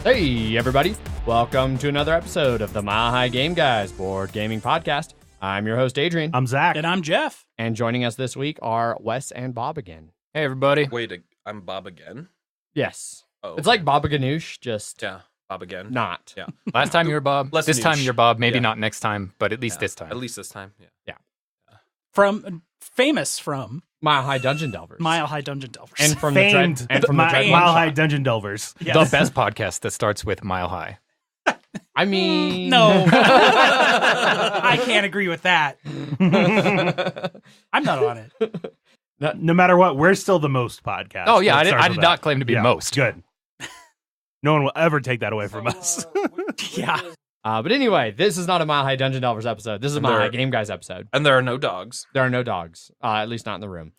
Hey, everybody. Welcome to another episode of the Mile High Game Guys board gaming podcast. I'm your host, Adrian. I'm Zach. And I'm Jeff. And joining us this week are Wes and Bob again. Hey, everybody. Wait, I'm Bob again? Yes. Oh, It's like Baba Ganoush, just Bob again. not. Yeah. Last time you were Bob. Less This time niche. you're Bob. Maybe Yeah. not next time, but at least this time. At least this time. Yeah. Famous from Mile High Dungeon Delvers. Mile High Dungeon Delvers. And from Famed the Dread, and from the Dread Mile one High shot. Dungeon Delvers. Yes. The best podcast that starts with Mile High. I mean... No. I can't agree with that. I'm not on it. No matter what, we're still the most podcast. Oh, yeah. Let's I start did with not that. claim to be Yeah, most. Good. No one will ever take that away from us. Yeah. But anyway, this is not a Mile High Dungeon Delvers episode. This is a Mile High Game Guys episode. And there are no dogs. There are no dogs, at least not in the room.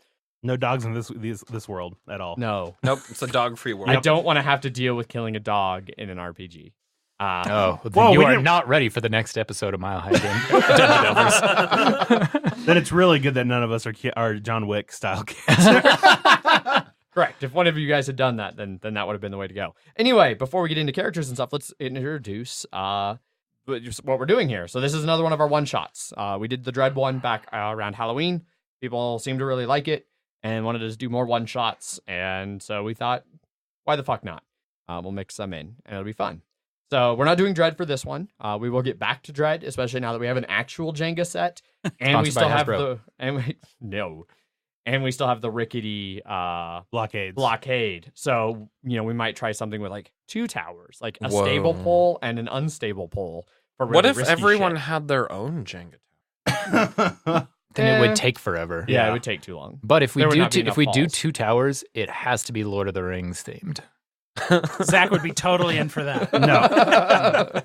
No dogs in this world at all. No. Nope. It's a dog-free world. I don't want to have to deal with killing a dog in an RPG. Oh, then Whoa, you we are didn't- not ready for the next episode of Mile High Dungeon Delvers. Then it's really good that none of us are John Wick style kids. Correct. If one of you guys had done that, then that would have been the way to go. Anyway, before we get into characters and stuff, let's introduce what we're doing here. So this is another one of our one-shots. We did the Dread one back around Halloween. People seemed to really like it and wanted us to do more one-shots. And so we thought, why the fuck not? We'll mix some in, and it'll be fun. So we're not doing Dread for this one. We will get back to Dread, especially now that we have an actual Jenga set. And we Sponsored by still have Hasbro. And we still have the rickety Blockades. blockade. So, we might try something with like 2 towers, like a Whoa. stable pole and an unstable pole. For really What if risky everyone shit. had their own Jenga tower? Then it would take forever. Yeah, Yeah. it would take too long. But if we There would do not be if we enough do balls. 2 towers, it has to be Lord of the Rings themed. Zach would be totally in for that. No.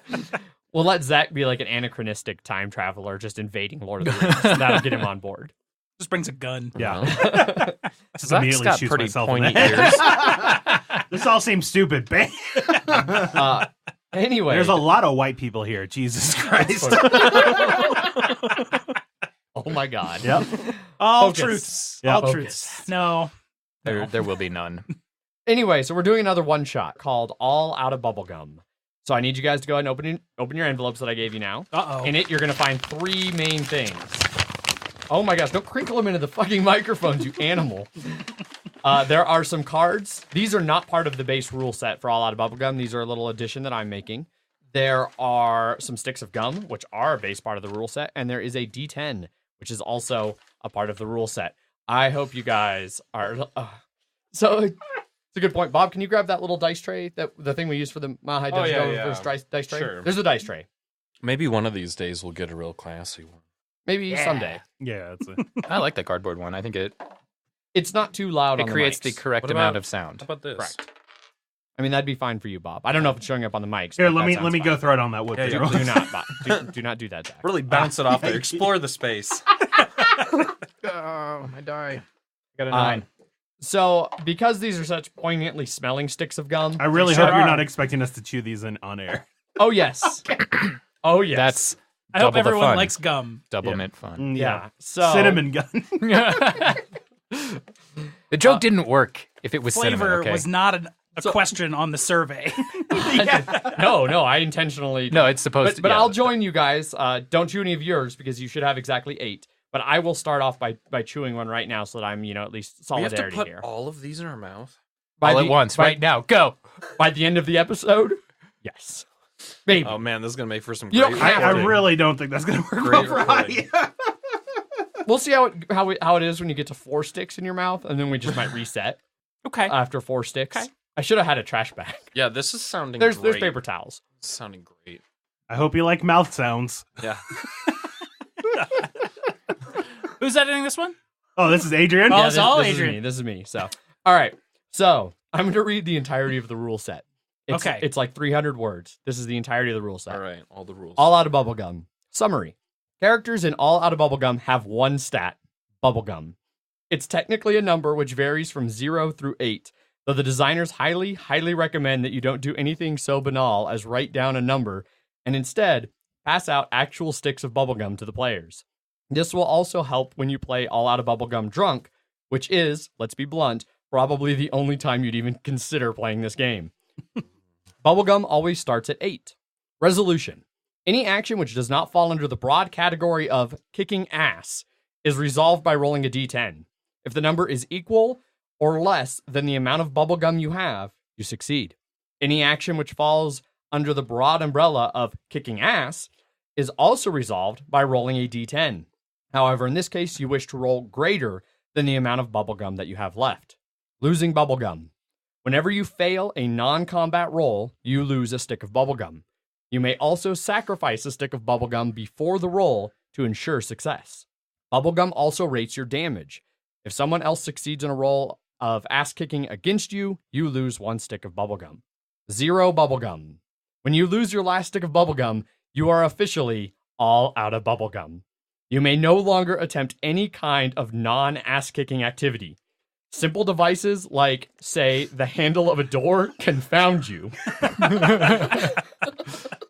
We'll let Zach be like an anachronistic time traveler just invading Lord of the Rings. That'll get him on board. Just brings a gun. Yeah. Just Zach's immediately got shoots pretty myself in pointy the head. ears. This all seems stupid. Bang. Anyway. There's a lot of white people here. Jesus Christ. Oh my God. Yep. All Focus. truths. Yeah. All Focus. truths. No. There will be none. Anyway, so we're doing another one-shot called All Outta Bubblegum. So I need you guys to go ahead and open your envelopes that I gave you now. Uh-oh. In it, you're going to find 3 main things. Oh my gosh, don't crinkle them into the fucking microphones, you animal. There are some cards. These are not part of the base rule set for All Outta Bubblegum. These are a little addition that I'm making. There are some sticks of gum, which are a base part of the rule set. And there is a D10, which is also a part of the rule set. I hope you guys are... So... It's a good point. Bob, can you grab that little dice tray, the thing we use for the Mile High Dungeon Delvers dice tray? Sure. There's a dice tray. Maybe one of these days we'll get a real classy one. Maybe someday. Yeah, that's it. I like the cardboard one. I think it It's not too loud on creates the the mics. correct What amount about- of sound. How about this? Correct. I mean, that'd be fine for you, Bob. I don't know if it's showing up on the mics. Here, but let that me sounds go fine. throw it on that wood. Yeah, paper. yeah. Do not, Bob. Do not do that, Zach. Really bounce it off there. Explore the space. Oh, I die. Got a 9. So, because these are such poignantly smelling sticks of gum, I really sure hope you're are. not expecting us to chew these in on air. Oh yes. Oh yes. That's I hope double the everyone fun. likes gum. double Yeah. mint fun. Mm, yeah. So Cinnamon gun. The joke didn't work if it was cinnamon, Flavor okay? was not a question on the survey. No, I intentionally. No, it's supposed to. But yeah. I'll join you guys. Don't chew any of yours because you should have exactly 8. But I will start off by chewing one right now so that I'm, at least We have solidarity to put here. all of these in our mouth. By all the- at once, by- right now. Go. By the end of the episode, yes, maybe. Oh man, this is gonna make for some You great don't I recording. really don't think that's gonna work Great well for recording. Heidi. We'll see how it is when you get to 4 sticks in your mouth, and then we just might reset Okay. after 4 sticks. Okay. I should have had a trash bag. Yeah, this is sounding There's great. paper towels. It's sounding great. I hope you like mouth sounds. Yeah. Who's editing this one? Oh, this is Adrian. Oh, it's all this Adrian. This is me. So, all right. So I'm going to read the entirety of the rule set. Okay. It's like 300 words. This is the entirety of the rule set. All right, all the rules. All Outta Bubblegum. Summary. Characters in All Outta Bubblegum have 1 stat, Bubblegum. It's technically a number which varies from 0 through 8, though the designers highly, highly recommend that you don't do anything so banal as write down a number, and instead, pass out actual sticks of bubblegum to the players. This will also help when you play All Outta Bubblegum drunk, which is, let's be blunt, probably the only time you'd even consider playing this game. Bubblegum always starts at 8. Resolution. Any action which does not fall under the broad category of kicking ass is resolved by rolling a d10. If the number is equal or less than the amount of bubblegum you have, you succeed. Any action which falls under the broad umbrella of kicking ass is also resolved by rolling a d10. However, in this case, you wish to roll greater than the amount of bubblegum that you have left. Losing bubblegum. Whenever you fail a non-combat roll, you lose a stick of bubblegum. You may also sacrifice a stick of bubblegum before the roll to ensure success. Bubblegum also rates your damage. If someone else succeeds in a roll of ass-kicking against you, you lose 1 stick of bubblegum. 0 bubblegum. When you lose your last stick of bubblegum, you are officially all out of bubblegum. You may no longer attempt any kind of non-ass-kicking activity. Simple devices like, say, the handle of a door confound you.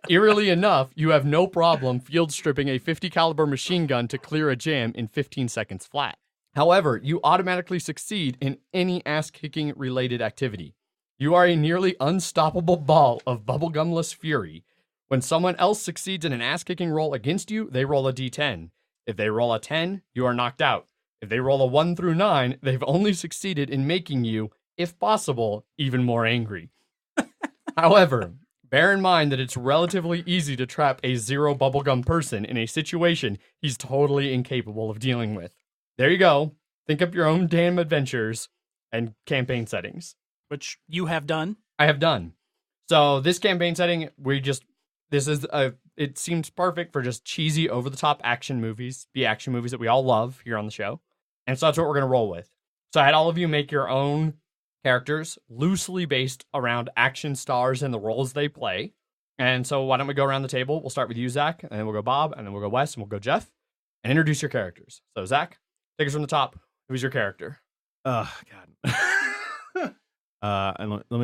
Eerily enough, you have no problem field stripping a 50 caliber machine gun to clear a jam in 15 seconds flat. However, you automatically succeed in any ass-kicking related activity. You are a nearly unstoppable ball of bubblegumless fury. When someone else succeeds in an ass-kicking roll against you, they roll a d10. If they roll a 10, you are knocked out. If they roll a 1 through 9, they've only succeeded in making you, if possible, even more angry. However, bear in mind that it's relatively easy to trap a 0 bubblegum person in a situation he's totally incapable of dealing with. There you go. Think up your own damn adventures and campaign settings. Which you have done. I have done. So this campaign setting, it seems perfect for just cheesy, over-the-top action movies, the action movies that we all love here on the show. And so that's what we're going to roll with. So I had all of you make your own characters loosely based around action stars and the roles they play. And so why don't we go around the table? We'll start with you, Zach, and then we'll go Bob, and then we'll go Wes, and we'll go Jeff, and introduce your characters. So Zach, take us from the top. Who's your character? Oh, God. And let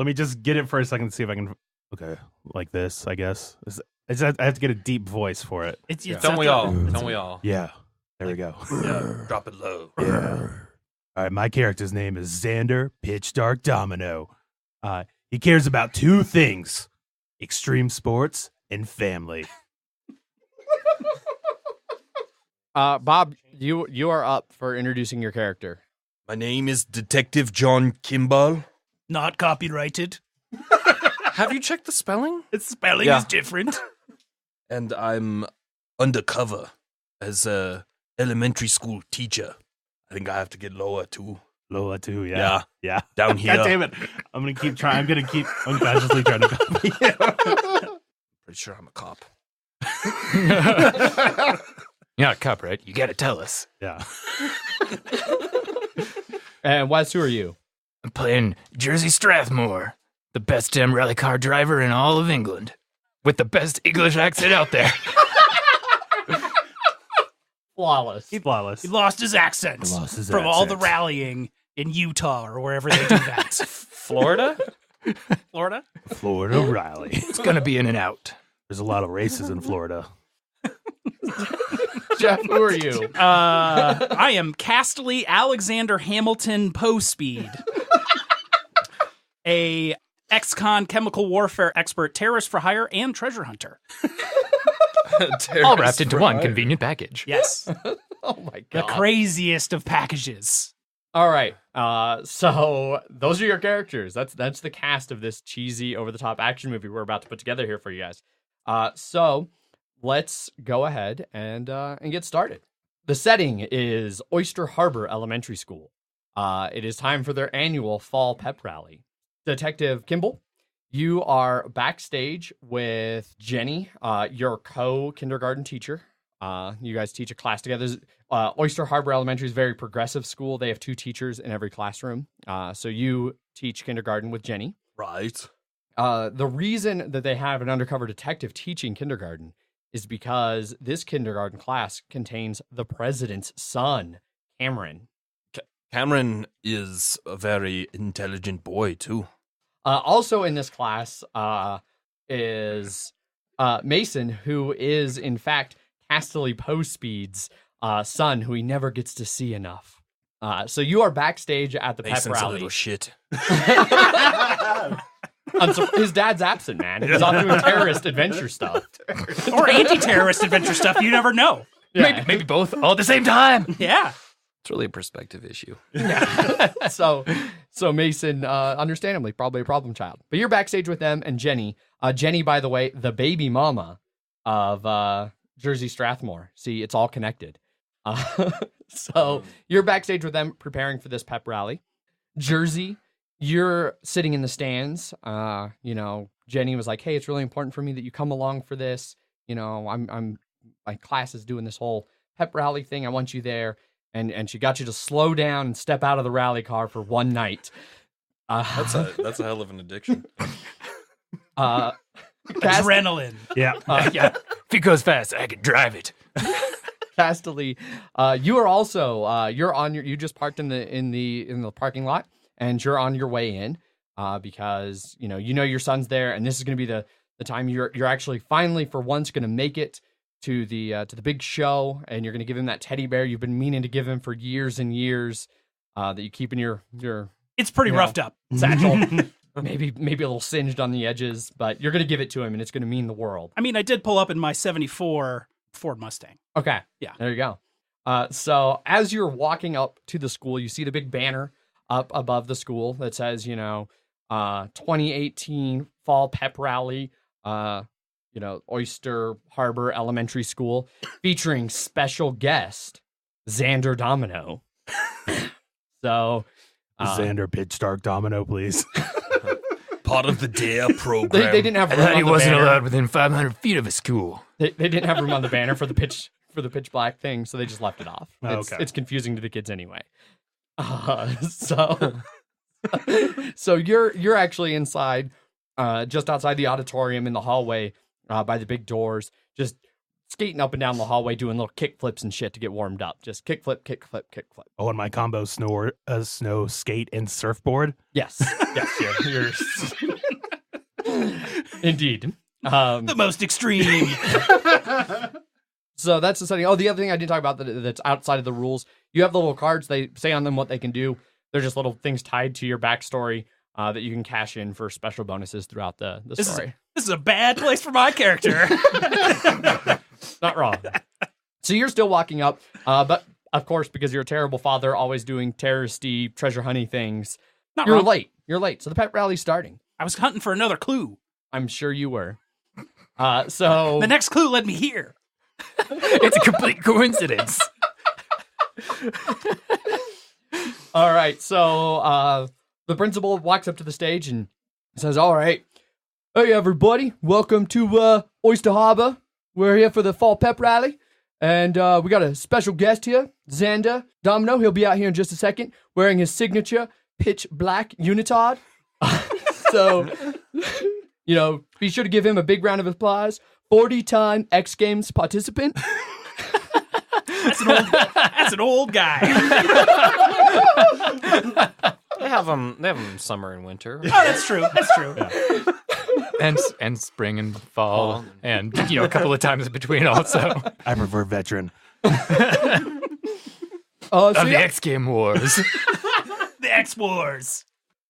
me just get it for a second to see if I can. Okay, like this, I guess. I have to get a deep voice for it. Don't we all? Don't we all? Yeah, there we go. Yeah, drop it low. Yeah. All right, my character's name is Xander Pitch Dark Domino. He cares about 2 things: extreme sports and family. Bob, you are up for introducing your character. My name is Detective John Kimball. Not copyrighted. Have you checked the spelling? Its spelling Yeah. is different. And I'm undercover as a elementary school teacher. I think I have to get lower too. Lola too, yeah. Down here. God damn it! I'm gonna keep trying. I'm gonna keep unconsciously trying to copy you. Pretty sure I'm a cop. You're not a cop, right? You gotta tell us. Yeah. And Wes, who are you? I'm playing Jersey Strathmore, the best damn rally car driver in all of England, with the best English accent out there. Flawless. Flawless. He lost his accent from all the rallying in Utah or wherever they do that. Florida? Florida? Florida rally. It's gonna be in and out. There's a lot of races in Florida. Jeff, who are you? I am Castley Alexander Hamilton Poe-Speed, a ex-con chemical warfare expert, terrorist for hire, and treasure hunter. All wrapped into one convenient package. Yes, Oh my the god. craziest of packages. All right. So those are your characters. That's the cast of this cheesy, over-the-top action movie we're about to put together here for you guys. So let's go ahead and get started. The setting is Oyster Harbor Elementary School. It is time for their annual fall pep rally. Detective Kimball, you are backstage with Jenny, your co-kindergarten teacher. You guys teach a class together. Oyster Harbor Elementary is a very progressive school. They have 2 teachers in every classroom. So you teach kindergarten with Jenny. Right. The reason that they have an undercover detective teaching kindergarten is because this kindergarten class contains the president's son, Cameron. Cameron is a very intelligent boy, too. Also in this class is Mason, who is, in fact, Castley Poe-Speed's son, who he never gets to see enough. So you are backstage at the Mason's pep a rally. little shit. His dad's absent, man. He's off doing terrorist adventure stuff. Or anti-terrorist adventure stuff. You never know. Yeah. Maybe both all at the same time. Yeah. It's really a perspective issue. So Mason, understandably, probably a problem child. But you're backstage with them and Jenny. Jenny, by the way, the baby mama of Jersey Strathmore. See, it's all connected. So you're backstage with them preparing for this pep rally. Jersey, you're sitting in the stands. Jenny was like, hey, it's really important for me that you come along for this. My class is doing this whole pep rally thing. I want you there. And she got you to slow down and step out of the rally car for one night. That's a hell of an addiction. Adrenaline. Yeah. Yeah. If it goes fast, I can drive it. Casterly, you are also you just parked in the parking lot and you're on your way in because you know your son's there and this is going to be the time you're actually finally for once going to make it to the big show and you're going to give him that teddy bear you've been meaning to give him for years and years that you keep in your It's pretty roughed up. satchel. maybe a little singed on the edges, but you're going to give it to him and it's going to mean the world. I mean, I did pull up in my 74 Ford Mustang. Okay. Yeah. There you go. So as you're walking up to the school, you see the big banner up above the school that says, 2018 Fall Pep Rally, Oyster Harbor Elementary School, featuring special guest Xander Domino. So, Xander Pitch Dark Domino, please. Part of the DARE program. they didn't have I room thought he on the wasn't banner. allowed within 500 feet of a school. They didn't have room on the banner for the pitch black thing, so they just left it off. Oh, It's, okay. it's confusing to the kids anyway. So you're actually inside, just outside the auditorium in the hallway, by the big doors, just skating up and down the hallway, doing little kick flips and shit to get warmed up. Just kick flip, kick flip, kick flip. Oh, and my combo snow skate and surfboard. Yes, you're indeed. The most extreme. So that's the setting. Oh, the other thing I didn't talk about that's outside of the rules. You have the little cards. They say on them what they can do. They're just little things tied to your backstory that you can cash in for special bonuses throughout the story. This is a bad place for my character. Not wrong. So you're still walking up, but of course, because you're a terrible father, always doing terroristy, treasure hunting things, Not you're wrong. late. You're late. So the pep rally's starting. I was hunting for another clue. I'm sure you were. So The next clue led me here. It's a complete coincidence. all right. So the principal walks up to the stage and says, "All right, hey everybody, welcome to Oyster Harbor. We're here for the fall pep rally, and we got a special guest here, Xander Domino. He'll be out here in just a second, wearing his signature pitch black unitard. So, be sure to give him a big round of applause. 40-time X Games participant." That's an old guy. They have them summer and winter. Oh, that's true. That's true. and spring and fall and a couple of times in between also. I prefer veteran. So Of the yeah. X Game Wars. The X Wars.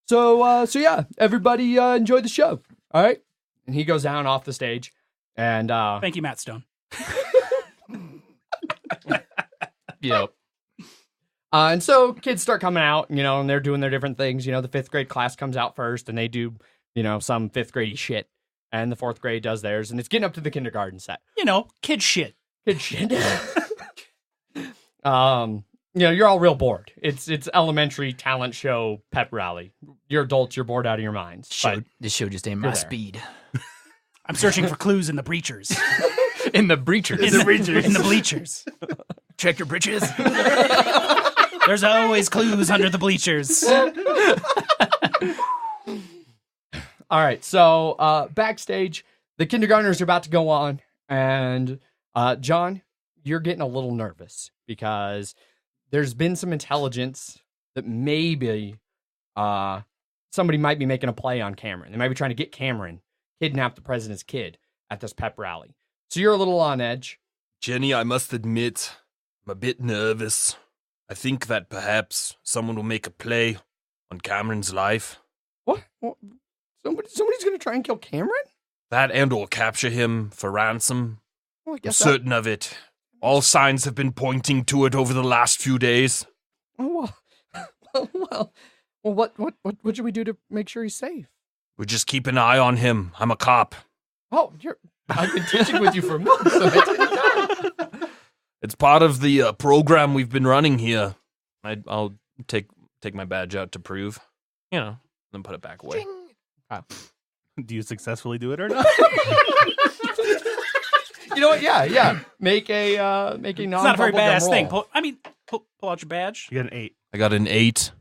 So yeah, everybody enjoy the show. All right. And he goes down off the stage and Thank you, Matt Stone. Yep. and so kids start coming out, and they're doing their different things. The 5th grade class comes out first and they do, some 5th grade shit. And the 4th grade does theirs, and it's getting up to the kindergarten set. Kid shit. Kid shit. You're all real bored. It's elementary talent show pep rally. You're adults, you're bored out of your minds. But This show just ain't You're my there. speed. I'm searching for clues in the bleachers. In the breachers. In the bleachers. Check your britches. There's always clues under the bleachers. all right, so backstage, the kindergartners are about to go on, and John, you're getting a little nervous because there's been some intelligence that maybe somebody might be making a play on Cameron. They might be trying to get Cameron, kidnap the president's kid at this pep rally. So you're a little on edge. Jenny, I must admit, I'm a bit nervous. I think that perhaps someone will make a play on Cameron's life. What? Somebody's gonna try and kill Cameron? That and or capture him for ransom. Well, I I'm guess certain of it. All signs have been pointing to it over the last few days. Oh, well, what should we do to make sure he's safe? We just keep an eye on him. I'm a cop. Oh, I've been teaching with you for months. So I didn't know. It's part of the program we've been running here. I'll take my badge out to prove, then put it back away. Do you successfully do it or not? You know what? Yeah. Make a non. It's not a very badass thing. Pull out your badge. You got an 8. I got an 8. So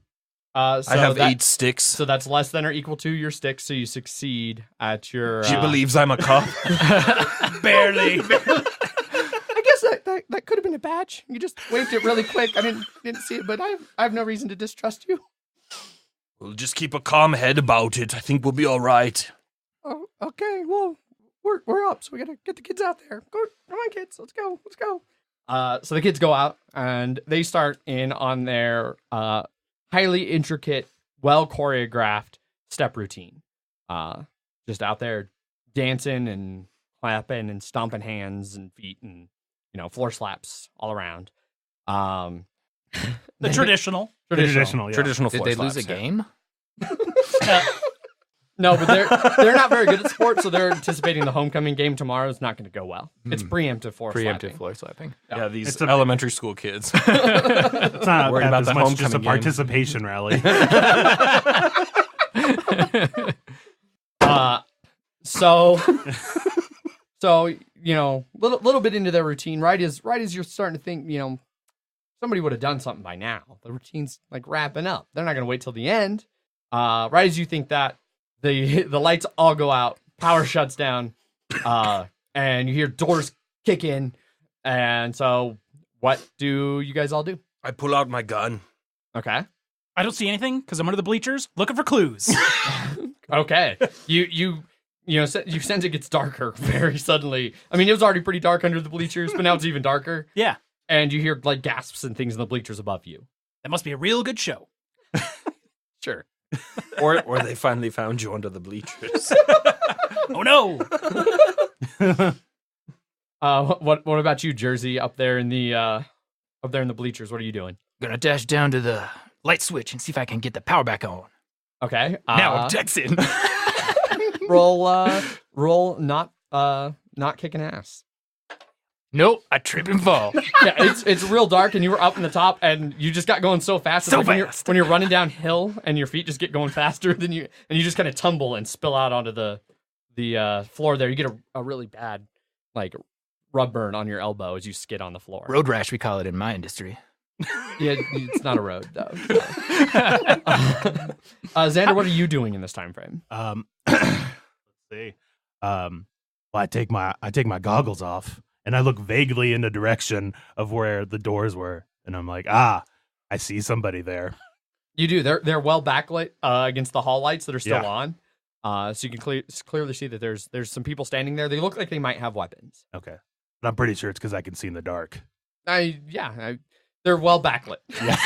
I have 8 sticks. So that's less than or equal to your sticks. So you succeed at your. She believes I'm a cop. Barely. I guess that could have been a badge. You just waved it really quick. I didn't see it, but I have no reason to distrust you. We'll just keep a calm head about it. I think we'll be all right. Oh, okay. Well, we're up, so we gotta get the kids out there. Come on, kids. Let's go. So the kids go out and they start in on their highly intricate, well choreographed step routine. Just out there dancing and clapping and stomping hands and feet and floor slaps all around. The traditional. Traditional, yeah. Traditional Did floor they slaps, lose a yeah. game? No, but they're not very good at sports, so they're anticipating the homecoming game tomorrow is not going to go well. It's preemptive floor slapping. Floor slapping. Yeah, these It's a- elementary school kids. It's not Worried about as the much just a homecoming game. participation rally. So little bit into their routine, right as you're starting to think, somebody would have done something by now. The routine's like wrapping up. They're not going to wait till the end. Right as you think that, the lights all go out, power shuts down, and you hear doors kick in. And so, what do you guys all do? I pull out my gun. Okay. I don't see anything because I'm under the bleachers looking for clues. Okay. You sense it gets darker very suddenly. I mean, it was already pretty dark under the bleachers, but now it's even darker. Yeah. And you hear like gasps and things in the bleachers above you. That must be a real good show. Sure. Or they finally found you under the bleachers. Oh no. What about you, Jersey, up there in the bleachers? What are you doing? Gonna dash down to the light switch and see if I can get the power back on. Okay. Now I'm Texan. roll not kicking ass. Nope, I trip and fall. Yeah, it's real dark, and you were up in the top, and you just got going so fast. It's So like fast. when you're running downhill, and your feet just get going faster than you, and you just kind of tumble and spill out onto the floor. There, you get a really bad like rub burn on your elbow as you skid on the floor. Road rash, we call it in my industry. Yeah, it's not a road though. Xander, what are you doing in this time frame? Let's see. Well, I take my goggles off and I look vaguely in the direction of where the doors were, and I'm like, I see somebody there. You do. They're well backlit against the hall lights that are still Yeah. on. So you can clearly see that there's some people standing there. They look like they might have weapons. Okay, but I'm pretty sure it's because I can see in the dark. They're well backlit. Yeah.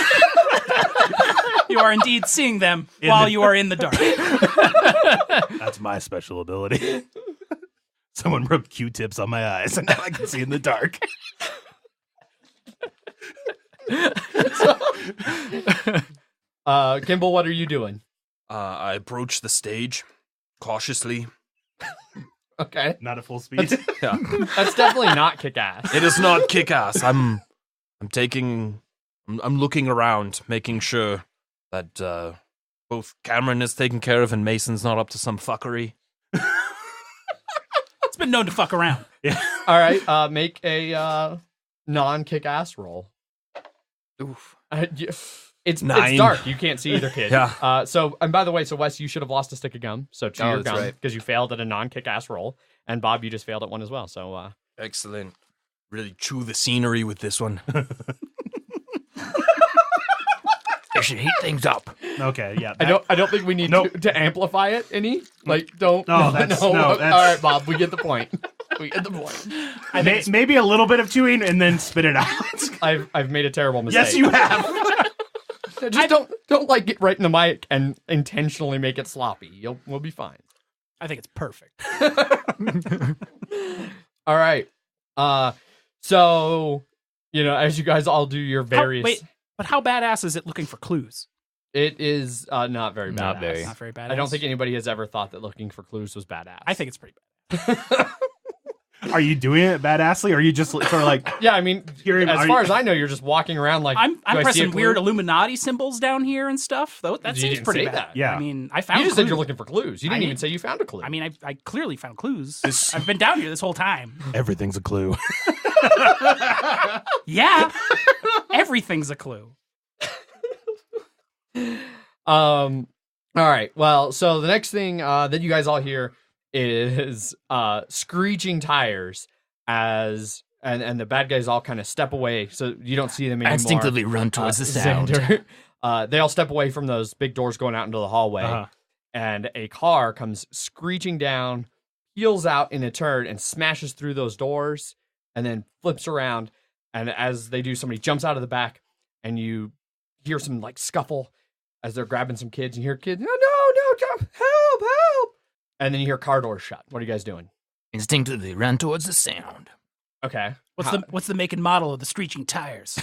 You are indeed seeing them while you are in the dark. That's my special ability. Someone rubbed Q-tips on my eyes, and now I can see in the dark. Kimball, what are you doing? I approach the stage cautiously. Okay. Not at full speed. Yeah. That's definitely not kick ass. It is not kick-ass. I'm looking around, making sure that both Cameron is taken care of and Mason's not up to some fuckery. It's been known to fuck around. Yeah. All right, make a non-kick ass roll. Oof. It's 9. dark. You can't see either kid. Yeah. And by the way, Wes, you should have lost a stick of gum. So chew Oh, your that's gum right. because you failed at a non-kick ass roll. And Bob, you just failed at one as well. So Excellent. Really chew the scenery with this one. They should heat things up. Okay, yeah. I don't think we need Nope. to amplify it any. Like, don't. No, that's- no, All that's- right, Bob, we get the point. We get the point. Maybe a little bit of chewing and then spit it out. I've made a terrible mistake. Yes, you have. Just don't like get right in the mic and intentionally make it sloppy. We'll be fine. I think it's perfect. All right. So as you guys all do your various. But how badass is it looking for clues? It is not very badass. Not very. Not very badass. I don't think anybody has ever thought that looking for clues was badass. I think it's pretty bad. Are you doing it badassly, or are you just sort of like? Yeah, I mean, Hearing- as are far you- as I know, you're just walking around like. I'm "Do I see a pressing clue?" weird Illuminati symbols down here and stuff. Though that You seems didn't pretty say bad. that. Yeah. I mean, I found. You just said clues. you're looking for clues. You didn't I even mean- say you found a clue. I mean, I clearly found clues. I've been down here this whole time. Everything's a clue. Yeah, everything's a clue. All right. Well, so the next thing that you guys all hear is screeching tires as and the bad guys all kind of step away, so you don't see them I anymore. instinctively run towards the sound. Xander, they all step away from those big doors going out into the hallway, Uh-huh. and a car comes screeching down, peels out in a turn, and smashes through those doors, and then flips around. And as they do, somebody jumps out of the back, and you hear some like scuffle as they're grabbing some kids. And you hear kids, no, help! And then you hear car doors shut. What are you guys doing? Instinctively run towards the sound. Okay. What's the make and model of the screeching tires?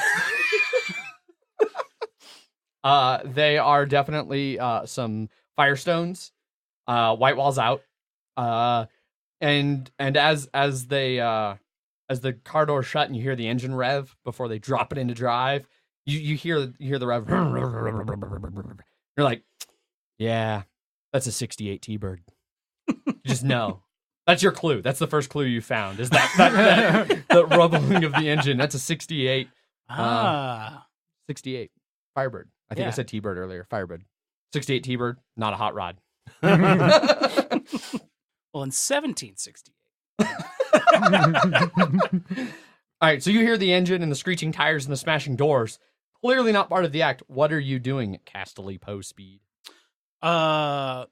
They are definitely some Firestones, white walls out, and as the car doors shut and you hear the engine rev before they drop it into drive, you hear the rev. You're like, yeah, that's a '68 T-Bird. You just know. That's your clue. That's the first clue you found. Is that the rumbling of the engine? That's a '68. 68 Firebird. I think I Yeah. said T-Bird earlier. Firebird. 68 T-Bird, not a hot rod. Well, in 1768. All right, so you hear the engine and the screeching tires and the smashing doors. Clearly not part of the act. What are you doing at Casterly Poe speed? Well,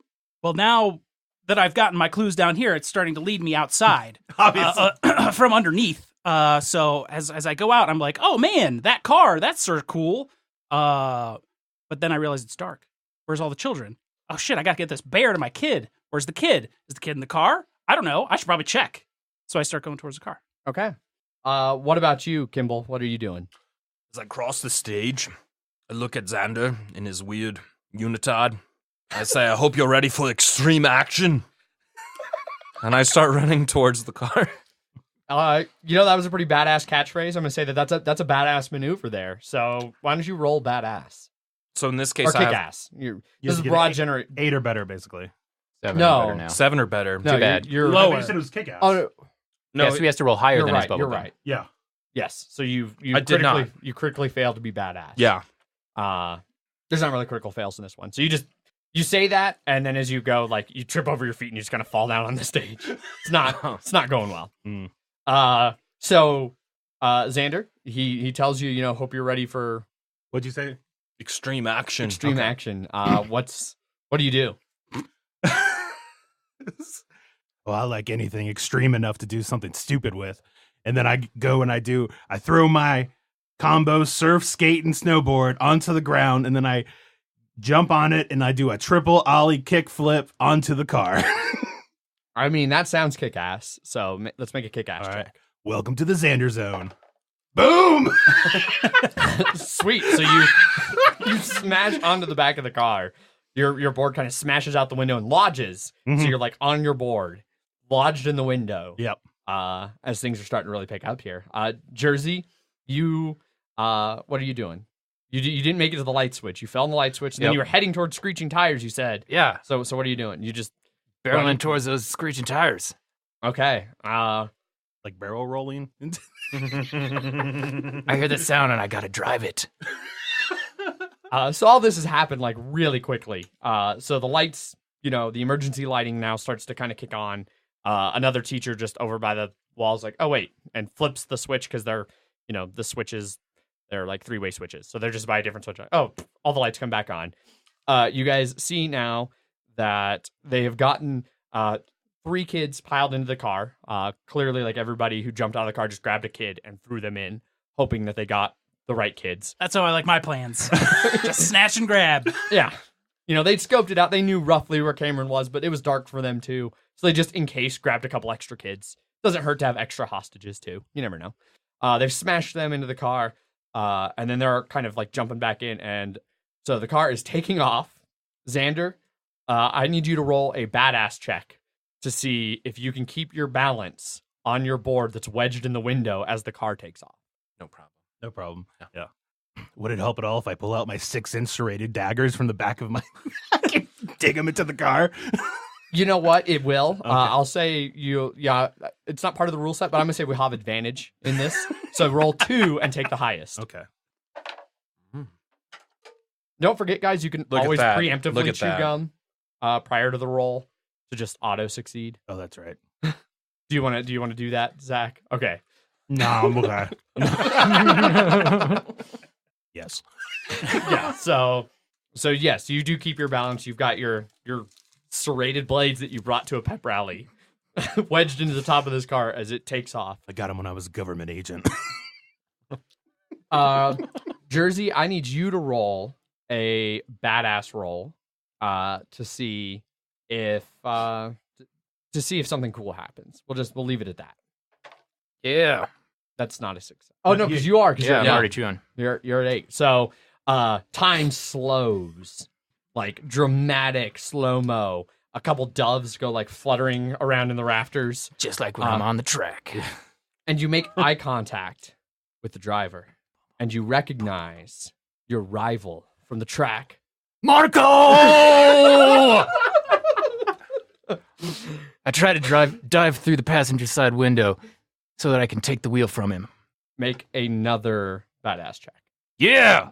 now that I've gotten my clues down here, it's starting to lead me outside. Obviously. From underneath. So as I go out, I'm like, oh man, that car, that's sort of cool. But then I realize it's dark. Where's all the children? Oh shit, I gotta get this bear to my kid. Where's the kid? Is the kid in the car? I don't know. I should probably check. So I start going towards the car. Okay. What about you, Kimball? What are you doing? As I cross the stage, I look at Xander in his weird unitard. I say, I hope you're ready for extreme action. And I start running towards the car. That was a pretty badass catchphrase. I'm gonna say that's a badass maneuver there. So why don't you roll badass So in this or case, kick I have ass? You This is get broad eight- generate. 8 or better, basically. 7 No. better now. 7 or better. No, bad. You're I Lower. thought you said it was kick-ass. Oh no, No, Yes, we has to roll higher you're than his right. bubble You're gum. right. Yeah. Yes. So you I did not. You critically failed to be badass. yeah. There's not really critical fails in this one. So you say that, and then as you go, like you trip over your feet and you just kind of fall down on the stage. It's not going well. Mm. So Xander, he tells you, hope you're ready for What'd you say? Extreme action. extreme Okay. action. What do you do? Well, I like anything extreme enough to do something stupid with. And then I go and I throw my combo surf, skate, and snowboard onto the ground, and then I jump on it and I do a triple ollie kick flip onto the car. I mean, that sounds kick ass. So let's make a kick ass All right. check. Welcome to the Xander zone. Boom! Sweet. So you smash onto the back of the car. Your board kind of smashes out the window and lodges. So Mhm. you're like on your board, lodged in the window. Yep. As things are starting to really pick up here. Jersey, what are you doing? You didn't make it to the light switch. You fell on the light switch, and then Yep. you were heading towards screeching tires. You said. Yeah, So what are you doing? You just barreling towards those screeching tires. okay. Like barrel rolling. I hear the sound and I gotta drive it. So all this has happened like really quickly. So the lights, the emergency lighting now starts to kind of kick on. Another teacher just over by the walls like, oh wait, and flips the switch because they're, the switches, they're like 3-way switches. So they're just by a different switch. Oh, all the lights come back on. You guys see now that they have gotten 3 kids piled into the car. Clearly, like everybody who jumped out of the car just grabbed a kid and threw them in, hoping that they got the right kids. That's how I like my plans. Just snatch and grab. Yeah. You know, they'd scoped it out. They knew roughly where Cameron was, but it was dark for them too. So they just, in case, grabbed a couple extra kids. Doesn't hurt to have extra hostages too. You never know. They've smashed them into the car, and then they're kind of like jumping back in. And so the car is taking off. Xander, I need you to roll a badass check to see if you can keep your balance on your board that's wedged in the window as the car takes off. No problem. No problem. Yeah. Would it help at all if I pull out my 6-inch serrated daggers from the back of my... I can dig them into the car? You know what? It will. Okay. I'll say it's not part of the rule set, but I'm going to say we have advantage in this. So roll 2 and take the highest. Okay. Don't forget, guys, you can Look at always that. preemptively Look at chew that. gum prior to the roll to just auto succeed. Oh, that's right. Do you want to do that, Zach? Okay. No, I'm okay. Yes. Yeah. So yes, you do keep your balance. You've got your serrated blades that you brought to a pep rally wedged into the top of this car as it takes off. I got them when I was a government agent. Jersey, I need you to roll a badass roll to see if something cool happens. We'll leave it at that. Yeah. That's not a success. Oh no, because you are. Yeah, I'm already chewing. You're at 8. So time slows, like dramatic slow mo. A couple doves go like fluttering around in the rafters, Just like when I'm on the track. and you make eye contact with the driver, and you recognize your rival from the track. Marco! I try to dive through the passenger side window so that I can take the wheel from him. Make another badass check. Yeah!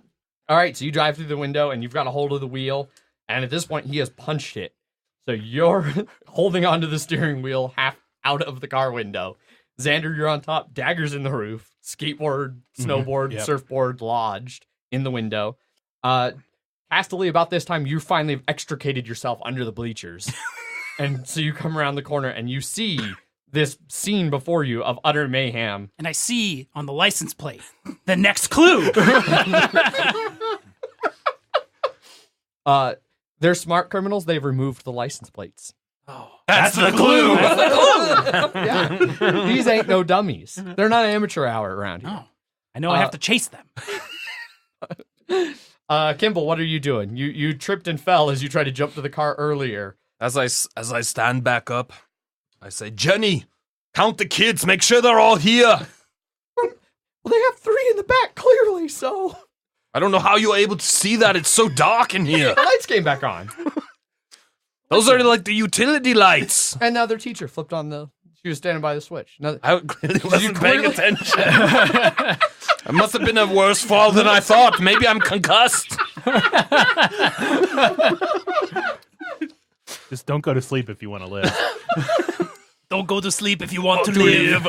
All right, so you drive through the window, and you've got a hold of the wheel, and at this point, he has punched it. So you're holding onto the steering wheel half out of the car window. Xander, you're on top, daggers in the roof, skateboard, snowboard, Yep. surfboard lodged in the window. Hastily, about this time, you finally have extricated yourself under the bleachers. And so you come around the corner, and you see this scene before you of utter mayhem. And I see on the license plate the next clue. They're smart criminals. They've removed the license plates. That's the clue! Yeah. These ain't no dummies. They're not amateur hour around here. Oh, I know I have to chase them. Kimball, what are you doing? You tripped and fell as you tried to jump to the car earlier. As I stand back up, I say, Jenny, count the kids. Make sure they're all here. Well, they have 3 in the back, clearly, so. I don't know how you're able to see that. It's so dark in here. The lights came back on. Those are like the utility lights. And now their teacher flipped on she was standing by the switch. I clearly wasn't clearly- paying attention. It must have been a worse fall than I thought. Maybe I'm concussed. Just don't go to sleep if you want to live. Don't go to sleep if you want to live.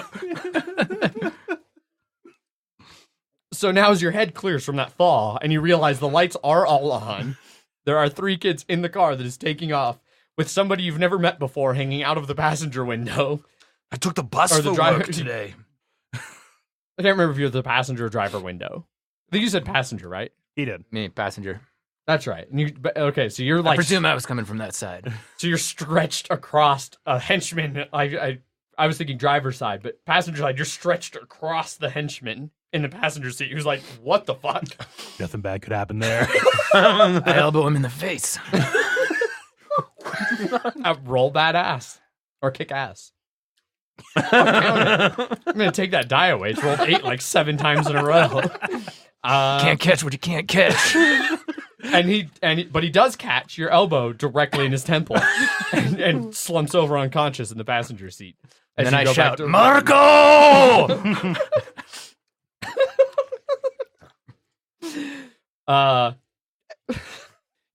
So now as your head clears from that fall and you realize the lights are all on, there are 3 kids in the car that is taking off with somebody you've never met before hanging out of the passenger window. I took the bus Or the for driver- work today. I can't remember if you're the passenger or driver window. I think you said passenger, right? He did. Me, passenger. That's right. And okay, so you're I like, presume I was coming from that side. so you're stretched across a henchman. I was thinking driver's side, but passenger side, you're stretched across the henchman in the passenger seat. He was like, what the fuck? Nothing bad could happen there. I elbow him in the face. Roll badass or kick ass. I'm gonna take that die away. It's rolled 8 like 7 times in a row. Can't catch what you can't catch. But he does catch your elbow directly in his temple and slumps over unconscious in the passenger seat. And As then you I go back shout, to- Marco!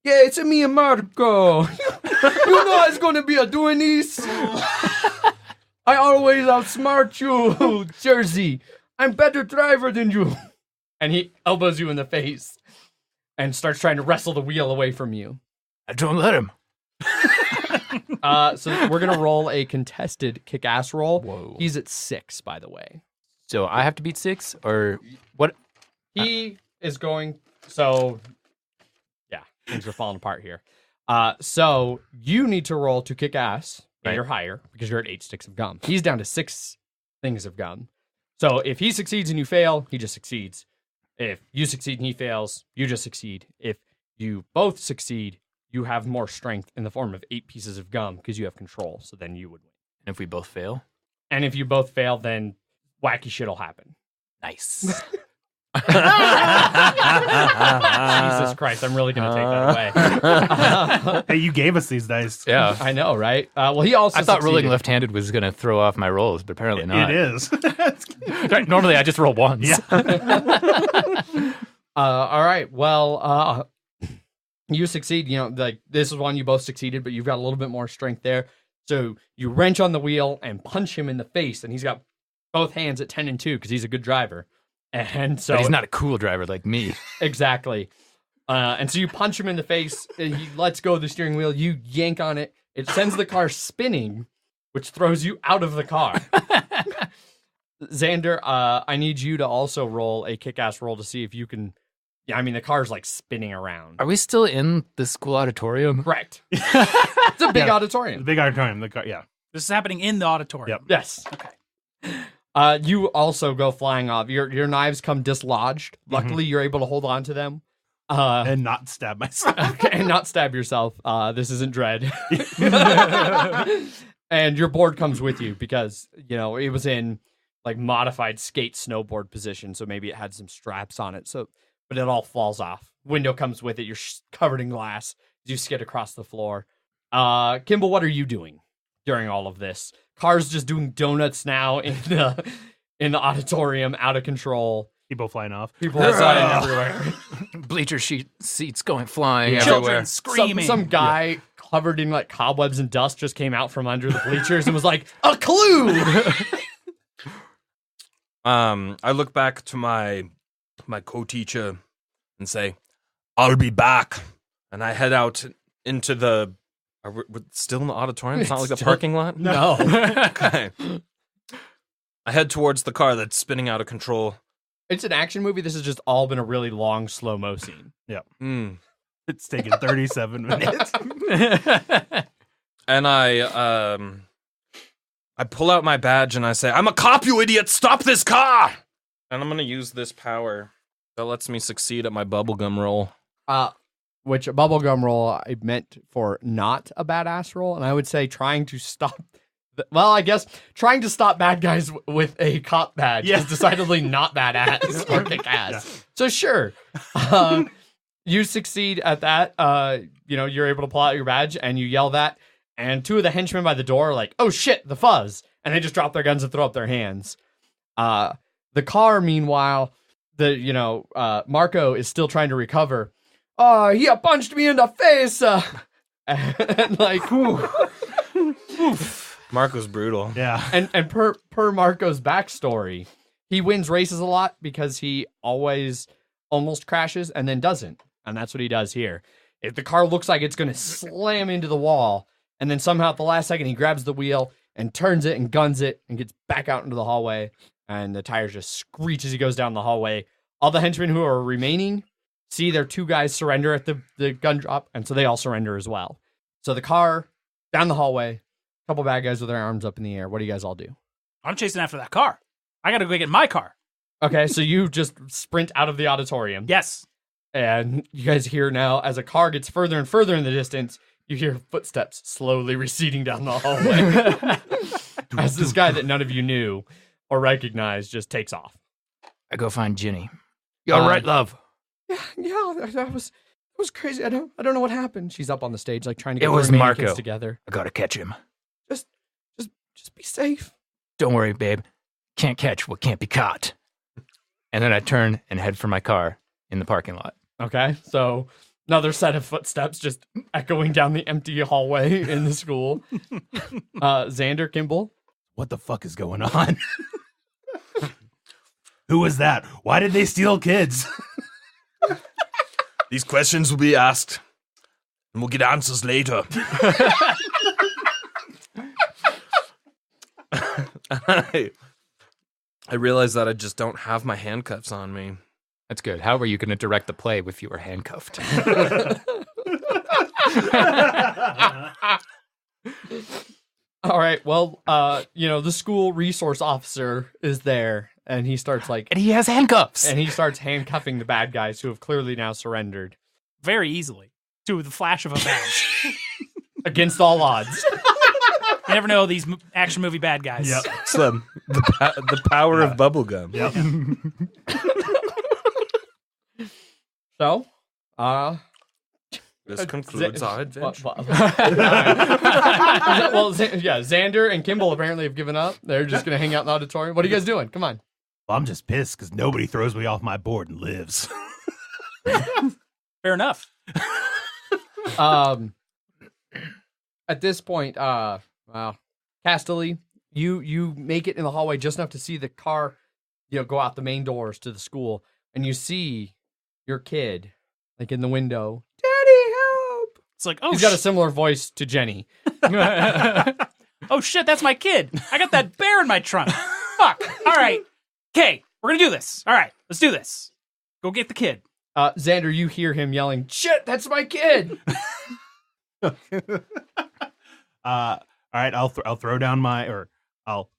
Yeah, it's me and Marco. You know it's gonna be a doing this. I always outsmart you, Jersey. I'm better driver than you. And he elbows you in the face and starts trying to wrestle the wheel away from you. I don't let him. So we're gonna roll a contested kick-ass roll. Whoa. He's at 6, by the way. So I have to beat 6, or what? He is going. So, yeah, things are falling apart here. So you need to roll to kick ass, and Right. you're higher because you're at 8 sticks of gum. He's down to 6 things of gum. So if he succeeds and you fail, he just succeeds. If you succeed and he fails, you just succeed. If you both succeed, you have more strength in the form of 8 pieces of gum because you have control. So then you would win. And if we both fail? And if you both fail, then wacky shit will happen. Nice. Jesus Christ, I'm really going to take that away. Hey, you gave us these dice. Yeah. I know, right? Well, he also I thought rolling succeeded. left-handed was going to throw off my rolls, but apparently not. It is. Right, normally I just roll once. Yeah. All right. Well, you succeed. You know, like this is one you both succeeded, but you've got a little bit more strength there. So you wrench on the wheel and punch him in the face, and he's got both hands at 10 and 2 because he's a good driver. And so But he's not a cool driver like me. exactly. And so you punch him in the face. And he lets go of the steering wheel. You yank on it. It sends the car spinning, which throws you out of the car. Xander, I need you to also roll a kick-ass roll to see if you can. Yeah, I mean the car's like spinning around. Are we still in the school auditorium? Correct. It's a big The auditorium. big auditorium. The car, yeah. This is happening in the auditorium. Yep. Yes. Okay. You also go flying off. Your knives come dislodged. Luckily, you're able to hold on to them. And not stab myself. Okay, and not stab yourself. This isn't Dread. And your board comes with you because, you know, it was in like modified skate snowboard position, so maybe it had some straps on it. So, but it all falls off. Window comes with it. You're covered in glass. You skid across the floor. Kimball, what are you doing during all of this? Car's just doing donuts now in the auditorium, out of control. People flying off. People are flying everywhere. Bleacher seats going flying Children everywhere. screaming. Some guy covered in like cobwebs and dust just came out from under the bleachers and was like, "A clue!" I look back to my co-teacher and say, "I'll be back," and I head out into the. We're still in the auditorium. It's not like the Still- parking lot. No. Okay. I head towards the car that's spinning out of control. It's an action movie. This has just all been a really long slow-mo scene. Mm. It's taken 37 minutes. And I pull out my badge and I say, "I'm a cop, you idiot! Stop this car!" And I'm gonna use this power that lets me succeed at my bubblegum roll. Which a bubblegum roll I meant for not a badass roll, and I would say trying to stop. I guess trying to stop bad guys with a cop badge is decidedly not badass or kick ass. Yeah. So sure, you succeed at that. You know, you're able to pull out your badge and you yell that, and 2 of the henchmen by the door are like, "Oh shit, the fuzz!" and they just drop their guns and throw up their hands. The car, meanwhile, Marco is still trying to recover. He punched me in the face. And like, Marco's brutal. Yeah. and per Marco's backstory, he wins races a lot because he always almost crashes and then doesn't. And that's what he does here. If the car looks like it's going to slam into the wall, and then somehow at the last second he grabs the wheel and turns it and guns it and gets back out into the hallway, and the tires just screech as he goes down the hallway. All the henchmen who are remaining see their 2 guys surrender at the gun drop, and so they all surrender as well. So the car, down the hallway, a couple bad guys with their arms up in the air. What do you guys all do? I'm chasing after that car. I gotta go get my car. Okay, so you just sprint out of the auditorium. Yes. And you guys hear now, as a car gets further and further in the distance, you hear footsteps slowly receding down the hallway. As this guy that none of you knew or recognized just takes off. I go find Ginny. You all right, love? Yeah, that was crazy. I don't know what happened. She's up on the stage, like trying to get It was her mannequins Marco. together. I gotta catch him. Just be safe. Don't worry, babe. Can't catch what can't be caught. And then I turn and head for my car in the parking lot. Okay, so another set of footsteps just echoing down the empty hallway in the school. Xander, Kimball. What the fuck is going on? Who was that? Why did they steal kids? These questions will be asked, and we'll get answers later. I realize that I just don't have my handcuffs on me. That's good. How are you going to direct the play if you were handcuffed? All right. Well, the school resource officer is there, and he starts And he has handcuffs. handcuffing the bad guys who have clearly now surrendered Very easily to the flash of a badge. against all odds. You never know these action movie bad guys. Yep. It's the power of bubblegum. Yep. So, This concludes our adventure. Xander and Kimball apparently have given up. They're just going to hang out in the auditorium. What are you guys doing? Come on. Well, I'm just pissed because nobody throws me off my board and lives. Fair enough. At this point, Casterly, you make it in the hallway just enough to see the car, go out the main doors to the school, and you see your kid, in the window. Daddy, help! It's like, oh, He's got a similar voice to Jenny. oh shit, that's my kid. I got that bear in my trunk. Fuck. All right. Okay, we're gonna do this. All right, let's do this. Go get the kid. Xander, you hear him yelling, "Shit, that's my kid!" All right, I'll throw down I'll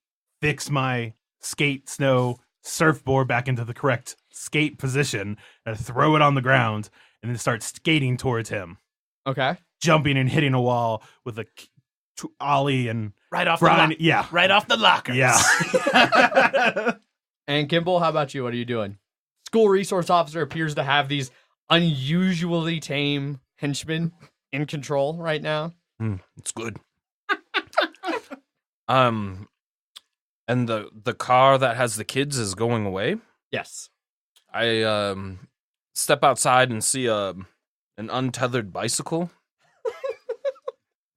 fix my skate snow surfboard back into the correct skate position and throw it on the ground and then start skating towards him, Okay. jumping and hitting a wall with a ollie and Right off Brian. the Yeah, right off the lockers. yeah. And Kimball, how about you? What are you doing? School resource officer appears to have these unusually tame henchmen in control right now. It's good. And the car that has the kids is going away. Yes. I step outside and see an untethered bicycle.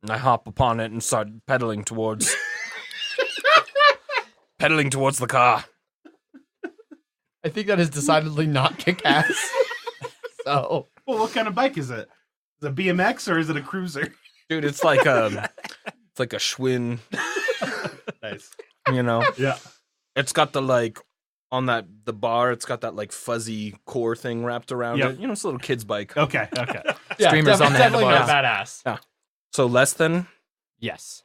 And I hop upon it and start pedaling towards the car. I think that is decidedly not kick-ass. So, Well, what kind of bike is it? Is it a BMX or is it a cruiser? Dude, it's like a Schwinn, Nice. Yeah. It's got the on the bar, it's got that fuzzy core thing wrapped around Yep. it. It's a little kid's bike. Okay. yeah, Streamers on the definitely not handlebars. badass. So less than? Yes.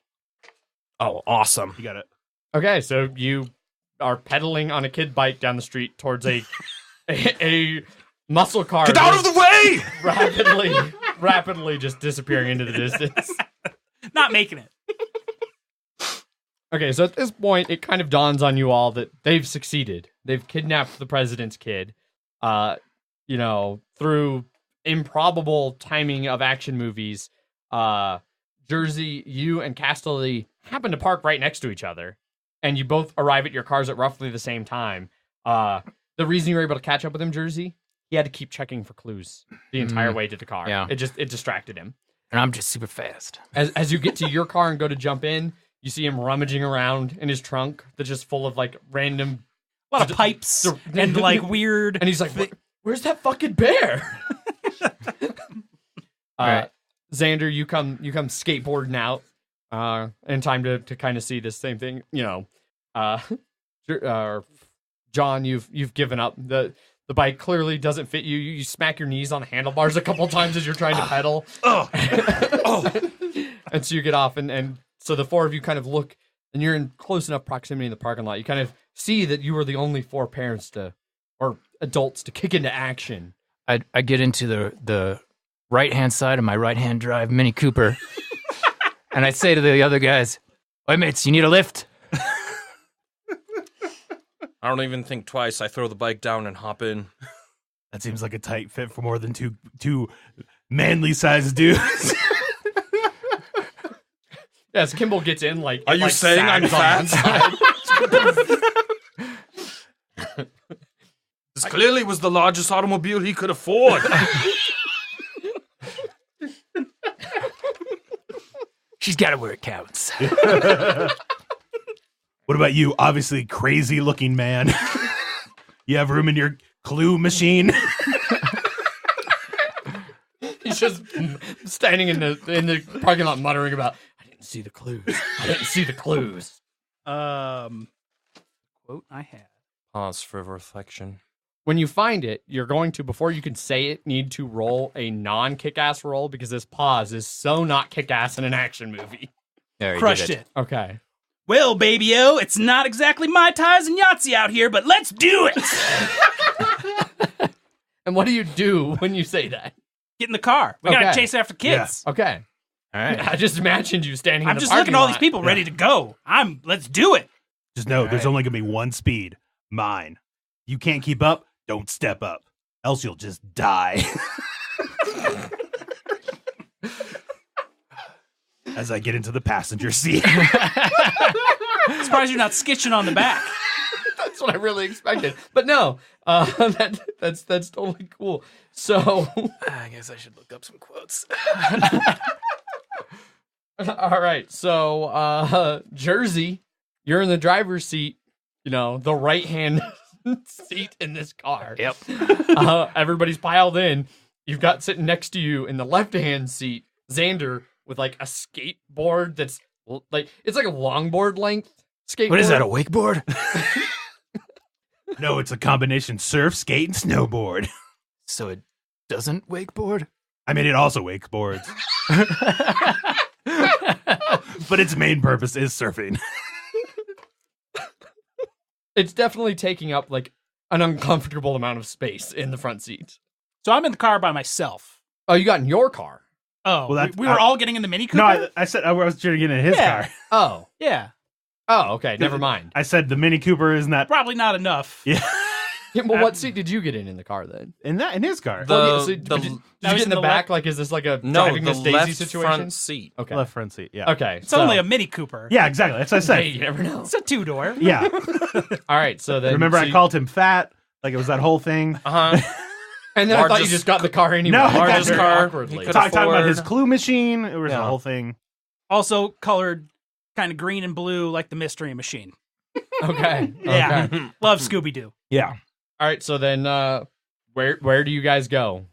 Oh, awesome. You got it. Okay, so you are pedaling on a kid bike down the street towards a muscle car. Get out of the way! rapidly just disappearing into the distance. Not making it. Okay, so at this point, it kind of dawns on you all that they've succeeded. They've kidnapped the president's kid, through improbable timing of action movies. Jersey, you and Casterly happen to park right next to each other, and you both arrive at your cars at roughly the same time. The reason you were able to catch up with him, Jersey, he had to keep checking for clues the entire way to the car. Yeah. It distracted him. And I'm just super fast. As you get to your car and go to jump in, you see him rummaging around in his trunk that's just full of random, A lot of pipes and weird. and he's like, "Where's that fucking bear?" Right. Xander, you come skateboarding out in time to kind of see this same thing. John, you've given up. The bike clearly doesn't fit you. You smack your knees on the handlebars a couple times as you're trying to pedal. And so you get off, and so the four of you kind of look, and you're in close enough proximity in the parking lot. You kind of see that you were the only four parents or adults to kick into action. I get into the right-hand side of my right-hand drive Mini Cooper, and I say to the other guys, "Hey, mates, you need a lift?" I don't even think twice. I throw the bike down and hop in. That seems like a tight fit for more than two manly-sized dudes. As Kimball gets in, Are you saying I'm sags on one side. This clearly was the largest automobile he could afford. She's got it where it counts. What about you? Obviously, crazy-looking man. You have room in your clue machine? He's just standing in the parking lot muttering about, "I didn't see the clues. I didn't see the clues." Quote I had. Pause for reflection. when you find it, you're going to, before you can say it, need to roll a non-kick-ass roll because this pause is so not kick-ass in an action movie. There, you Crushed did it. Okay. Well, baby-o, it's not exactly Mai Tais and Yahtzee out here, but let's do it! And what do you do when you say that? Get in the car. We gotta Okay. chase after kids. Okay. All right. I just imagined you standing in I'm the just parking looking at all lot. these people ready to go. Let's do it. Just know there's right. only gonna be one speed. Mine. You can't keep up. Don't step up. Else you'll just die. As I get into the passenger seat. Surprised you're not skitching on the back. That's what I really expected. But no, that's totally cool. So, I guess I should look up some quotes. all right. So, Jersey, you're in the driver's seat, the right-hand seat in this car. Yep. Everybody's piled in. You've got sitting next to you in the left-hand seat, Xander, with like a skateboard that's like, it's like a longboard length skateboard. What is that, a wakeboard? No, it's a combination surf, skate, and snowboard. So it doesn't wakeboard? I mean, it also wakeboards. But its main purpose is surfing. It's definitely taking up like an uncomfortable amount of space in the front seat. So I'm in the car by myself. Oh, you got in your car. Oh, Well, that's- we were all getting in the Mini Cooper? No, I said I was trying to get in his Yeah. car. Oh. Yeah, Oh, okay. Never mind. I said the Mini Cooper isn't that. probably not enough. Yeah, Yeah, well, what seat did you get in the car then? in his car. Well, The- did the- you That get was in the the back? Like, is this like a No, driving the Miss Daisy left situation? front seat. Okay. Left front seat. Yeah. Okay. It's only a Mini Cooper. Yeah, exactly. That's what I said. Hey, you never know. It's a two-door. Yeah. All right. So then, Remember, so I called him fat. Like it was that whole thing. and then I thought you Largest- just got in the car anyway. No, largest Very car. awkwardly. He could Talking about afford- his clue machine. It was the Yeah. whole thing. Also colored kind of green and blue like the Mystery Machine. Okay. Yeah. Okay. Love Scooby-Doo. Yeah. All right. So then, where do you guys go?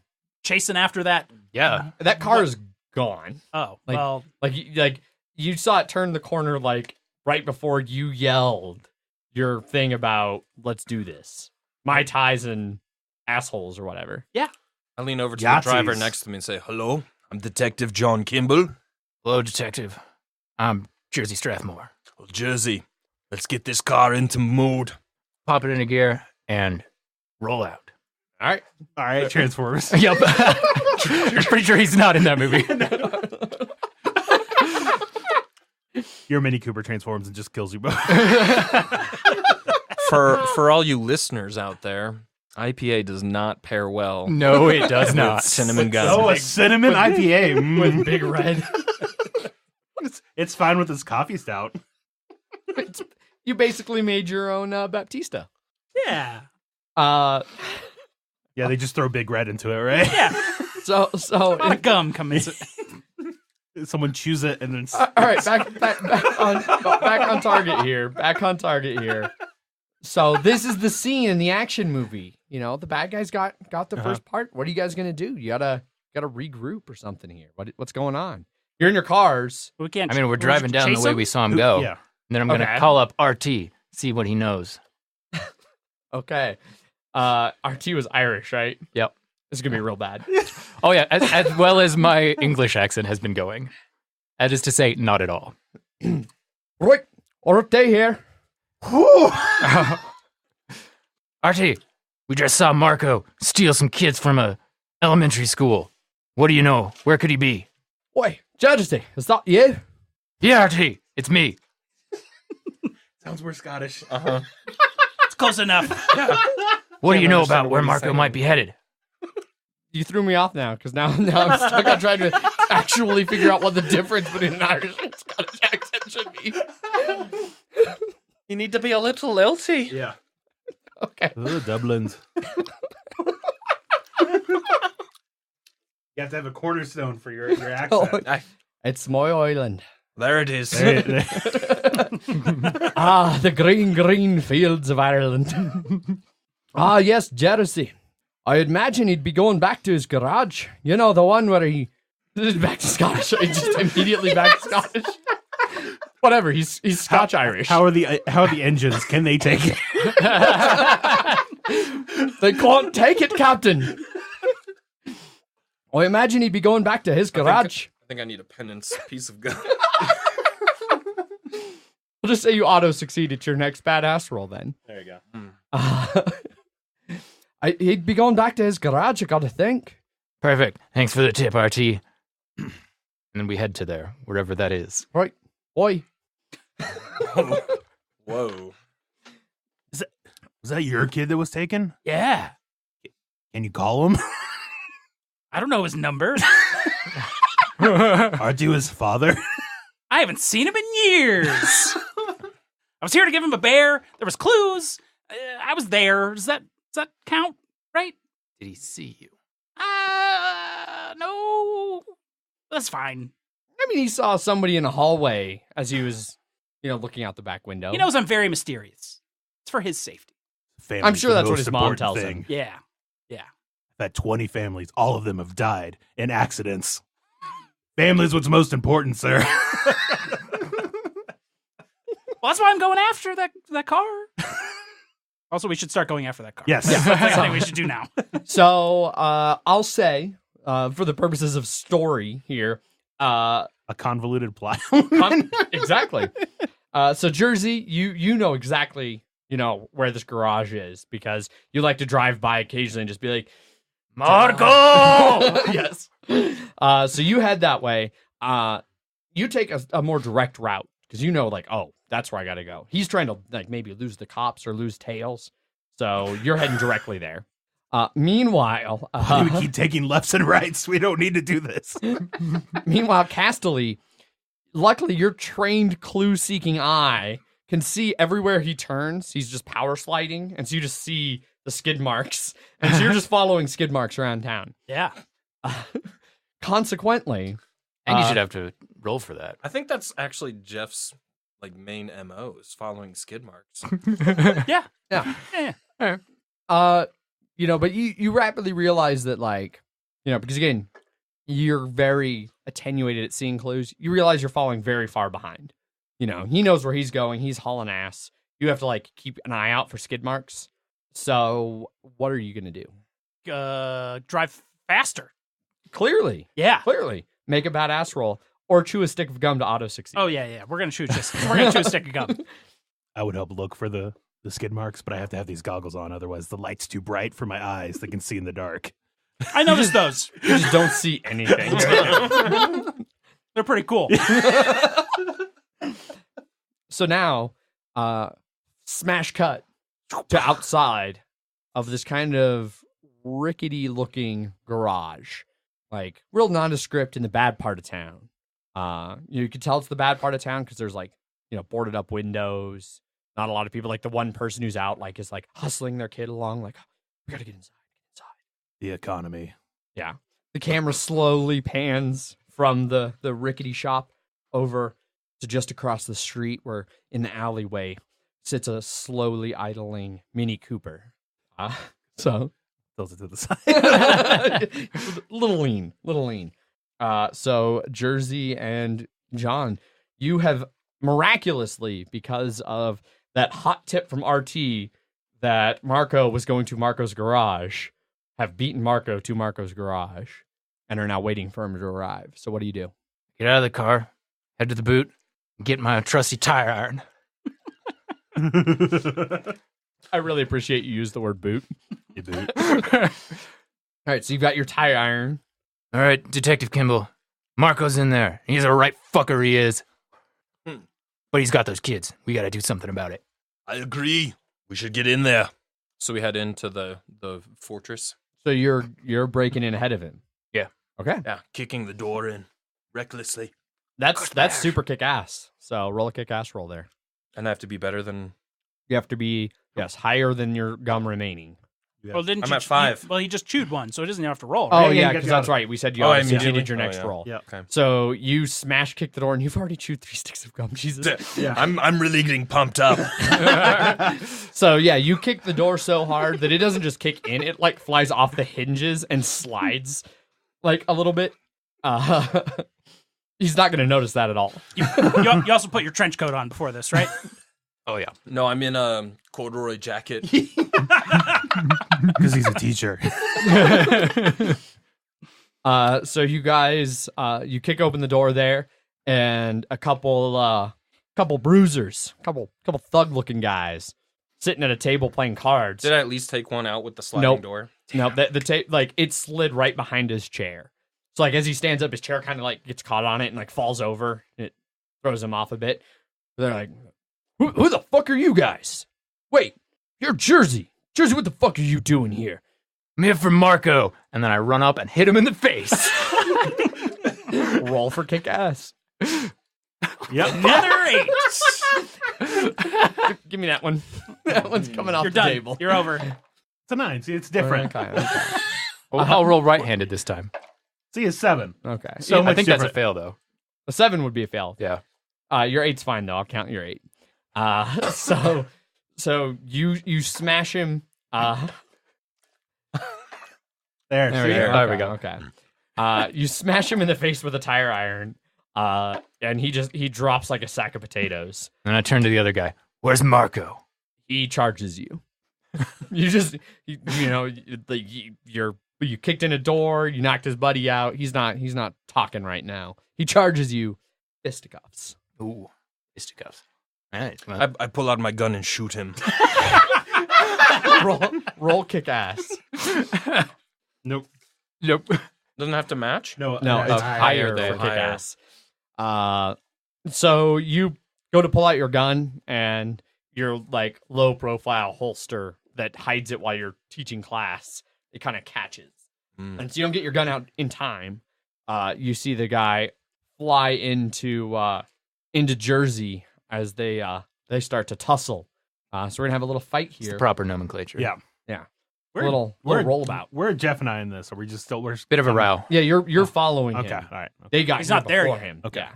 Chasing after that. Yeah. That car is gone. Oh, Like- well, Like you saw it turn the corner like right before you yelled your thing about let's do this. Mai Tais and assholes or whatever. I lean over to Yahtzees. the driver next to me and say, "Hello, I'm Detective John Kimball. Hello, detective. I'm Jersey Strathmore. Well, Jersey, let's get this car into mode." Pop it into gear and roll out. All right. All right. Transformers. Yep. I'm pretty sure he's not in that movie. Your Mini Cooper transforms and just kills you both. For all you listeners out there, IPA does not pair well No, it does with not. cinnamon gum. Oh, a cinnamon IPA. With Big Red. It's fine with this coffee stout. You basically made your own Baptista. yeah. Yeah, they just throw Big Red into it, right? Yeah. So A lot of gum coming. Someone chews it and then. all right, back on target here. Back on target here. So this is the scene in the action movie. The bad guys got the first part. What are you guys gonna do? You gotta regroup or something here. What's going on? You're in your cars. We can't. I mean, we're we'll driving down the chase way him? we saw him go. Yeah. And then I'm going to Okay. call up RT, see what he knows. Okay. RT was Irish, right? Yep. This is gonna be real bad. Oh, yeah, as well as my English accent has been going. That is to say, not at all. Right. RT here. RT, we just saw Marco steal some kids from a elementary school. What do you know? Where could he be? Wait, Jersey, is that you? Yeah, RT, it's me. Sounds more Scottish. It's close enough. What do you know understand about what where he's Marco saying. might be headed? You threw me off now because now I'm stuck on trying to actually figure out what the difference between an Irish and Scottish accent should be. You need to be a little lilty. Yeah. Okay. Ooh, Dublin's. You have to have a cornerstone for your accent. It's my island. There it is. Ah, the green fields of Ireland. Ah, yes, Jersey. I imagine he'd be going back to his garage. You know, the one where he... Back to Scottish. He just immediately back to Scottish. Whatever, he's Scotch-Irish. How are the engines? Can they take it? They can't take it, Captain. I imagine he'd be going back to his garage. I think I need a penance piece of gum. We'll just say you auto-succeed at your next badass roll then. There you go. He'd be going back to his garage, I gotta think. Perfect. Thanks for the tip, RT. And then we head to there, wherever that is. Right. Oi. Whoa. Was that your kid that was taken? Yeah. Can you call him? I don't know his number. Aren't you his father? I haven't seen him in years. I was here to give him a bear. There was clues. I was there. Does that count? Right? Did he see you? No. That's fine. I mean, he saw somebody in a hallway as he was, looking out the back window. He knows I'm very mysterious. It's for his safety. Family's I'm sure the that's what most his mom important tells thing. him. Yeah. I've had 20 families. All of them have died in accidents. Family's what's most important, sir. Well, that's why I'm going after that car. Also, we should start going after that car. Yes. That's the thing we should do now. So, I'll say, for the purposes of story here, A convoluted plot. exactly. So Jersey, you know exactly, where this garage is because you like to drive by occasionally and just be like, Marco! Yes. So you head that way. You take a more direct route because oh, that's where I got to go. He's trying to maybe lose the cops or lose tails. So you're heading directly there. Meanwhile, Why do we keep taking lefts and rights? We don't need to do this. Meanwhile, Casterly, luckily your trained clue-seeking eye can see everywhere he turns. He's just power sliding, and so you just see the skid marks, and so you're just following skid marks around town. Yeah. Consequently, And you should have to roll for that. I think that's actually Jeff's main MO is following skid marks. Yeah. But you rapidly realize that because again, you're very attenuated at seeing clues. You realize you're falling very far behind. He knows where he's going. He's hauling ass. You have to keep an eye out for skid marks. So what are you going to do? Drive faster. Clearly. Make a badass roll or chew a stick of gum to auto succeed. Oh yeah. We're gonna chew a stick of gum. I would help look for the skid marks, but I have to have these goggles on. Otherwise, the light's too bright for my eyes. They can see in the dark. I noticed those. You just don't see anything. They're pretty cool. So now, smash cut to outside of this kind of rickety looking garage, real nondescript in the bad part of town. You can tell it's the bad part of town because there's boarded up windows. Not a lot of people. The one person who's out is hustling their kid along. We gotta get inside. The economy. Yeah. The camera slowly pans from the rickety shop over to just across the street where in the alleyway sits a slowly idling Mini Cooper. So Those are to the side. little lean. So Jersey and John, you have miraculously, because of that hot tip from RT that Marco was going to Marco's garage, have beaten Marco to Marco's garage and are now waiting for him to arrive. So what do you do? Get out of the car, head to the boot, and get my trusty tire iron. I really appreciate you use the word boot. You boot. All right, so you've got your tire iron. All right, Detective Kimball. Marco's in there. He's a right fucker, he is. But he's got those kids. We got to do something about it. I agree. We should get in there. So we head into the fortress. So you're breaking in ahead of him. Yeah. Okay. Yeah, kicking the door in recklessly. That's super kick ass. So roll a kick ass roll there. And I have to be better than... You have to be higher than your gum remaining. Yeah. Well, didn't I'm you at 5. Well, he just chewed one, so he doesn't have to roll. Oh Right? yeah, you because got that's it. right. We said you Oh, already immediately? succeeded your Oh, next yeah. roll. Yeah. Okay. So you smash kick the door and you've already chewed 3 sticks of gum. Jesus. Yeah. I'm really getting pumped up. So yeah, you kick the door so hard that it doesn't just kick in; it flies off the hinges and slides a little bit. He's not going to notice that at all. You also put your trench coat on before this, right? Oh, yeah. No, I'm in a corduroy jacket. Because he's a teacher. So you guys, you kick open the door there, and a couple bruisers, couple thug-looking guys sitting at a table playing cards. Did I at least take one out with the sliding Nope. door? No, the tape, like, it slid right behind his chair. So, like, as he stands up, his chair kind of, like, gets caught on it and, like, falls over. It throws him off a bit. They're like, who the fuck are you guys? Wait, you're Jersey. Jersey, what the fuck are you doing here? I'm here for Marco. And then I run up and hit him in the face. Roll for kick ass. Yep. Another 8. Give me that one. That one's coming off You're the done. table. You're over. It's a 9. See, it's different. Okay. Well, I'll roll right-handed this time. See, it's 7. Okay. So I much think that's a different. fail, though. A 7 would be a fail. Yeah. Your 8's fine though. I'll count your 8. So you smash him. There There we see? go. There we go. Okay. You smash him in the face with a tire iron. And he drops like a sack of potatoes. And I turn to the other guy. Where's Marco? He charges you. You kicked in a door. You knocked his buddy out. He's not talking right now. He charges you. Fisticuffs. Ooh, fisticuffs. All right. Well, I pull out my gun and shoot him. roll kick ass. Nope. nope. Doesn't have to match. No, it's higher than for kick higher. ass. So you go to pull out your gun and your like low profile holster that hides it while you're teaching class. It kind of catches, and so you don't get your gun out in time. You see the guy fly into Jersey as they start to tussle. So we're gonna have a little fight It's here. the proper nomenclature. Yeah. A little roll about. Where are Jeff and I in this? Are we just still? We're Bit of a row. Yeah, you're following Okay. him. All right. Okay. They got He's here not there before yet. him. Okay.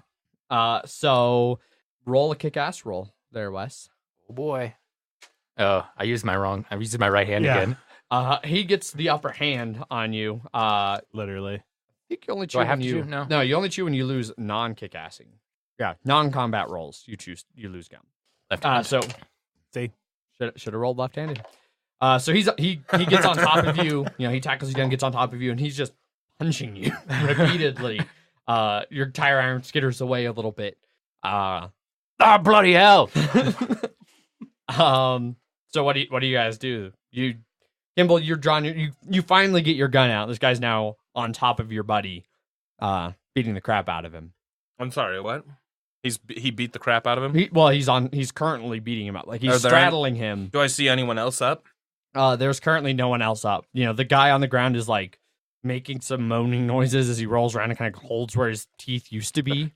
Yeah. So roll a kick-ass roll there, Wes. Oh, boy. Oh, I used my right hand Yeah. again. He gets the upper hand on you. I Literally. think you only chew Do I have when to you chew? No. you only chew when you lose non-kick-assing. Yeah, non-combat rolls. You lose gun. Left hand. So See? should have rolled left-handed. So he gets on top of you. You know, he tackles you down, gets on top of you, and he's just punching you repeatedly. Your tire iron skitters away a little bit. Bloody hell. So what do you guys do? Kimball, you're drawing. You finally get your gun out. This guy's now on top of your buddy, beating the crap out of him. I'm sorry, what? He beat the crap out of him? He's currently beating him up. Like Are he's there straddling him. Do I see anyone else up? There's currently no one else up. You know, the guy on the ground is like making some moaning noises as he rolls around and kind of holds where his teeth used to be.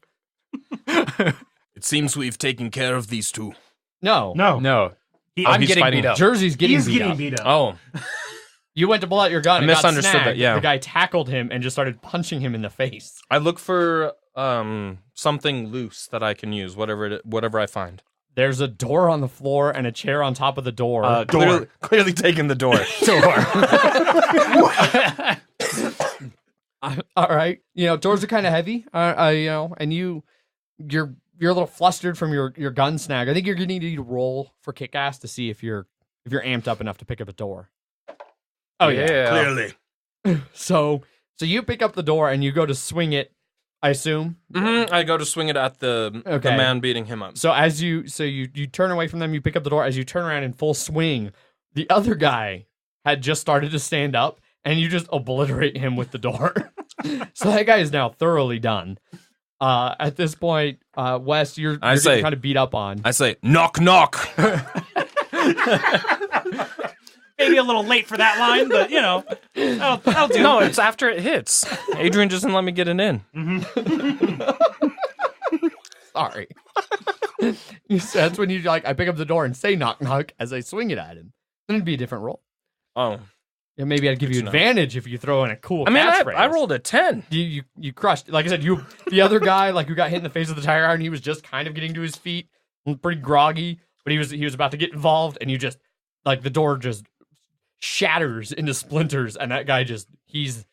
It seems we've taken care of these two. No. No. I'm he's getting fighting. beat up. Jersey's getting He's beat getting up. beat up. Oh, You went to pull out your gun. I and got misunderstood that, snagged. yeah. The guy tackled him and just started punching him in the face. I look for something loose that I can use, whatever I find. There's a door on the floor and a chair on top of the door. Clearly taking the door. All right. You know, doors are kind of heavy. And you're a little flustered from your gun snag. I think you're gonna need to roll for kick ass to see if you're amped up enough to pick up a door. Oh yeah. Clearly. So you pick up the door and you go to swing it, I assume. Mm-hmm. I go to swing it at the man beating him up. So as you turn away from them, you pick up the door. As you turn around in full swing, the other guy had just started to stand up, and you just obliterate him with the door. So that guy is now thoroughly done. At this point, Wes, you're getting kind of beat up on. I say, knock, knock. Maybe a little late for that line, but you know, that'll do. No, it's after it hits. Adrian doesn't let me get it in. Sorry. That's when you I pick up the door and say knock knock as I swing it at him. Then it'd be a different roll. Oh. Yeah, maybe I'd give you advantage if you throw in a cool catchphrase. I rolled a 10. You crushed. Like I said, the other guy, like who got hit in the face with the tire iron, he was just kind of getting to his feet, pretty groggy, but he was about to get involved, and you just like the door just shatters into splinters, and that guy just he's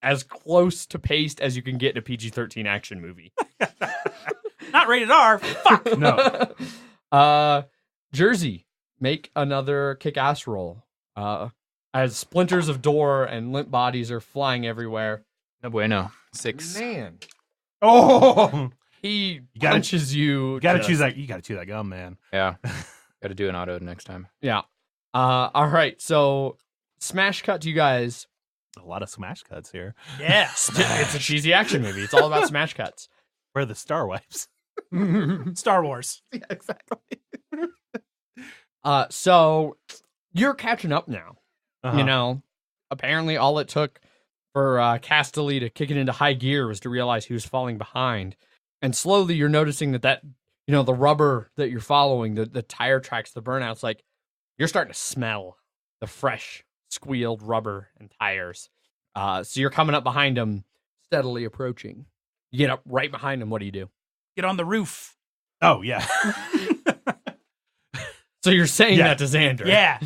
as close to paste as you can get in a PG-13 action movie. Not rated R. Fuck. No. Jersey, make another kick-ass roll. As splinters of door and limp bodies are flying everywhere. No bueno. 6. Man. Oh, He gotta- punches you. you gotta just- choose that. You gotta chew that gum, man. Yeah. Got to do an auto next time. Yeah. All right. So, smash cut to you guys. A lot of smash cuts here. Yeah. It's a cheesy action movie. It's all about smash cuts. Where are the star wipes? Star Wars. Yeah, exactly. So you're catching up now. Uh-huh. You know, apparently all it took for Castelli to kick it into high gear was to realize he was falling behind. And slowly you're noticing that the rubber that you're following, the tire tracks, the burnouts, like you're starting to smell the fresh squealed rubber and tires. So you're coming up behind him, steadily approaching. You get up right behind him. What do you do? Get on the roof. Oh yeah. So you're saying Yeah. that to Xander. Yeah.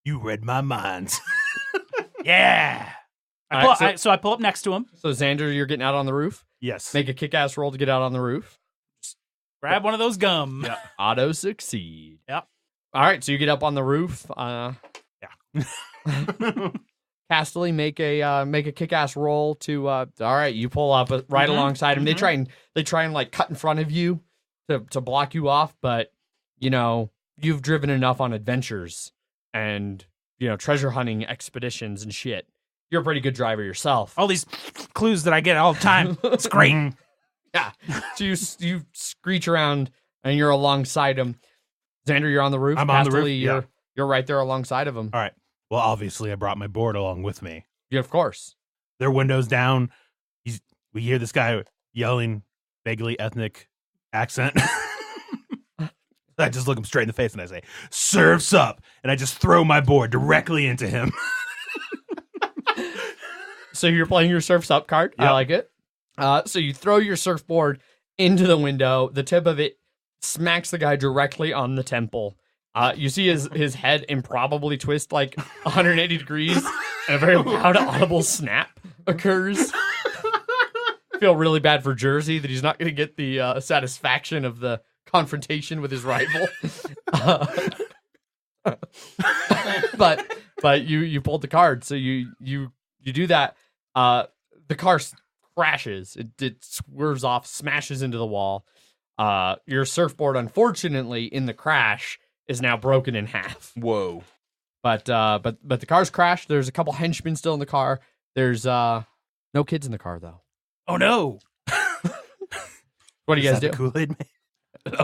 You read my mind. Yeah. All right, So I pull up next to him, So Xander, you're getting out on the roof. Yes. Make a kick-ass roll to get out on the roof. grab one of those gum. Yeah. Auto succeed. Yep. All right, so you get up on the roof. Castelli, make a kick-ass roll to. All right, you pull up right alongside him. They try and like cut in front of you to block you off, but you've driven enough on adventures and treasure hunting expeditions and shit. You're a pretty good driver yourself. All these clues that I get all the time. It's great. Yeah. So you screech around and you're alongside him. Xander, you're on the roof. I'm on the roof, Castelli, you're right there alongside of him. All right. Well, obviously, I brought my board along with me. Yeah, of course. Their windows down. We hear this guy yelling, vaguely ethnic accent. I just look him straight in the face and I say, "Surf's up!" And I just throw my board directly into him. So you're playing your Surf's Up card. I Yep. like it. So you throw your surfboard into the window. The tip of it smacks the guy directly on the temple. You see his head improbably twist like 180 degrees, and a very loud, audible snap occurs. Feel really bad for Jersey that he's not going to get the satisfaction of the confrontation with his rival. But you pulled the card, so you do that. The car crashes. It swerves off, smashes into the wall. Your surfboard, unfortunately, in the crash, is now broken in half. Whoa. But the car's crashed. There's a couple henchmen still in the car. There's no kids in the car though. Oh no. What do you guys Is that do? the Kool-Aid man?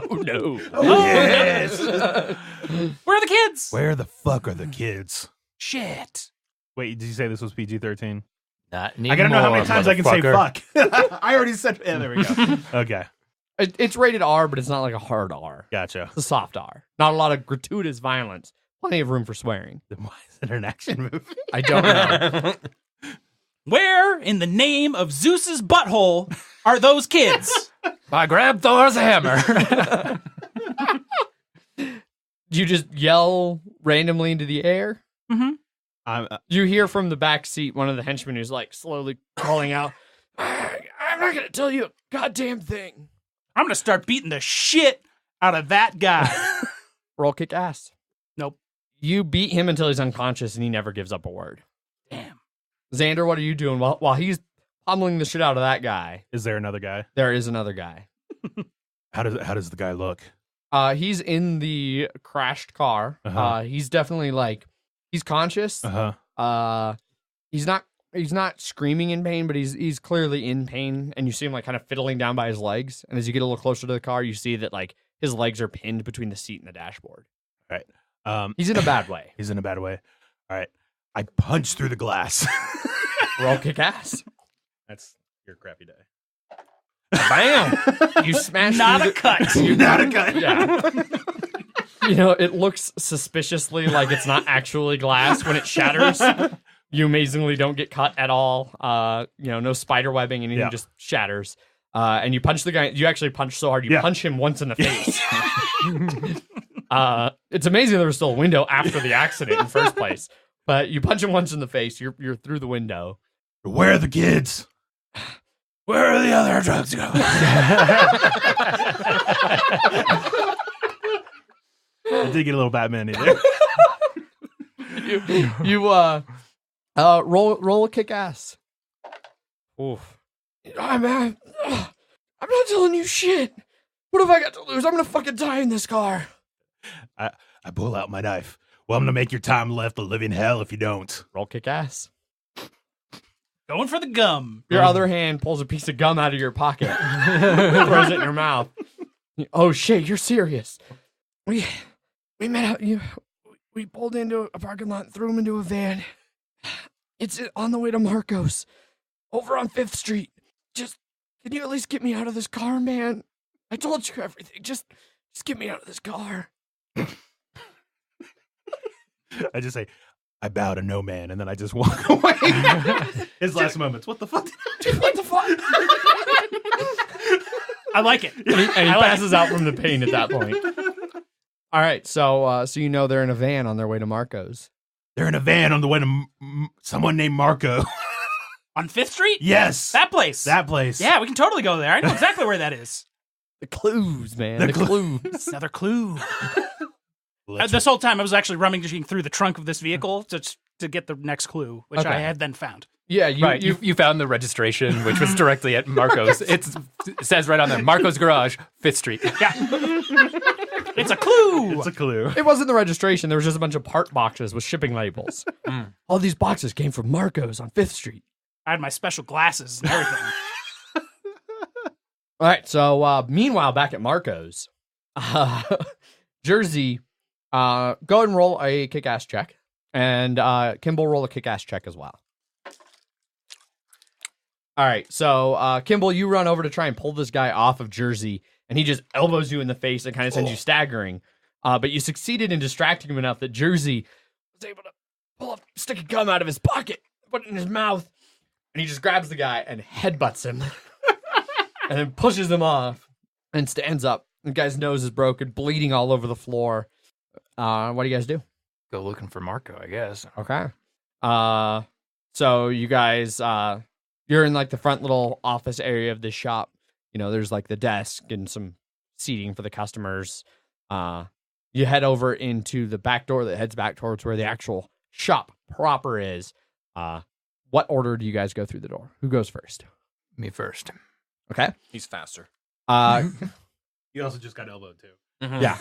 Oh no! Oh, yes. Where are the kids? Where the fuck are the kids? Shit. Wait, did you say this was PG-13? Not I gotta know how many times I can say motherfucker. fuck. I already said. Yeah, there we go. Okay, It's rated R, but it's not like a hard R. gotcha. It's a soft R. Not a lot of gratuitous violence. Plenty of room for swearing. Then why is it an action movie? I don't know. Where in the name of Zeus's butthole are those kids? I grabbed Thor's hammer. You just yell randomly into the air. I'm, You hear from the back seat one of the henchmen who's like slowly calling out, "I'm not gonna tell you a goddamn thing." I'm gonna start beating the shit out of that guy. Roll kick ass. Nope. You beat him until he's unconscious and he never gives up a word. Damn. Xander, what are you doing while he's pummeling the shit out of that guy? is there another guy? There is another guy. How does the guy look? He's in the crashed car. Uh-huh. He's definitely he's conscious. Uh-huh. He's not screaming in pain, but he's clearly in pain, and you see him kind of fiddling down by his legs. And as you get a little closer to the car, you see that his legs are pinned between the seat and the dashboard. All right. He's in a bad way. He's in a bad way. All right. I punch through the glass. Roll kick ass. That's your crappy day. Bam! You smash. Not through a cut. Not a cut. Yeah. It looks suspiciously like it's not actually glass when it shatters. You amazingly don't get cut at all. No spider webbing, anything, Yeah. just shatters. And you punch the guy. You actually punch so hard, you Yeah. punch him once in the face. It's amazing there was still a window after the accident in the first place. But you punch him once in the face, you're through the window. Where are the kids? Where are the other drugs going? did get a little Batman in there. You roll a kick ass. Oof. I'm not telling you shit. What have I got to lose? I'm gonna fucking die in this car. I pull out my knife. Well, I'm gonna make your time left a living hell if you don't. Roll kick ass. Going for the gum. Your other hand pulls a piece of gum out of your pocket, throws it in your mouth. Oh shit, you're serious. We met out. We pulled into a parking lot and threw him into a van. It's on the way to Marcos, over on 5th Street. Just, can you at least get me out of this car, man? I told you everything. Just get me out of this car. I just say, I bow to no man, and then I just walk away. His last moments. What the fuck? Dude, what the fuck? I like it. And he passes out from the pain at that point. All right, so you know they're in a van on their way to Marcos. They're in a van on the way to someone named Marco. On 5th Street? Yes. That place. That place. Yeah, we can totally go there. I know exactly where that is. The clues, man. The clues. Another clue. Let's This whole time I was actually rummaging through the trunk of this vehicle to get the next clue, which Okay. I had then found. Yeah, You found the registration, which was directly at Marco's. It says right on there, Marco's Garage, 5th Street. Yeah. It's a clue. It's a clue. It wasn't the registration. There was just a bunch of part boxes with shipping labels. All these boxes came from Marcos on 5th Street. I had my special glasses and everything. All right, so meanwhile, back at Marcos, Jersey, go ahead and roll a kick-ass check. And Kimball, roll a kick-ass check as well. All right, so Kimball, you run over to try and pull this guy off of Jersey, and he just elbows you in the face and kind of sends you staggering. But you succeeded in distracting him enough that Jersey was able to pull a stick of gum out of his pocket, put it in his mouth, and he just grabs the guy and headbutts him. And then pushes him off and stands up. The guy's nose is broken, bleeding all over the floor. What do you guys do? Go looking for Marco, I guess. Okay. So you guys, you're in like the front little office area of this shop. You know, there's like the desk and some seating for the customers. You head over into the back door that heads back towards where the actual shop proper is. What order do you guys go through the door? Who goes first? Me first. Okay. He's faster. You also just got elbowed too. Yeah.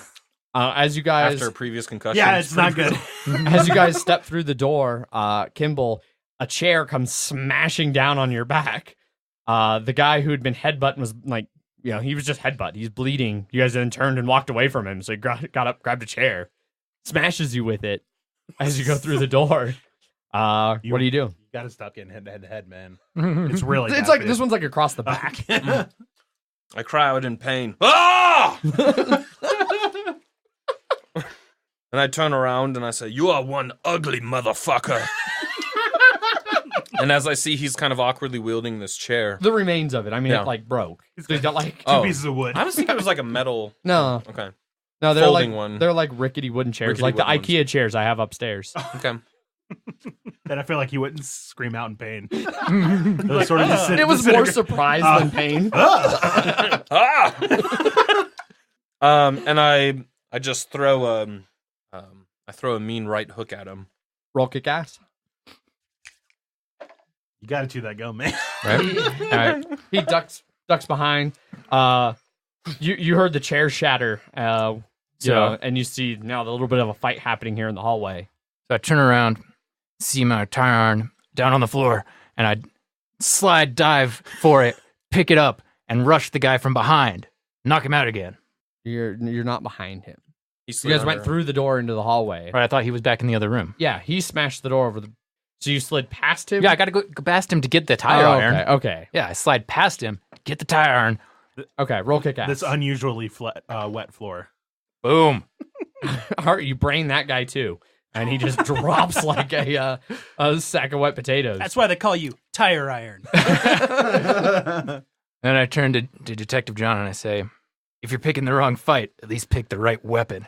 As you guys, After a previous concussion. Yeah, it's not good. as you guys step through the door, Kimball, a chair comes smashing down on your back. The guy who had been headbutting was like, you know, he was just headbutt. He's bleeding. You guys then turned and walked away from him. So he got up, grabbed a chair, smashes you with it as you go through the door. What do you do? You gotta stop getting head to head, man. It's really. It's like this one's like across the back. I cry out in pain. Ah! And I turn around and I say, "You are one ugly motherfucker." And as I see, he's kind of awkwardly wielding this chair. The remains of it. I mean, Yeah. it like broke. So he's got like Oh. Two pieces of wood. I was thinking it was like a metal. no, Okay. they're Folding like one. they're like rickety wooden chairs, Rickety like the wooden IKEA chairs I have upstairs. Okay. And I feel like he wouldn't scream out in pain. It was sort of just It was more surprise than pain. Ah! And I just throw a mean right hook at him. Roll kick ass. You gotta chew that gum, man. Right? All right. He ducks behind. You heard the chair shatter. You know, and you see now the little bit of a fight happening here in the hallway. So I turn around, see my tire iron down on the floor, and I slide dive for it, pick it up, and rush the guy from behind, knock him out again. You're not behind him. He You slid guys went under. through the door into the hallway. Right, I thought he was back in the other room. Yeah, he smashed the door over the. So you slid past him. Yeah, I got to go past him to get the tire iron. Okay. Yeah, I slide past him, get the tire iron, Okay. Roll kick ass. This unusually wet floor. boom. All right, you brain that guy too, and he just drops like a sack of wet potatoes. That's why they call you Tire Iron. Then I turn to Detective John and I say, if you're picking the wrong fight, at least pick the right weapon.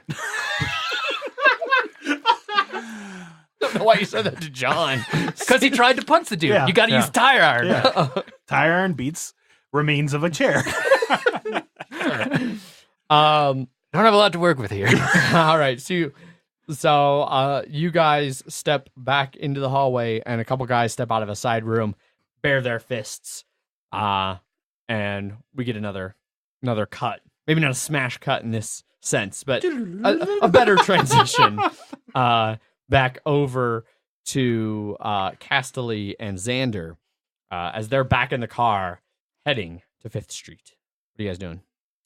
I don't know why you said that to John. Because he tried to punch the dude. Yeah, You got to use tire iron. Yeah. Tire iron beats remains of a chair. All don't have a lot to work with here. All right, so you guys step back into the hallway, and a couple guys step out of a side room, bare their fists, and we get another cut. Maybe not a smash cut in this sense, but a better transition back over to Casterly and Xander as they're back in the car heading to 5th Street. What are you guys doing?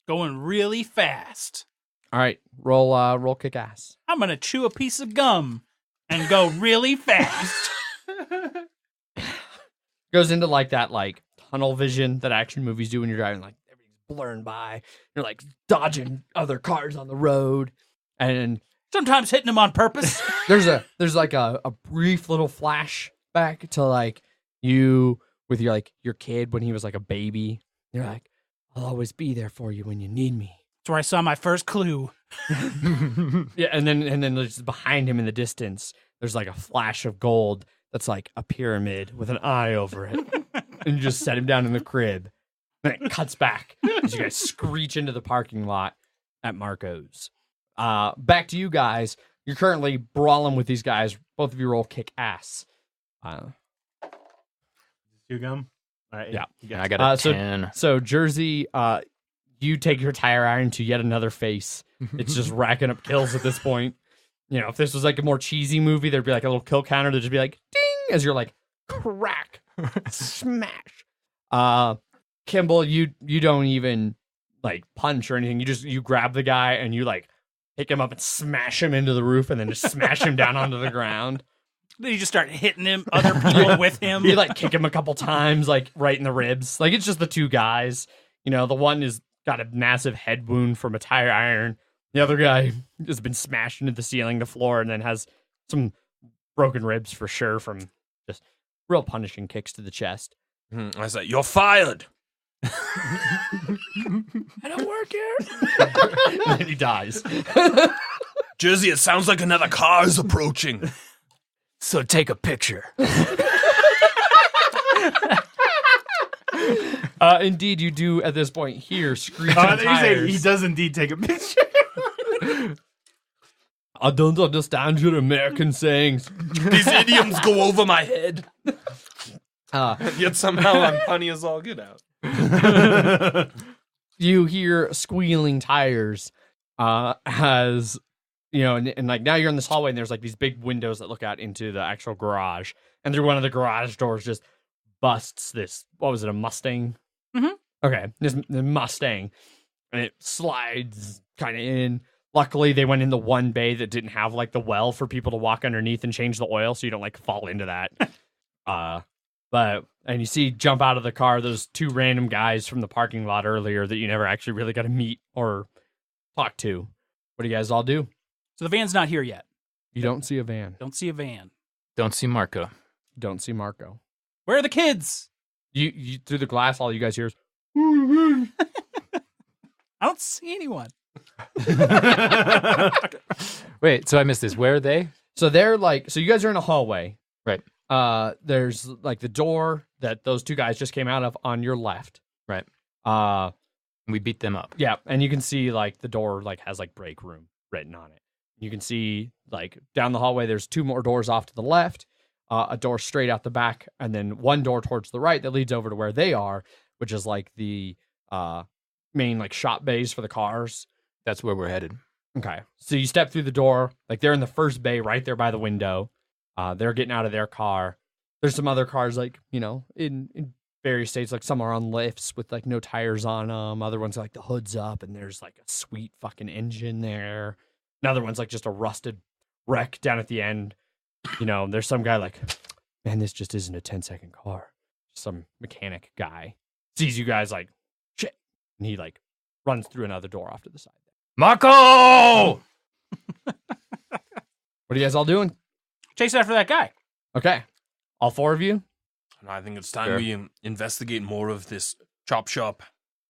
Going really fast. All right, roll kick ass. I'm going to chew a piece of gum and go really fast. Goes into like that tunnel vision that action movies do when you're driving, like everything's blurring by. You're like dodging other cars on the road, and Sometimes hitting them on purpose. there's like a brief little flashback to like you with your kid when he was like a baby. You're like, I'll always be there for you when you need me. That's where I saw my first clue. Yeah, and then just behind him in the distance, there's like a flash of gold that's like a pyramid with an eye over it. And you just set him down in the crib. Then it cuts back as you guys screech into the parking lot at Marco's. Back to you guys. You're currently brawling with these guys. Both of you roll kick ass. Chew gum? All right, Yeah. You got I got a So- 10. So Jersey, you take your tire iron to yet another face. It's just racking up kills at this point. You know, if this was like a more cheesy movie, there'd be like a little kill counter that'd just be like ding as you're like crack, smash. Kimball, you don't even like punch or anything. You grab the guy and you like pick him up and smash him into the roof and then just smash him down onto the ground. Then you just start hitting him, other people with him. You like kick him a couple times, like right in the ribs. Like it's just the two guys. You know, the one is got a massive head wound from a tire iron. The other guy has been smashed into the ceiling, the floor, and then has some broken ribs for sure from just real punishing kicks to the chest. I said, "You're fired." I don't work here. And then he dies. Jersey, it sounds like another car is approaching. So take a picture. Indeed, you do at this point hear screeching I think you say tires. he does indeed take a picture. I don't understand your American sayings. These idioms go over my head. Uh, Yet somehow I'm funny as all get out. you hear squealing tires as you know, and like now you're in this hallway and there's like these big windows that look out into the actual garage, and through one of the garage doors just busts this, what was it, a Mustang? Mhm. Okay, this the Mustang, and it slides kind of in. Luckily, they went in the one bay that didn't have like the well for people to walk underneath and change the oil, so you don't like fall into that. And you see jump out of the car those two random guys from the parking lot earlier that you never actually really got to meet or talk to. What do you guys all do? So the van's not here yet. You don't see a van. Don't see a van. Don't see Marco. Don't see Marco. Where are the kids? You through the glass, all you guys hear is I don't see anyone. Wait, so I missed this. Where are they? so they're like, so you guys are in a hallway. Right. There's like the door that those two guys just came out of on your left. Right. We beat them up. Yeah, and you can see like the door like has like break room written on it. You can see like down the hallway there's two more doors off to the left, a door straight out the back, and then one door towards the right that leads over to where they are, which is like the main like shop bays for the cars. That's where we're headed. Okay. So you step through the door, like they're in the first bay right there by the window. They're getting out of their car. There's some other cars like, you know, in various states, like some are on lifts with like no tires on them. Other ones like the hood's up and there's like a sweet fucking engine there. Another one's like just a rusted wreck down at the end. You know, there's some guy like, man, this just isn't a 10-second car. Some mechanic guy sees you guys like, shit. And he like runs through another door off to the side. Marco! What are you guys all doing? Chase after that guy. Okay. All four of you? And I think it's time Sure. we investigate more of this chop shop.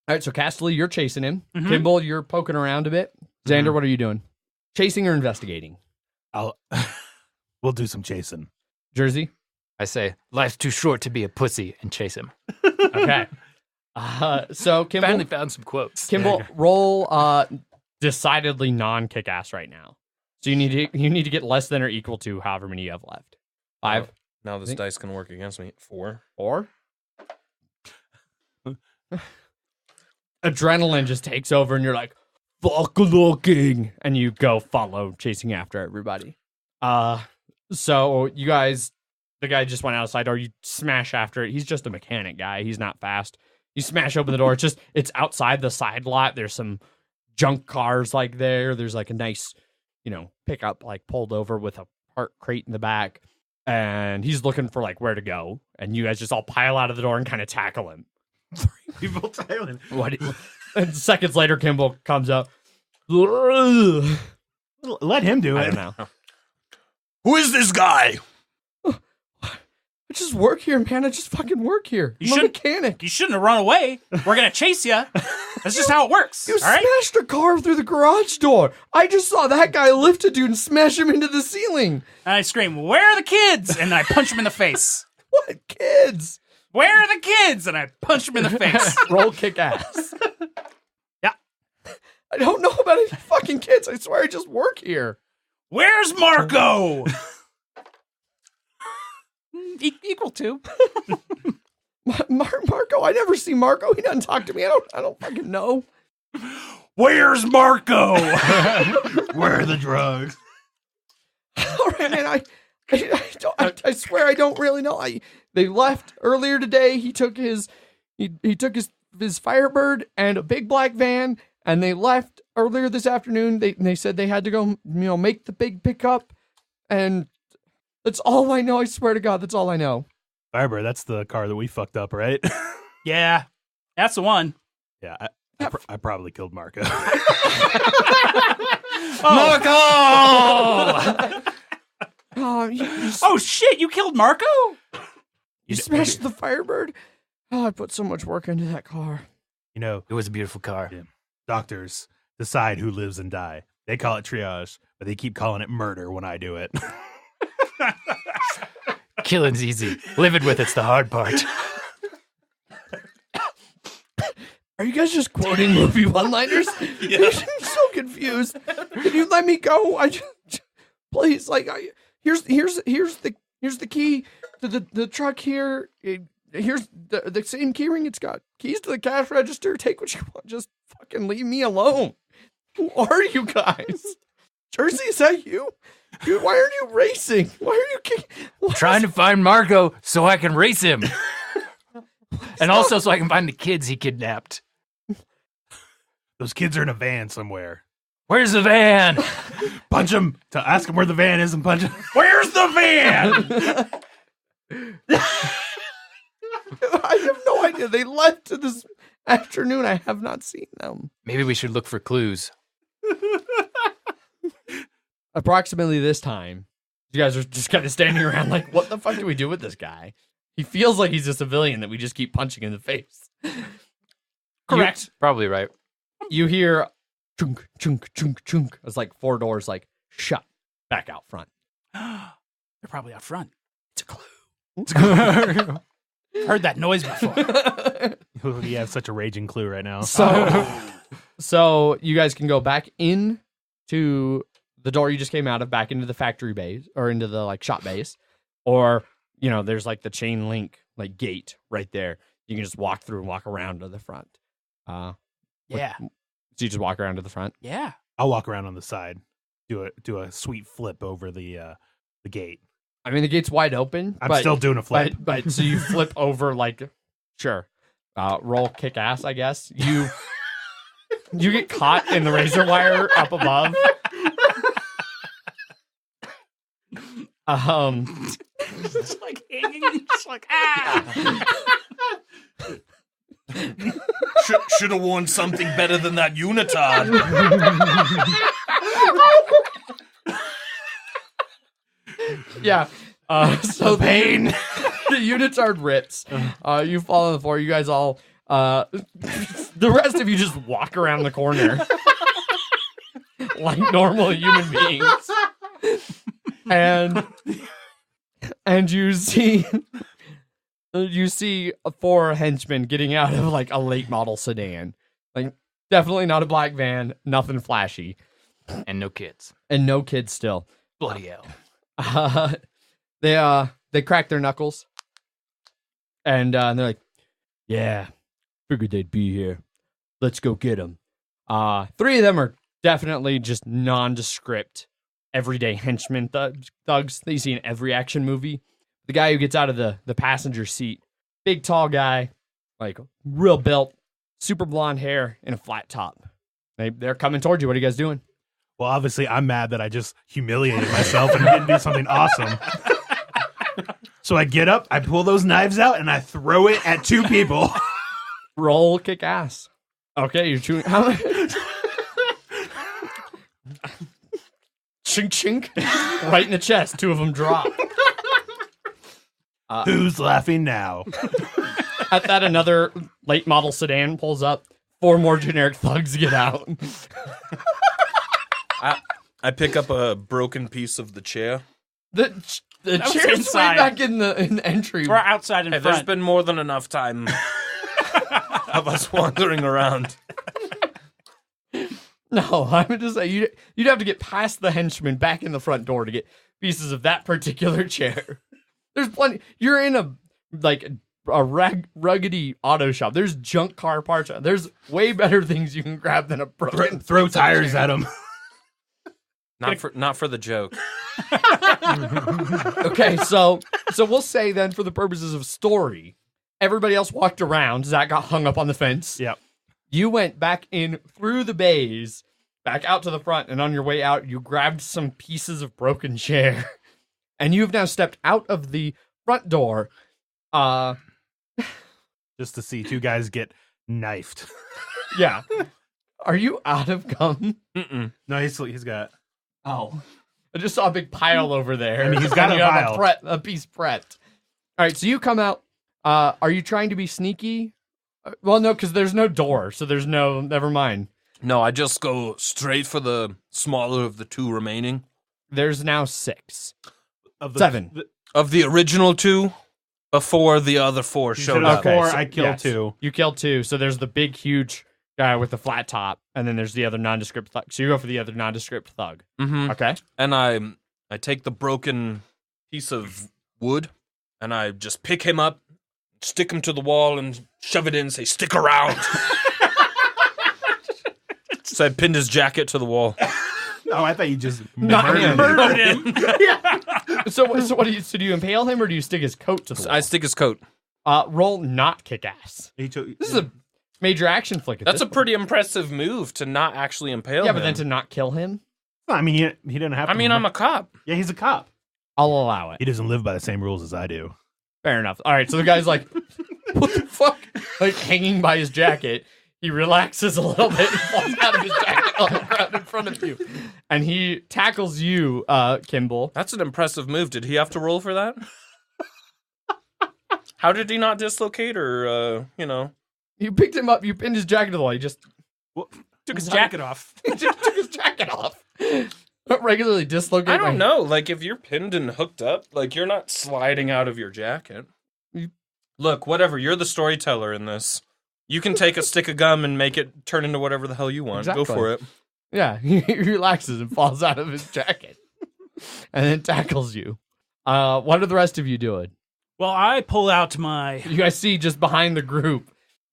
All right, so Casterly, you're chasing him. Mhm. Kimball, you're poking around a bit. Xander, what are you doing? Chasing or investigating? We'll do some chasing. Jersey? I say, life's too short to be a pussy, and chase him. Okay. So Kimball, Finally found some quotes. roll decidedly non-kick-ass right now. So you need to get less than or equal to however many you have left. 5. Now this dice can work against me. 4. 4. Adrenaline just takes over, and you're like, "Fuck looking," and you go follow, chasing after everybody. So you guys, the guy just went outside door. You smash after it. He's just a mechanic guy. He's not fast. You smash open the door. It's outside the side lot. There's some junk cars like there. There's like a nice, pickup like pulled over with a part crate in the back. And he's looking for like where to go. And you guys just all pile out of the door and kind of tackle him. People tailing. And seconds later, Kimball comes up. Let him do I it. don't know. Who is this guy? I just work here, man. I just fucking work here. I'm a mechanic. You shouldn't have run away. We're gonna chase you. That's just how it works. You all right? smashed a car through the garage door. I just saw that guy lift a dude and smash him into the ceiling. And I scream, "Where are the kids?" And I punch him in the face. What kids? Where are the kids? And I punch him in the face. Roll kick ass. Yeah. I don't know about any fucking kids. I swear I just work here. Where's Marco? Equal to. Marco, I never see Marco. He doesn't talk to me. I don't fucking know. Where's Marco? Where are the drugs? All right, man. I swear I don't really know. They left earlier today. He took his Firebird and a big black van, and they left earlier this afternoon. They said they had to go, make the big pickup, and that's all I know. I swear to God, that's all I know. Firebird, that's the car that we fucked up, right? Yeah, that's the one. Yeah, I probably killed Marco. Marco! Oh, Shit, you killed Marco? you smashed the Firebird? Oh, I put so much work into that car. It was a beautiful car. Yeah. Doctors decide who lives and die. They call it triage, but they keep calling it murder when I do it. Killing's easy. Living with it's the hard part. Are you guys just quoting movie one-liners? I'm so confused. Can you let me go? Please, here's the key to the truck here. Here's the same key ring. It's got keys to the cash register. Take what you want. Just fucking leave me alone. Who are you guys? Jersey, is that you? Dude, why aren't you racing? Why are you kicking? Trying to find Marco so I can race him. And also so I can find the kids he kidnapped. Those kids are in a van somewhere. Where's the van? Punch him to ask him where the van is and punch him. Where's the van? I have no idea. They left this afternoon. I have not seen them. Maybe we should look for clues. Approximately this time, you guys are just kind of standing around like, what the fuck do we do with this guy? He feels like he's a civilian that we just keep punching in the face. Correct. Probably right. You hear chunk, chunk, chunk, chunk. It's like 4 doors shut back out front. They're probably out front. It's a clue. Heard that noise before. You have such a raging clue right now. So you guys can go back in to the door you just came out of, back into the factory base or into the shop base, or there's the chain link gate right there. You can just walk through and walk around to the front. Yeah. So you just walk around to the front. Yeah. I'll walk around on the side, do a sweet flip over the gate. I mean, the gate's wide open. I'm still doing a flip. But so you flip over sure. Roll kick ass, I guess. You get caught in the razor wire up above. It's hanging. It's ah. Should have worn something better than that unitard. Yeah. So pain. The unitard rips. You fall on the floor. You guys all. The rest of you just walk around the corner like normal human beings, and you see 4 henchmen getting out of a late model sedan. Definitely not a black van. Nothing flashy. And no kids. And no kids still. Bloody hell. They crack their knuckles. And they're like, yeah, figured they'd be here. Let's go get them. 3 of them are definitely just nondescript, everyday henchmen thugs that you see in every action movie. The guy who gets out of the passenger seat, big tall guy, like real built, super blonde hair, and a flat top. They're coming towards you. What are you guys doing? Well, obviously, I'm mad that I just humiliated myself and didn't do something awesome. So I get up, I pull those knives out, and I throw it at 2 people. Roll kick ass. Okay, you're chewing. How chink chink. Right in the chest. 2 of them drop. Who's laughing now? At that, another late model sedan pulls up. 4 more generic thugs get out. I pick up a broken piece of the chair. The was chair's way inside. back in the entry. We're outside in Hey, there's front. been more than enough time of us wandering around. No, I would just say you'd have to get past the henchman back in the front door to get pieces of that particular chair. There's plenty. You're in a ruggedy auto shop. There's junk car parts. There's way better things you can grab than a broken. Throw tires at them. Not for the joke. Okay, so we'll say then, for the purposes of story, everybody else walked around. Zach got hung up on the fence. Yep. You went back in through the bays, back out to the front, and on your way out, you grabbed some pieces of broken chair, and you've now stepped out of the front door. Just to see 2 guys get knifed. Yeah. Are you out of gum? Mm-mm. No, he's got... Oh. I just saw a big pile over there. I mean, he's got And a you have pile. a piece prepped. All right, so you come out. Are you trying to be sneaky? Well, no, because there's no door, so there's no... Never mind. No, I just go straight for the smaller of the 2 remaining. There's now 6. Of 7. Of the original 2, before the other 4 showed up. Okay, 4, so- I killed yes. 2. You killed 2, so there's the big, huge guy with the flat top, and then there's the other nondescript thug. So you go for the other nondescript thug. Mm-hmm. Okay. And I take the broken piece of wood, and I just pick him up, stick him to the wall, and shove it in and say, "Stick around." So I pinned his jacket to the wall. Oh, I thought you just Not him. murdered Murdered him. So what do you do? You impale him, or do you stick his coat to the wall? I stick his coat. Roll not kick ass. He took, This is a major action flick. At That's this a pretty impressive move to not actually impale point. Yeah, him. but then to not kill him, I mean, he didn't have to. I mean, I'm a cop. Yeah, he's a cop. I'll allow it. He doesn't live by the same rules as I do. Fair enough. All right, so the guy's like, what the fuck? Like hanging by his jacket. He relaxes a little bit and falls out of his jacket on the ground in front of you. And he tackles you, Kimball. That's an impressive move. Did he have to roll for that? How did he not dislocate or, You picked him up, you pinned his jacket to the wall. He just Took his jacket off. took his jacket off. Don't regularly dislocate I don't my- know. Like, if you're pinned and hooked up, like, you're not sliding out of your jacket. Look, whatever. You're the storyteller in this. You can take a stick of gum and make it turn into whatever the hell you want. Exactly. Go for it. Yeah, he relaxes and falls out of his jacket. And then tackles you. What are the rest of you doing? Well, I pull out my... You guys see just behind the group,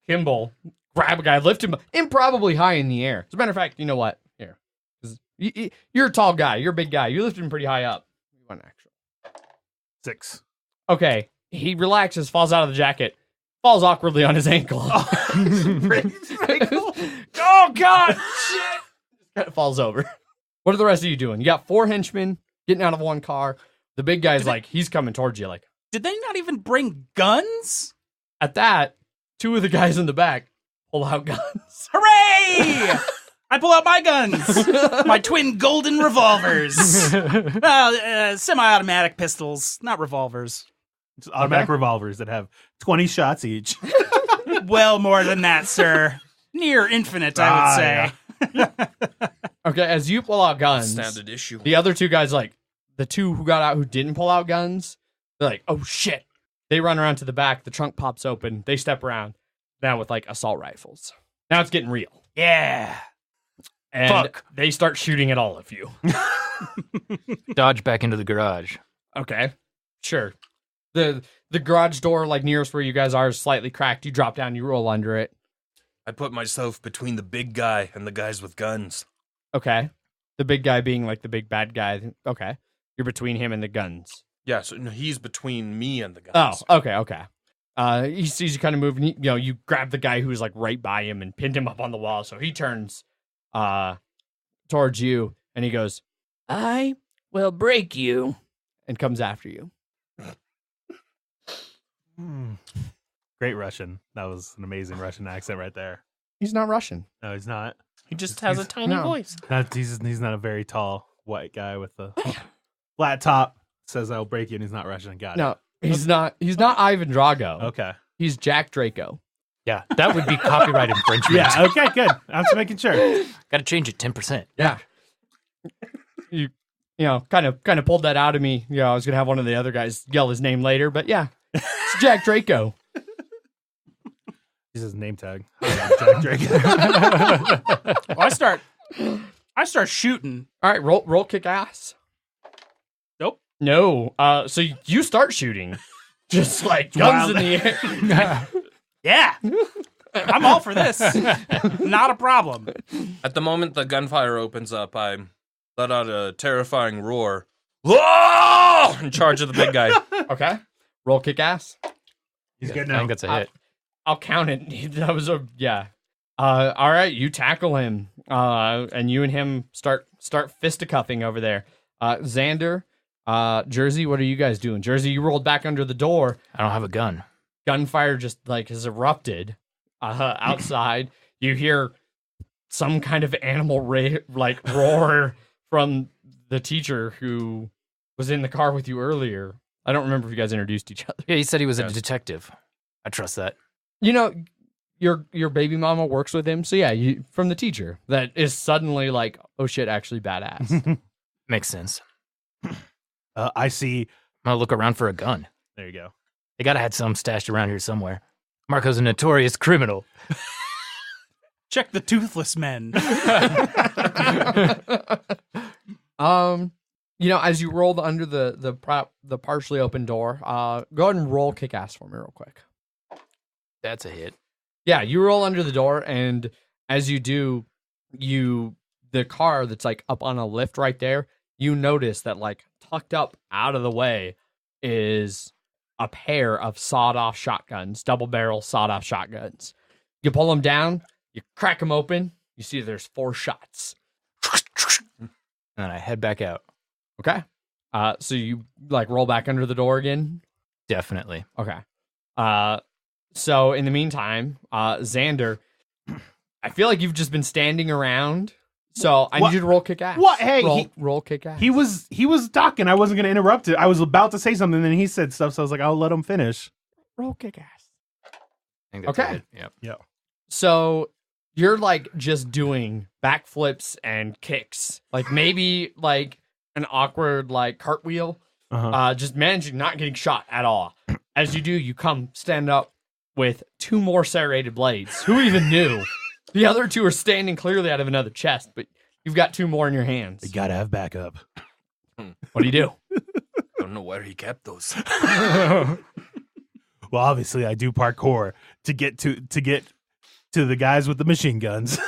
Kimball grab a guy, lift him improbably high in the air. As a matter of fact, you know what? Here. 'Cause you're a tall guy. You're a big guy. You lifted him pretty high up. One actual. 6. Okay. He relaxes, falls out of the jacket, falls awkwardly on his ankle. Oh, God! Shit! Kind of falls over. What are the rest of you doing? You got 4 henchmen getting out of one car. The big guy's like, he's coming towards you. Like, Did they not even bring guns? at that, 2 of the guys in the back pull out guns. Hooray! I pull out my guns. My twin golden revolvers. Well, semi-automatic pistols, not revolvers. It's automatic revolvers that have 20 shots each. Well, more than that, sir. Near infinite, I would say. Okay, as you pull out guns, Standard issue. the other 2 guys, like, the 2 who got out who didn't pull out guns, they're like, oh shit. They run around to the back, the trunk pops open, they step around, now with like assault rifles. Now it's getting real. Yeah. And Fuck. they start shooting at all of you. Dodge back into the garage. Okay, sure. The garage door, like nearest where you guys are, is slightly cracked. You drop down, you roll under it. I put myself between the big guy and the guys with guns. Okay. The big guy being like the big bad guy. Okay. You're between him and the guns. Yeah, so no, he's between me and the guys. Oh, okay. He sees you kind of moving. You grab the guy who's like right by him and pinned him up on the wall. So he turns towards you and he goes, "I will break you," and comes after you. Great Russian. That was an amazing Russian accent right there. He's not Russian. No, he's not. He just has a tiny no. voice. He's not a very tall white guy with a flat top. Says I'll break you, and he's not Russian. Got it. No, he's not. He's not Ivan Drago. Okay. He's Jack Draco. Yeah, that would be copyright infringement. Yeah. Okay. Good. I'm just making sure. Got to change it 10%. Yeah. You kind of pulled that out of me. I was gonna have one of the other guys yell his name later, but yeah, it's Jack Draco. He's his name tag. Jack Drake. Well, I start shooting. All right, roll kick ass. Nope. No. So you start shooting, just like guns in the air. Yeah. I'm all for this. Not a problem. At the moment the gunfire opens up, I let out a terrifying roar. Whoa! In charge of the big guy. Okay. Roll kick ass. He's good I now. think that's a hit. I'll count it. That was a yeah. All right, you tackle him. And you and him start fisticuffing over there. Xander, Jersey, what are you guys doing? Jersey, you rolled back under the door. I don't have a gun. Gunfire just like has erupted outside. You hear some kind of animal roar from the teacher who was in the car with you earlier. I don't remember if you guys introduced each other. Yeah, he said he was a detective. I trust that. Your baby mama works with him, so yeah, you from the teacher that is suddenly like, oh shit, actually badass. Makes sense. I see. I'm going to look around for a gun. There you go. They got to have some stashed around here somewhere. Marco's a notorious criminal. Check the toothless men. As you rolled under the partially open door, go ahead and roll kick ass for me real quick. That's a hit. Yeah, you roll under the door, and as you do, the car that's like up on a lift right there, you notice that like tucked up out of the way is a pair of sawed-off shotguns, double-barrel sawed-off shotguns. You pull them down, you crack them open, you see there's 4 shots. And then I head back out. Okay. So you like roll back under the door again? Definitely. Okay. So in the meantime, Xander, I feel like you've just been standing around. So I need you to roll kick ass. What? Hey, roll kick ass. He was talking. I wasn't going to interrupt it. I was about to say something, and then he said stuff, so I was like, I'll let him finish. roll kick ass. I think that's Okay. a hit. Yep. So you're like just doing backflips and kicks, like maybe like an awkward like cartwheel, just managing not getting shot at all. As you do, you stand up with 2 more serrated blades. Who even knew? The other 2 are standing clearly out of another chest, but you've got 2 more in your hands. You gotta have backup. What do you do? Don't know where he kept those. Well, obviously, I do parkour to get to the guys with the machine guns.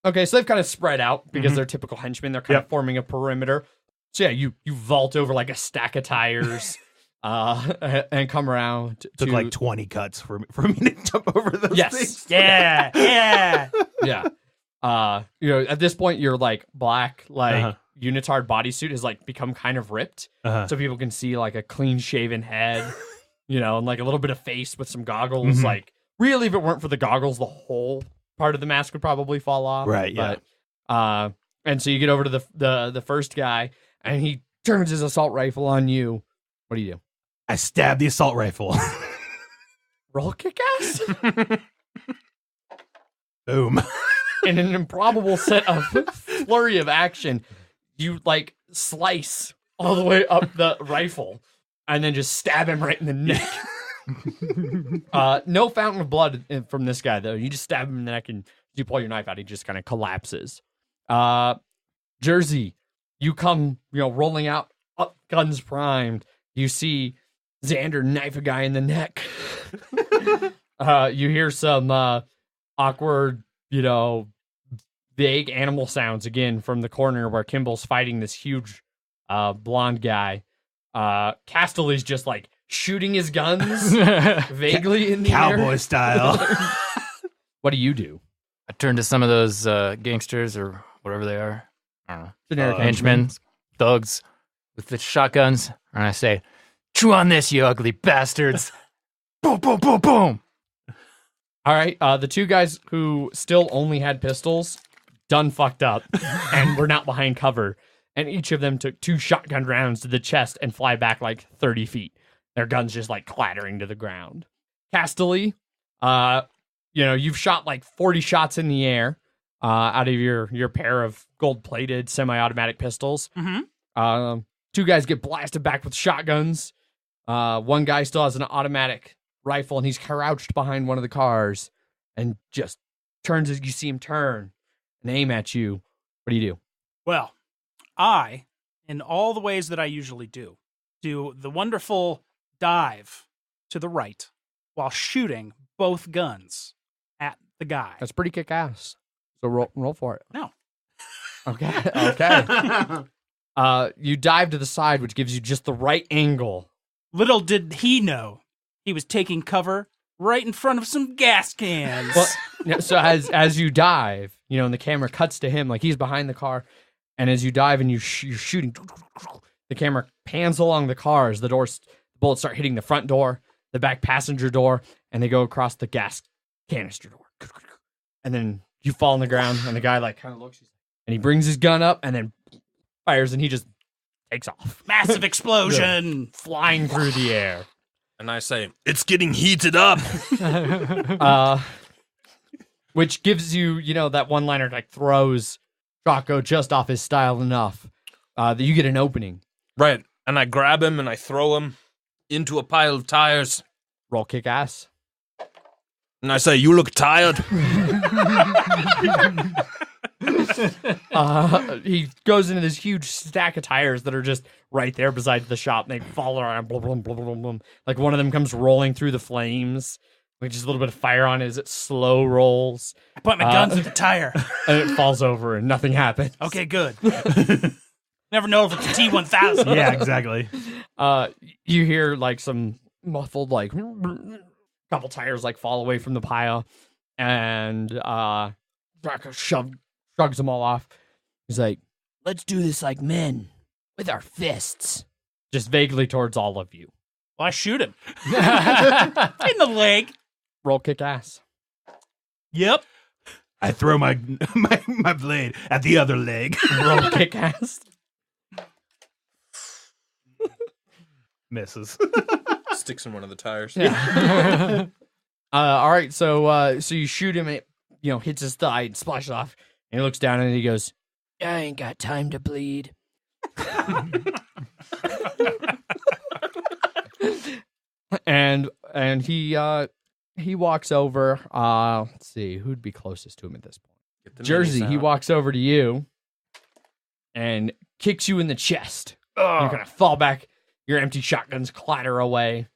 Okay, so they've kind of spread out because they're typical henchmen. They're kind of forming a perimeter. So yeah, you vault over like a stack of tires, and come around. Took like 20 cuts for me to jump over those things. Yeah. Yeah. At this point, your like black unitard bodysuit has like become kind of ripped, so people can see like a clean shaven head, and like a little bit of face with some goggles. Like really, if it weren't for the goggles, the whole part of the mask would probably fall off. Right. Yeah. But, and so you get over to the first guy, and he turns his assault rifle on you. What do you do? I stabbed the assault rifle. Roll kick ass? Boom. In an improbable set of flurry of action, you like slice all the way up the rifle and then just stab him right in the neck. No fountain of blood from this guy, though. You just stab him in the neck and You pull your knife out, he just kind of collapses. Jersey, you come, rolling out, up, guns primed. You see Xander knife a guy in the neck. You hear some awkward, vague animal sounds again from the corner where Kimball's fighting this huge blonde guy. Castelli's just like shooting his guns vaguely in the Cowboy air. style. What do you do? I turn to some of those gangsters or whatever they are. I don't know. Generic Henchmen, thugs with the shotguns. And I say, chew on this, you ugly bastards. Boom, boom, boom, boom. All right, the two guys who still only had pistols done fucked up and were not behind cover. And each of them took 2 shotgun rounds to the chest and fly back like 30 feet. Their guns just like clattering to the ground. Castelli, you've shot like 40 shots in the air out of your pair of gold-plated semi-automatic pistols. Mm-hmm. 2 guys get blasted back with shotguns. One guy still has an automatic rifle, and he's crouched behind one of the cars and just turns as you see him turn and aim at you. What do you do? Well, I, in all the ways that I usually do the wonderful dive to the right while shooting both guns at the guy. That's pretty kick-ass. So roll for it. No. Okay. You dive to the side, which gives you just the right angle. Little did he know he was taking cover right in front of some gas cans. Well, so as you dive, and the camera cuts to him, like he's behind the car, and as you dive and you're shooting, the camera pans along the cars. The bullets start hitting the front door, the back passenger door, and they go across the gas canister door. And then you fall on the ground, and the guy like kind of looks, and he brings his gun up, and then fires, and he just takes off, Massive explosion. flying through the air. And I say, it's getting heated up. Which gives you, that one-liner like throws Jocko just off his style enough that you get an opening. Right. And I grab him and I throw him into a pile of tires. Roll kick ass. And I say, you look tired. He goes into this huge stack of tires that are just right there beside the shop, and they fall around. Blum, blum, blum, blum, blum. Like one of them comes rolling through the flames. Like just a little bit of fire on it as it slow rolls. I point my guns at the tire. And it falls over and nothing happens. Okay, good. Never know if it's a T-1000. Yeah, exactly. You hear like some muffled like couple tires like fall away from the pile, and Jocko shrugs them all off. He's like, "Let's do this like men with our fists." Just vaguely towards all of you. Well, I shoot him. In the leg. Roll kick ass. Yep. I throw my blade at the other leg. Roll kick ass. Misses. Sticks in one of the tires. Yeah. All right. So you shoot him. It hits his thigh and splashes off. And he looks down and he goes, "I ain't got time to bleed." and he walks over. Let's see who'd be closest to him at this point. Get the Jersey. minis He out. walks over to you and kicks you in the chest. You're gonna fall back. Your empty shotguns clatter away.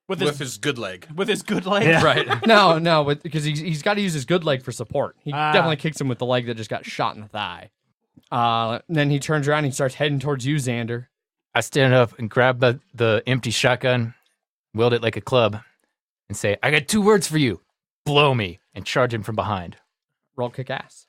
With With his good leg. his good leg. Yeah. Right. No, because he's got to use his good leg for support. He Ah. definitely kicks him with the leg that just got shot in the thigh. Then he turns around and he starts heading towards you, Xander. I stand up and grab the empty shotgun, wield it like a club, and say, I got 2 words for you. Blow me, and charge him from behind. Roll kick ass.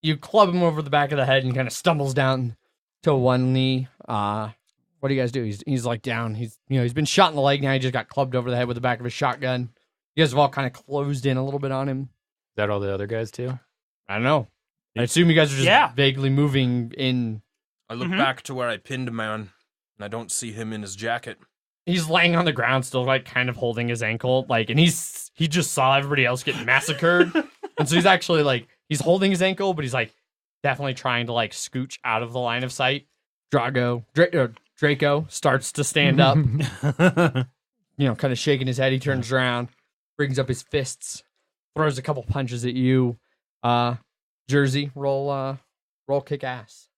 You club him over the back of the head and kind of stumbles down to one knee. What do you guys do? He's like down. He's been shot in the leg. Now he just got clubbed over the head with the back of his shotgun. You guys have all kind of closed in a little bit on him. Is that all the other guys too? I don't know. I assume you guys are just Yeah. vaguely moving in. I look back to where I pinned him on, and I don't see him in his jacket. He's laying on the ground, still like kind of holding his ankle, and he just saw everybody else get massacred, and so he's actually like he's holding his ankle, but he's like definitely trying to like scooch out of the line of sight. Draco starts to stand up, kind of shaking his head. He turns around, brings up his fists, throws a couple punches at you. Jersey, roll kick ass.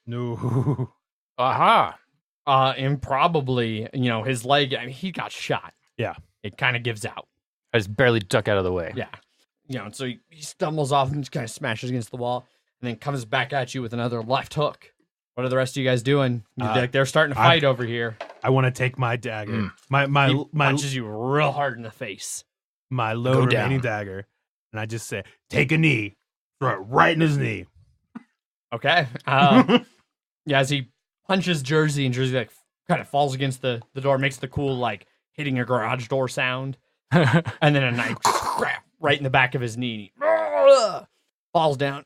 No. Aha. And probably, his leg, I mean, he got shot. Yeah. It kind of gives out. I just barely duck out of the way. Yeah. So he stumbles off and just kind of smashes against the wall and then comes back at you with another left hook. What are the rest of you guys doing? They're starting to fight over here. I want to take my dagger. My He punches you real hard in the face. my low Go remaining down. dagger, and I just say, "Take a knee." Throw it right in his knee. Okay. As he punches Jersey, and Jersey like kind of falls against the door, makes the cool like hitting a garage door sound, and then a knife crap right in the back of his knee. Falls down.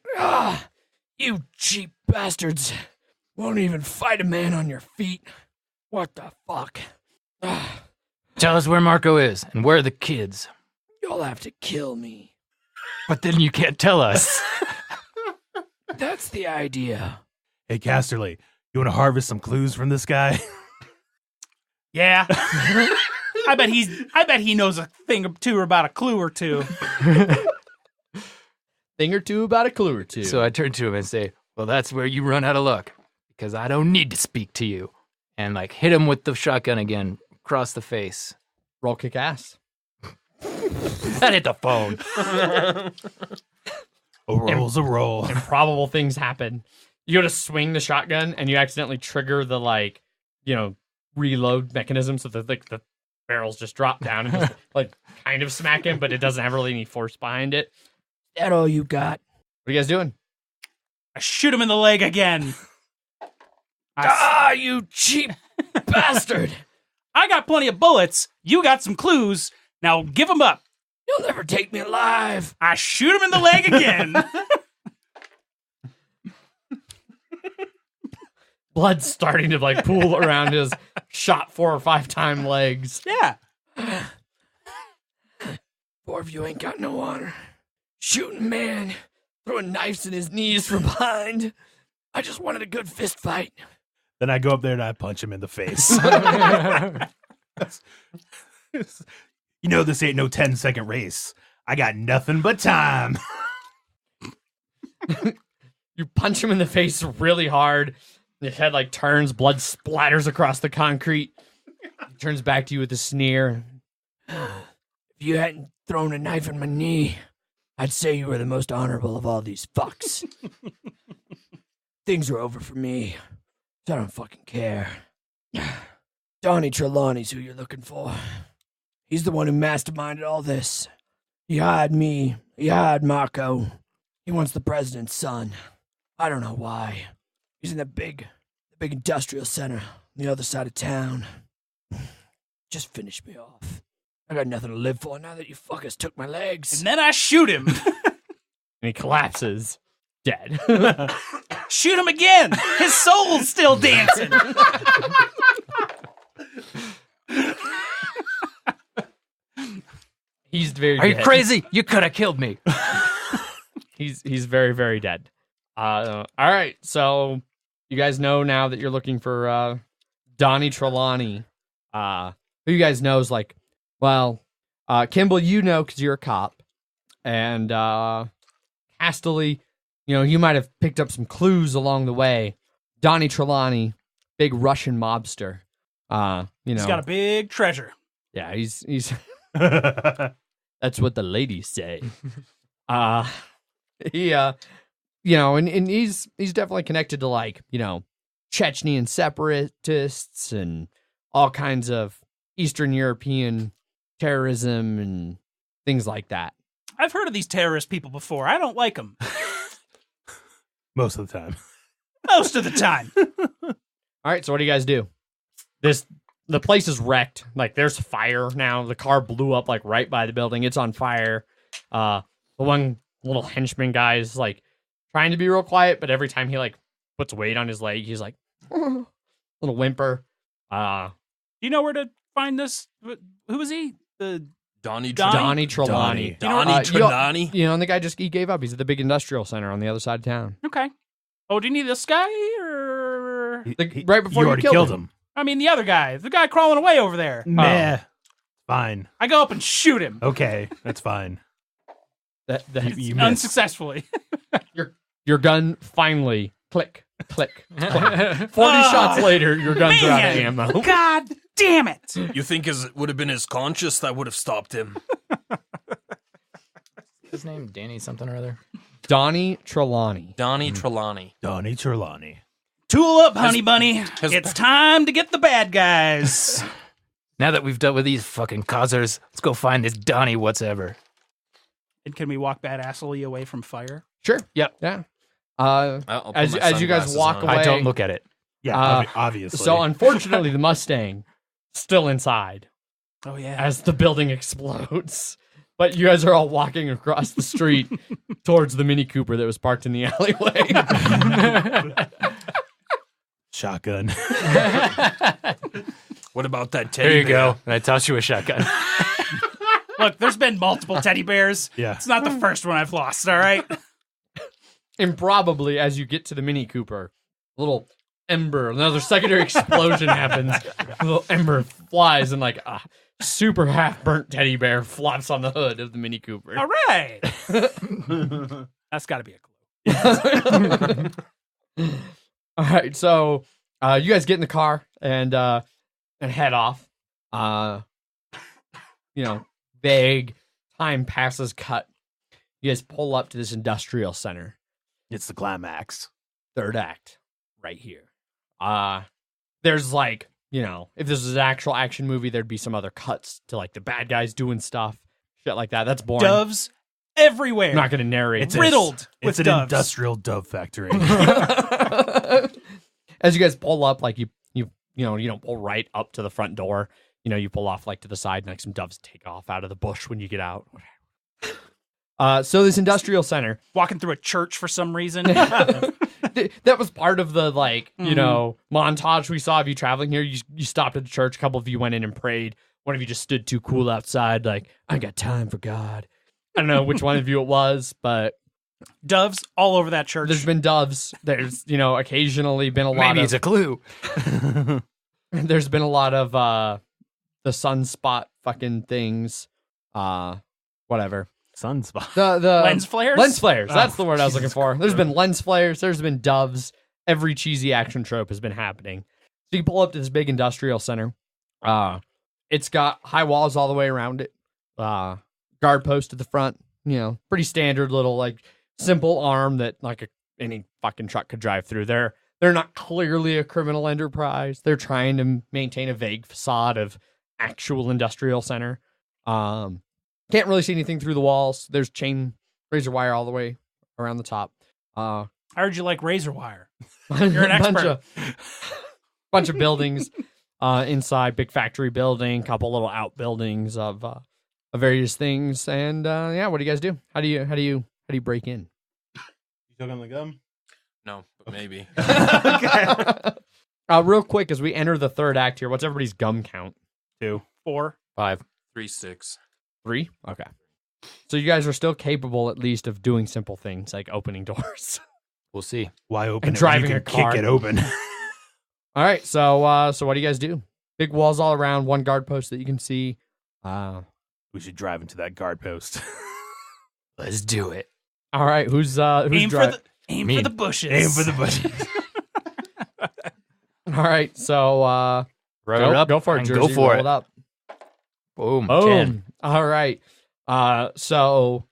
You cheap bastards! Won't even fight a man on your feet. What the fuck? Tell us where Marco is and where are the kids. You'll have to kill me. But then you can't tell us. That's the idea. Hey, Casterly, you want to harvest some clues from this guy? Yeah. I bet he knows a thing or two about a clue or two. Thing or two about a clue or two. So I turn to him and say, well, that's where you run out of luck because I don't need to speak to you. And like hit him with the shotgun again across the face. roll kick ass. That hit the phone. A roll's a roll. Improbable things happen. You go to swing the shotgun and you accidentally trigger the reload mechanism so that the barrels just drop down and just kind of smack him, but it doesn't have really any force behind it. That all you got? What are you guys doing? I shoot him in the leg again. You cheap bastard! I got plenty of bullets. You got some clues. Now give them up. You'll never take me alive. I shoot him in the leg again. Blood's starting to pool around his shot 4 or 5 time legs. Yeah. 4 of you ain't got no honor. Shooting man, throwing knives in his knees from behind. I just wanted a good fist fight. Then I go up there and I punch him in the face. You know this ain't no 10-second race. I got nothing but time. You punch him in the face really hard. His head turns, blood splatters across the concrete. He turns back to you with a sneer. If you hadn't thrown a knife in my knee, I'd say you were the most honorable of all these fucks. Things are over for me, so I don't fucking care. Donnie Trelawney's who you're looking for. He's the one who masterminded all this. He hired me. He hired Marco. He wants the president's son. I don't know why. He's in the big industrial center on the other side of town. Just finish me off. I got nothing to live for now that you fuckers took my legs. And then I shoot him. And he collapses, dead. Shoot him again. His soul's still dancing. He's very Are you dead. crazy? You could have killed me. He's very, very dead. All right, so you guys know now that you're looking for Donnie Trelawney. Who you guys know is Kimball, you know because you're a cop. And Casterly, you might have picked up some clues along the way. Donnie Trelawney, big Russian mobster. He's got a big treasure. Yeah, he's that's what the ladies say. He and he's definitely connected to Chechnyan separatists and all kinds of Eastern European terrorism and things like that. I've heard of these terrorist people before. I don't like them. Most of the time. Most of the time. All right, so what do you guys do? The place is wrecked. There's fire now. The car blew up right by the building. It's on fire. The one little henchman guy is trying to be real quiet, but every time he puts weight on his leg, he's little whimper. Do you know where to find this? Who was he? Donnie Trelawney. Donnie And Trelawney. the guy he gave up. He's at the big industrial center on the other side of town. Okay. Oh, do you need this guy or Right before you already killed him. I mean the other guy, the guy crawling away over there? Nah, fine. I go up and shoot him. Okay, that's fine. You missed. Unsuccessfully. Your gun finally click, click, click. 40 shots later, your guns are out of ammo. God damn it. You think it would have been his conscience that would have stopped him? His name Danny something or other. Donnie Trelawney. Donnie Trelawney. Donnie Trelawney. Tool up, honey bunny. It's time to get the bad guys. Now that we've dealt with these fucking causers, let's go find this Donnie whatsoever. And can we walk badassly away from fire? Sure. Yep. Yeah. I'll put As my you guys sunglasses walk on. away, I don't look at it. Yeah, obviously. So unfortunately, the Mustang still inside Oh, yeah. as the building explodes. But you guys are all walking across the street towards the Mini Cooper that was parked in the alleyway. Shotgun. What about that teddy There you bear? go. And I toss you a shotgun. Look, there's been multiple teddy bears. Yeah. It's not the first one I've lost, all right? And probably as you get to the Mini Cooper, a little ember, another secondary explosion happens. A little ember flies and like a super half-burnt teddy bear flops on the hood of the Mini Cooper. All right. That's got to be a clue. All right, so you guys get in the car and head off. Vague time passes. Cut. You guys pull up to this industrial center. It's the climax. Third act, right here. There's like, if this was an actual action movie, there'd be some other cuts to like the bad guys doing stuff, shit like that. That's boring. Doves everywhere. I'm not going to narrate. It's this. riddled with It's an doves. industrial dove factory. As you guys pull up, like you don't pull right up to the front door. You pull off like to the side, and like some doves take off out of the bush when you get out. So this industrial center Walking through a church for some reason. that was part of the montage we saw of you traveling here. You stopped at the church. A couple of you went in and prayed. One of you just stood too cool outside, like I got time for God. I don't know which one of you it was, but Doves all over that church. there's been doves. There's occasionally been a lot Maybe of it's a clue. there's been a lot of the sunspot fucking things. Whatever. Sunspot. The Lens flares? Lens flares. That's Oh, the word I was looking Jesus for. There's Christ. been lens flares. There's been doves. Every cheesy action trope has been happening. So you pull up to this big industrial center. It's got high walls all the way around it. Guard post at the front. Pretty standard little like simple arm that like any fucking truck could drive through. They're not clearly a criminal enterprise. They're trying to maintain a vague facade of actual industrial center. Can't really see anything through the walls. There's chain razor wire all the way around the top. I heard you like razor wire. You're an expert. Bunch of buildings inside, big factory building, couple little outbuildings of various things. And what do you guys do? How do you break in? You took on the gum? No, but maybe. Real quick, as we enter the third act here, what's everybody's gum count? 2. 4. 5. 3-6. 3? Okay. So you guys are still capable, at least, of doing simple things like opening doors. We'll see. Why open And it? driving You a can car. kick it open. All right, so what do you guys do? Big walls all around, one guard post that you can see. We should drive into that guard post. Let's do it. All right, who's Aim driving? for the bushes. Aim for the bushes. All right, so Roll it up. go for it, and Jersey. Go for Roll it. it up. Boom. Boom. 10. All right. So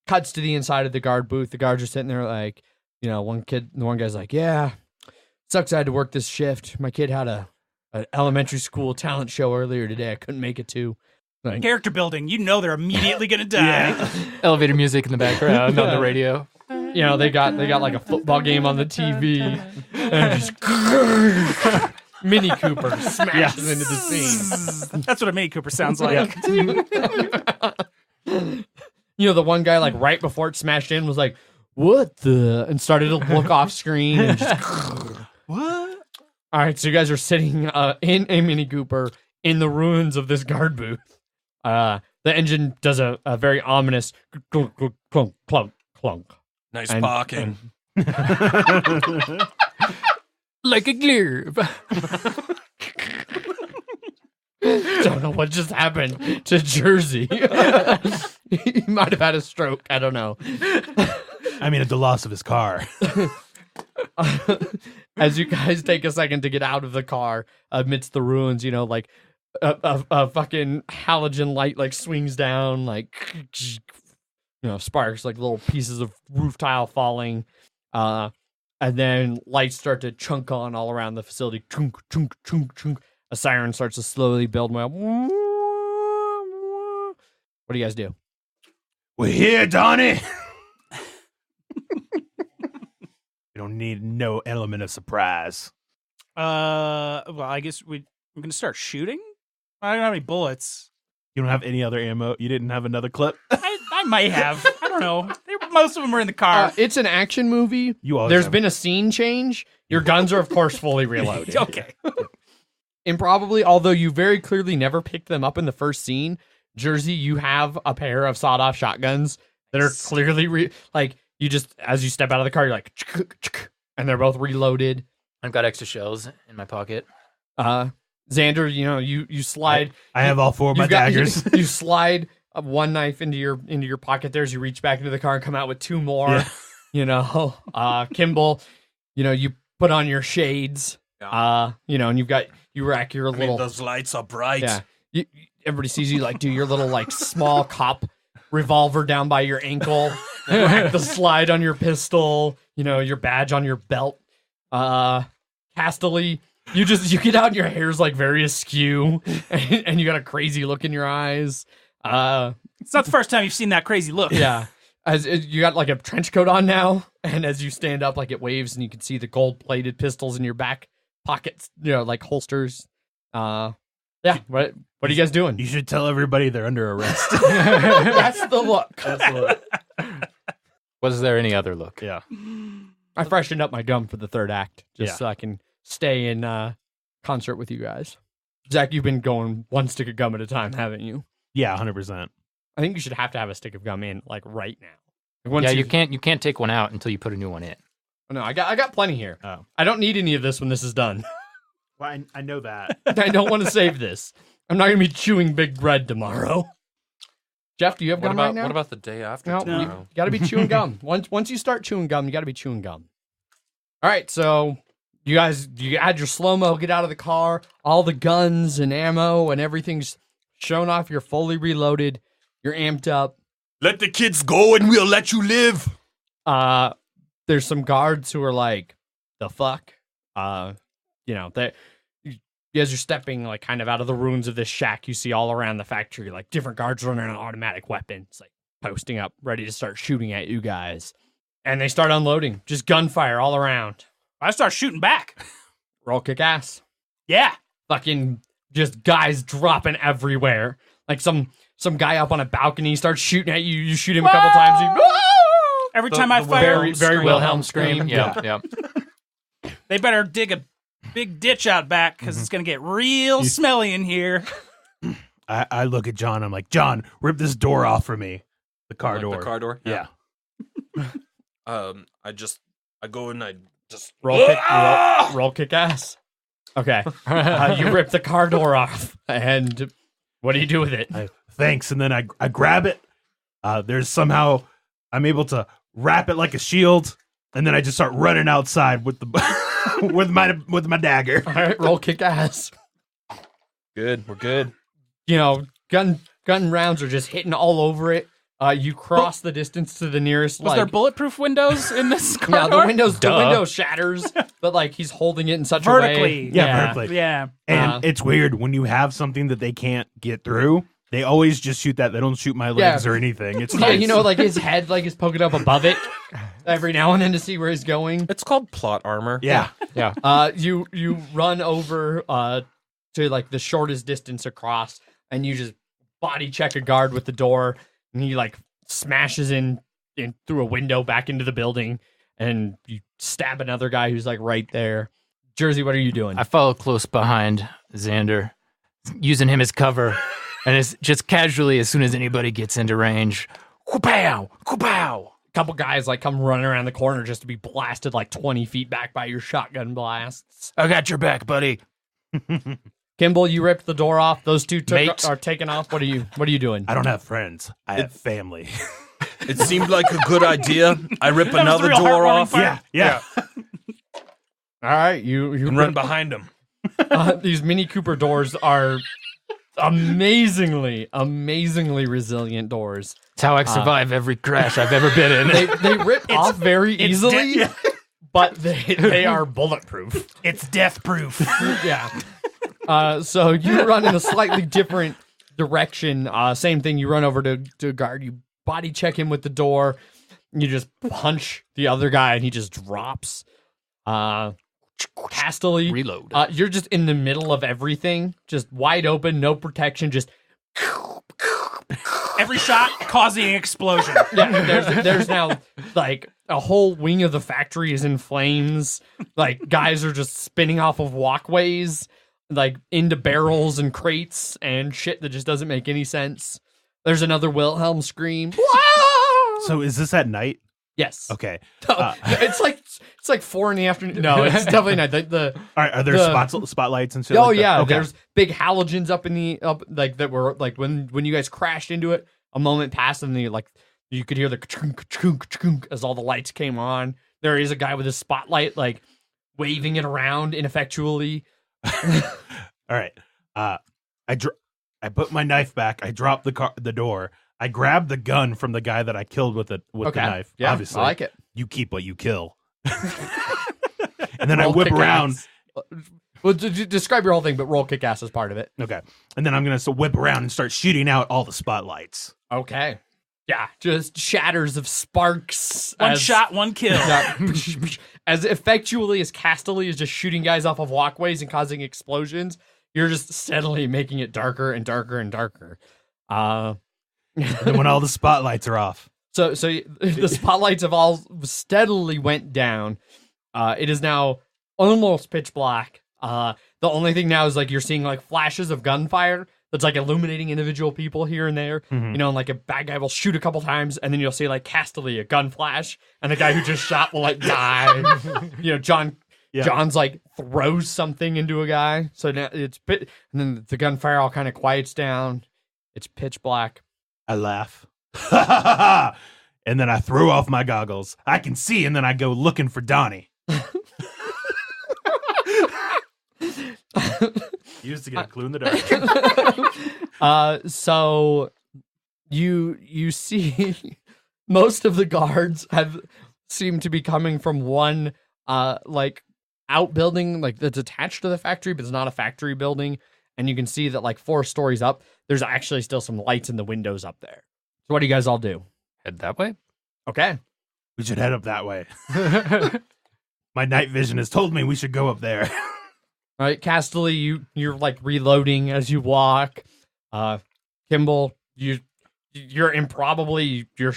cuts to the inside of the guard booth. The guards are sitting there like, one guy's like, yeah, sucks I had to work this shift. My kid had an elementary school talent show earlier today. I couldn't make it to. Like, Character building. They're immediately going to die. Elevator music in the background on the radio. they got like a football game on the TV and just Mini Cooper smashes into the scene. That's what a Mini Cooper sounds like. The one guy like right before it smashed in was like, what the? And started to look off screen and just What? All right, so you guys are sitting in a Mini Cooper in the ruins of this guard booth. The engine does a very ominous clunk, clunk, clunk, clunk, clunk. Nice And- parking. Like a glove. Don't know what just happened to Jersey. He might have had a stroke. I don't know. I mean, at the loss of his car. As you guys take a second to get out of the car amidst the ruins, like a fucking halogen light like swings down, like sparks, like little pieces of roof tile falling, and then lights start to chunk on all around the facility. Chunk, chunk, chunk, chunk. A siren starts to slowly build. What do you guys do? We're here, Donnie. We don't need no element of surprise. Well, I guess we're gonna start shooting. I don't have any bullets. You don't have any other ammo? You didn't have another clip? I might have. I don't know. Most of them are in the car. It's an action movie. There's been a scene change. Your guns are, of course, fully reloaded. Okay. Improbably, although you very clearly never picked them up in the first scene, Jersey, you have a pair of sawed-off shotguns that are clearly you just, as you step out of the car, you're like, and they're both reloaded. I've got extra shells in my pocket. Xander, you slide. I have all four of my daggers. You slide one knife into your pocket there as you reach back into the car and come out with two more. Yeah. Kimball, you put on your shades. Yeah. And you rack your little. Those lights are bright. Yeah. Everybody sees you do your little small cop revolver down by your ankle, rack the slide on your pistol, your badge on your belt. Hastily, you get out and your hair's very askew and you got a crazy look in your eyes. It's not the first time you've seen that crazy look. Yeah. As you got a trench coat on now, and as you stand up, it waves and you can see the gold-plated pistols in your back pockets, holsters. Yeah. What are you guys doing? You should tell everybody they're under arrest. That's the look. Was there any other look? Yeah. I freshened up my gum for the third act, just so I can stay in concert with you guys. Zach, you've been going one stick of gum at a time, haven't you? Yeah, 100%. I think you should have to have a stick of gum in right now. Yeah, you can't take one out until you put a new one in. No, I got plenty here. Oh. I don't need any of this when this is done. Well, I know that. I don't want to save this. I'm not going to be chewing big bread tomorrow. Jeff, do you have gum right now? What about the day after No, tomorrow? you got to be chewing gum. Once you start chewing gum, you got to be chewing gum. All right, so you had your slow-mo, get out of the car, all the guns and ammo and everything's shown off. You're fully reloaded. You're amped up. Let the kids go and we'll let you live. There's some guards who are like, the fuck? They... As you're stepping kind of out of the ruins of this shack, you see all around the factory different guards running around automatic weapons, posting up, ready to start shooting at you guys. And they start unloading, just gunfire all around. I start shooting back. Roll kick ass. Yeah. Fucking just guys dropping everywhere. Some guy up on a balcony starts shooting at you. You shoot him a couple times. Every time I fire, Very Wilhelm scream. Yeah. they better dig a big ditch out back because it's going to get real smelly in here. I look at John. I'm like, John, rip this door off for me. The car door. The car door? Yeah. I go and I just roll kick ass. Okay. You rip the car door off. And what do you do with it? Thanks. And then I grab it. There's somehow I'm able to wrap it like a shield. And then I just start running outside with the with my dagger. All right, roll kick ass. Good. We're good. Gun rounds are just hitting all over it. You cross the distance to the nearest. Was there bulletproof windows in this car? Yeah, the window shatters, but he's holding it in such vertically. a way. Yeah, vertically. Yeah. And it's weird when you have something that they can't get through. They always just shoot that. They don't shoot my legs or anything. It's nice. His head is poking up above it every now and then to see where he's going. It's called plot armor. Yeah. You run over to the shortest distance across, and you just body check a guard with the door, and he smashes in through a window back into the building, and you stab another guy who's right there. Jersey, what are you doing? I follow close behind Xander, using him as cover. And it's just casually, as soon as anybody gets into range, whoop-pow, whoop-pow. Couple guys come running around the corner just to be blasted 20 feet back by your shotgun blasts. I got your back, buddy. Kimball, you ripped the door off. Those two Mate. are taken off. What are you doing? I don't have friends. I have family. It seemed like a good idea. I rip That was the another real door heartwarming off part. Yeah. All right, you and run behind him. these Mini Cooper doors are amazingly resilient doors. It's how I survive every crash I've ever been in. They rip off very easily, Yeah. but they are bulletproof. It's death proof. Yeah. So you run in a slightly different direction. Same thing. You run over to guard. You body check him with the door. You just punch the other guy, and he just drops. Hastily. Reload. You're just in the middle of everything, just wide open, no protection, just. Every shot causing an explosion. Yeah, there's now like a whole wing of the factory is in flames. Like guys are just spinning off of walkways, like into barrels and crates and shit that just doesn't make any sense. There's another Wilhelm scream. So is this at night? Yes. Okay. It's like 4 PM. No, it's definitely not. Are there spotlights and shit? Oh like that? yeah, Okay. there's big halogens up like that were like when you guys crashed into it. A moment passed and you could hear the ka-chunk as all the lights came on. There is a guy with a spotlight like waving it around ineffectually. All right. I put my knife back. I drop the door. I grab the gun from the guy that I killed with the knife. Yeah, Obviously, I like it. You keep what you kill. And then I Roll whip kick around. ass. Well, describe your whole thing, but roll kick ass as part of it. Okay. And then I'm gonna whip around and start shooting out all the spotlights. Okay. Yeah, just shatters of sparks. One shot, one kill. Yeah, as effectually as Casterly is just shooting guys off of walkways and causing explosions, you're just steadily making it darker and darker and darker. And then when all the spotlights are off. So the spotlights have all steadily went down. It is now almost pitch black. The only thing now is like you're seeing like flashes of gunfire that's like illuminating individual people here and there. Mhm. You know, and like a bad guy will shoot a couple times, and then you'll see like Casterly, a gun flash, and the guy who just shot will like die. You know, John's like throws something into a guy. So now it's and then the gunfire all kind of quiets down. It's pitch black. I laugh. And then I throw off my goggles. I can see, and then I go looking for Donnie. Used to get a clue in the dark. So you see most of the guards seem to be coming from one like outbuilding like that's attached to the factory, but it's not a factory building. And you can see that like 4 stories up, there's actually still some lights in the windows up there. So what do you guys all do? Head that way. Okay. We should head up that way. My night vision has told me we should go up there. All right, Casterly, you're like reloading as you walk. Kimball, you're improbably your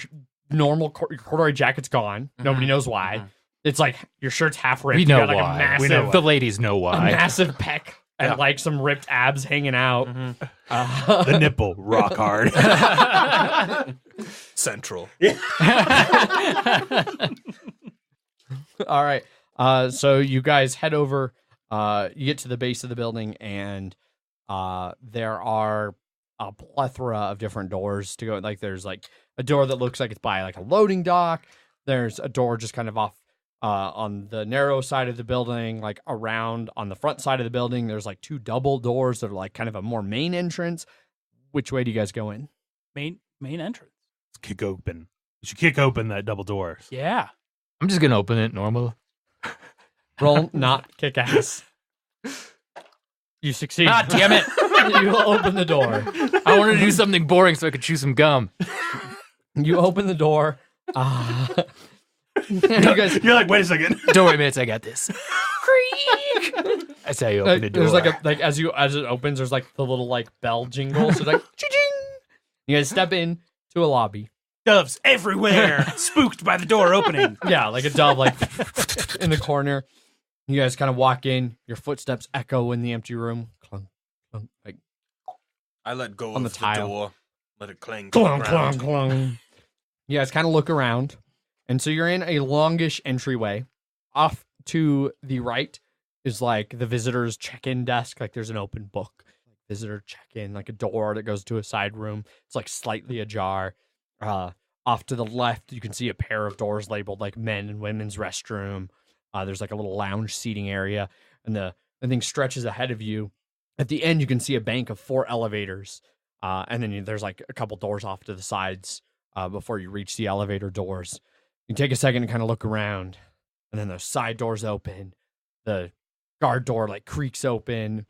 normal corduroy jacket's gone. Nobody knows why. It's like your shirt's half ripped. We You know got, like, why. A massive, We know the ladies know a why. massive peck and like some ripped abs hanging out. The nipple, rock hard. Central. All right. So you guys head over. You get to the base of the building, and there are a plethora of different doors to go. Like there's like a door that looks like it's by like a loading dock. There's a door just kind of off on the narrow side of the building, like around on the front side of the building. There's like 2 double doors that are like kind of a more main entrance. Which way do you guys go in? Main entrance. Let's kick open. We should kick open that double door. Yeah. I'm just gonna open it normal. Roll not kick ass. You succeed. Ah, damn it! You open the door. I wanted to do something boring so I could chew some gum. You open the door. You guys, You're like, wait a second. Don't worry, mates. I got this. That's how you open the door. there's like as it opens, there's like the little like bell jingle. So it's like ching. You guys step in to a lobby. Doves everywhere. Spooked by the door opening. Yeah, like a dove like in the corner. You guys kind of walk in. Your footsteps echo in the empty room. Clunk, clunk, like I let go On of the the tile. door. Let it clang to the clunk, ground. clunk, clunk. You guys kind of look around, and so you're in a longish entryway. Off to the right, is like the visitor's check-in desk. Like there's an open book, visitor check-in, like a door that goes to a side room. It's like slightly ajar. Off to the left, you can see a pair of doors labeled like men and women's restroom. There's like a little lounge seating area, and the thing stretches ahead of you. At the end, you can see a bank of 4 elevators, and then there's like a couple doors off to the sides before you reach the elevator doors. You take a second to kind of look around, and then the side doors open. The guard door like creaks open,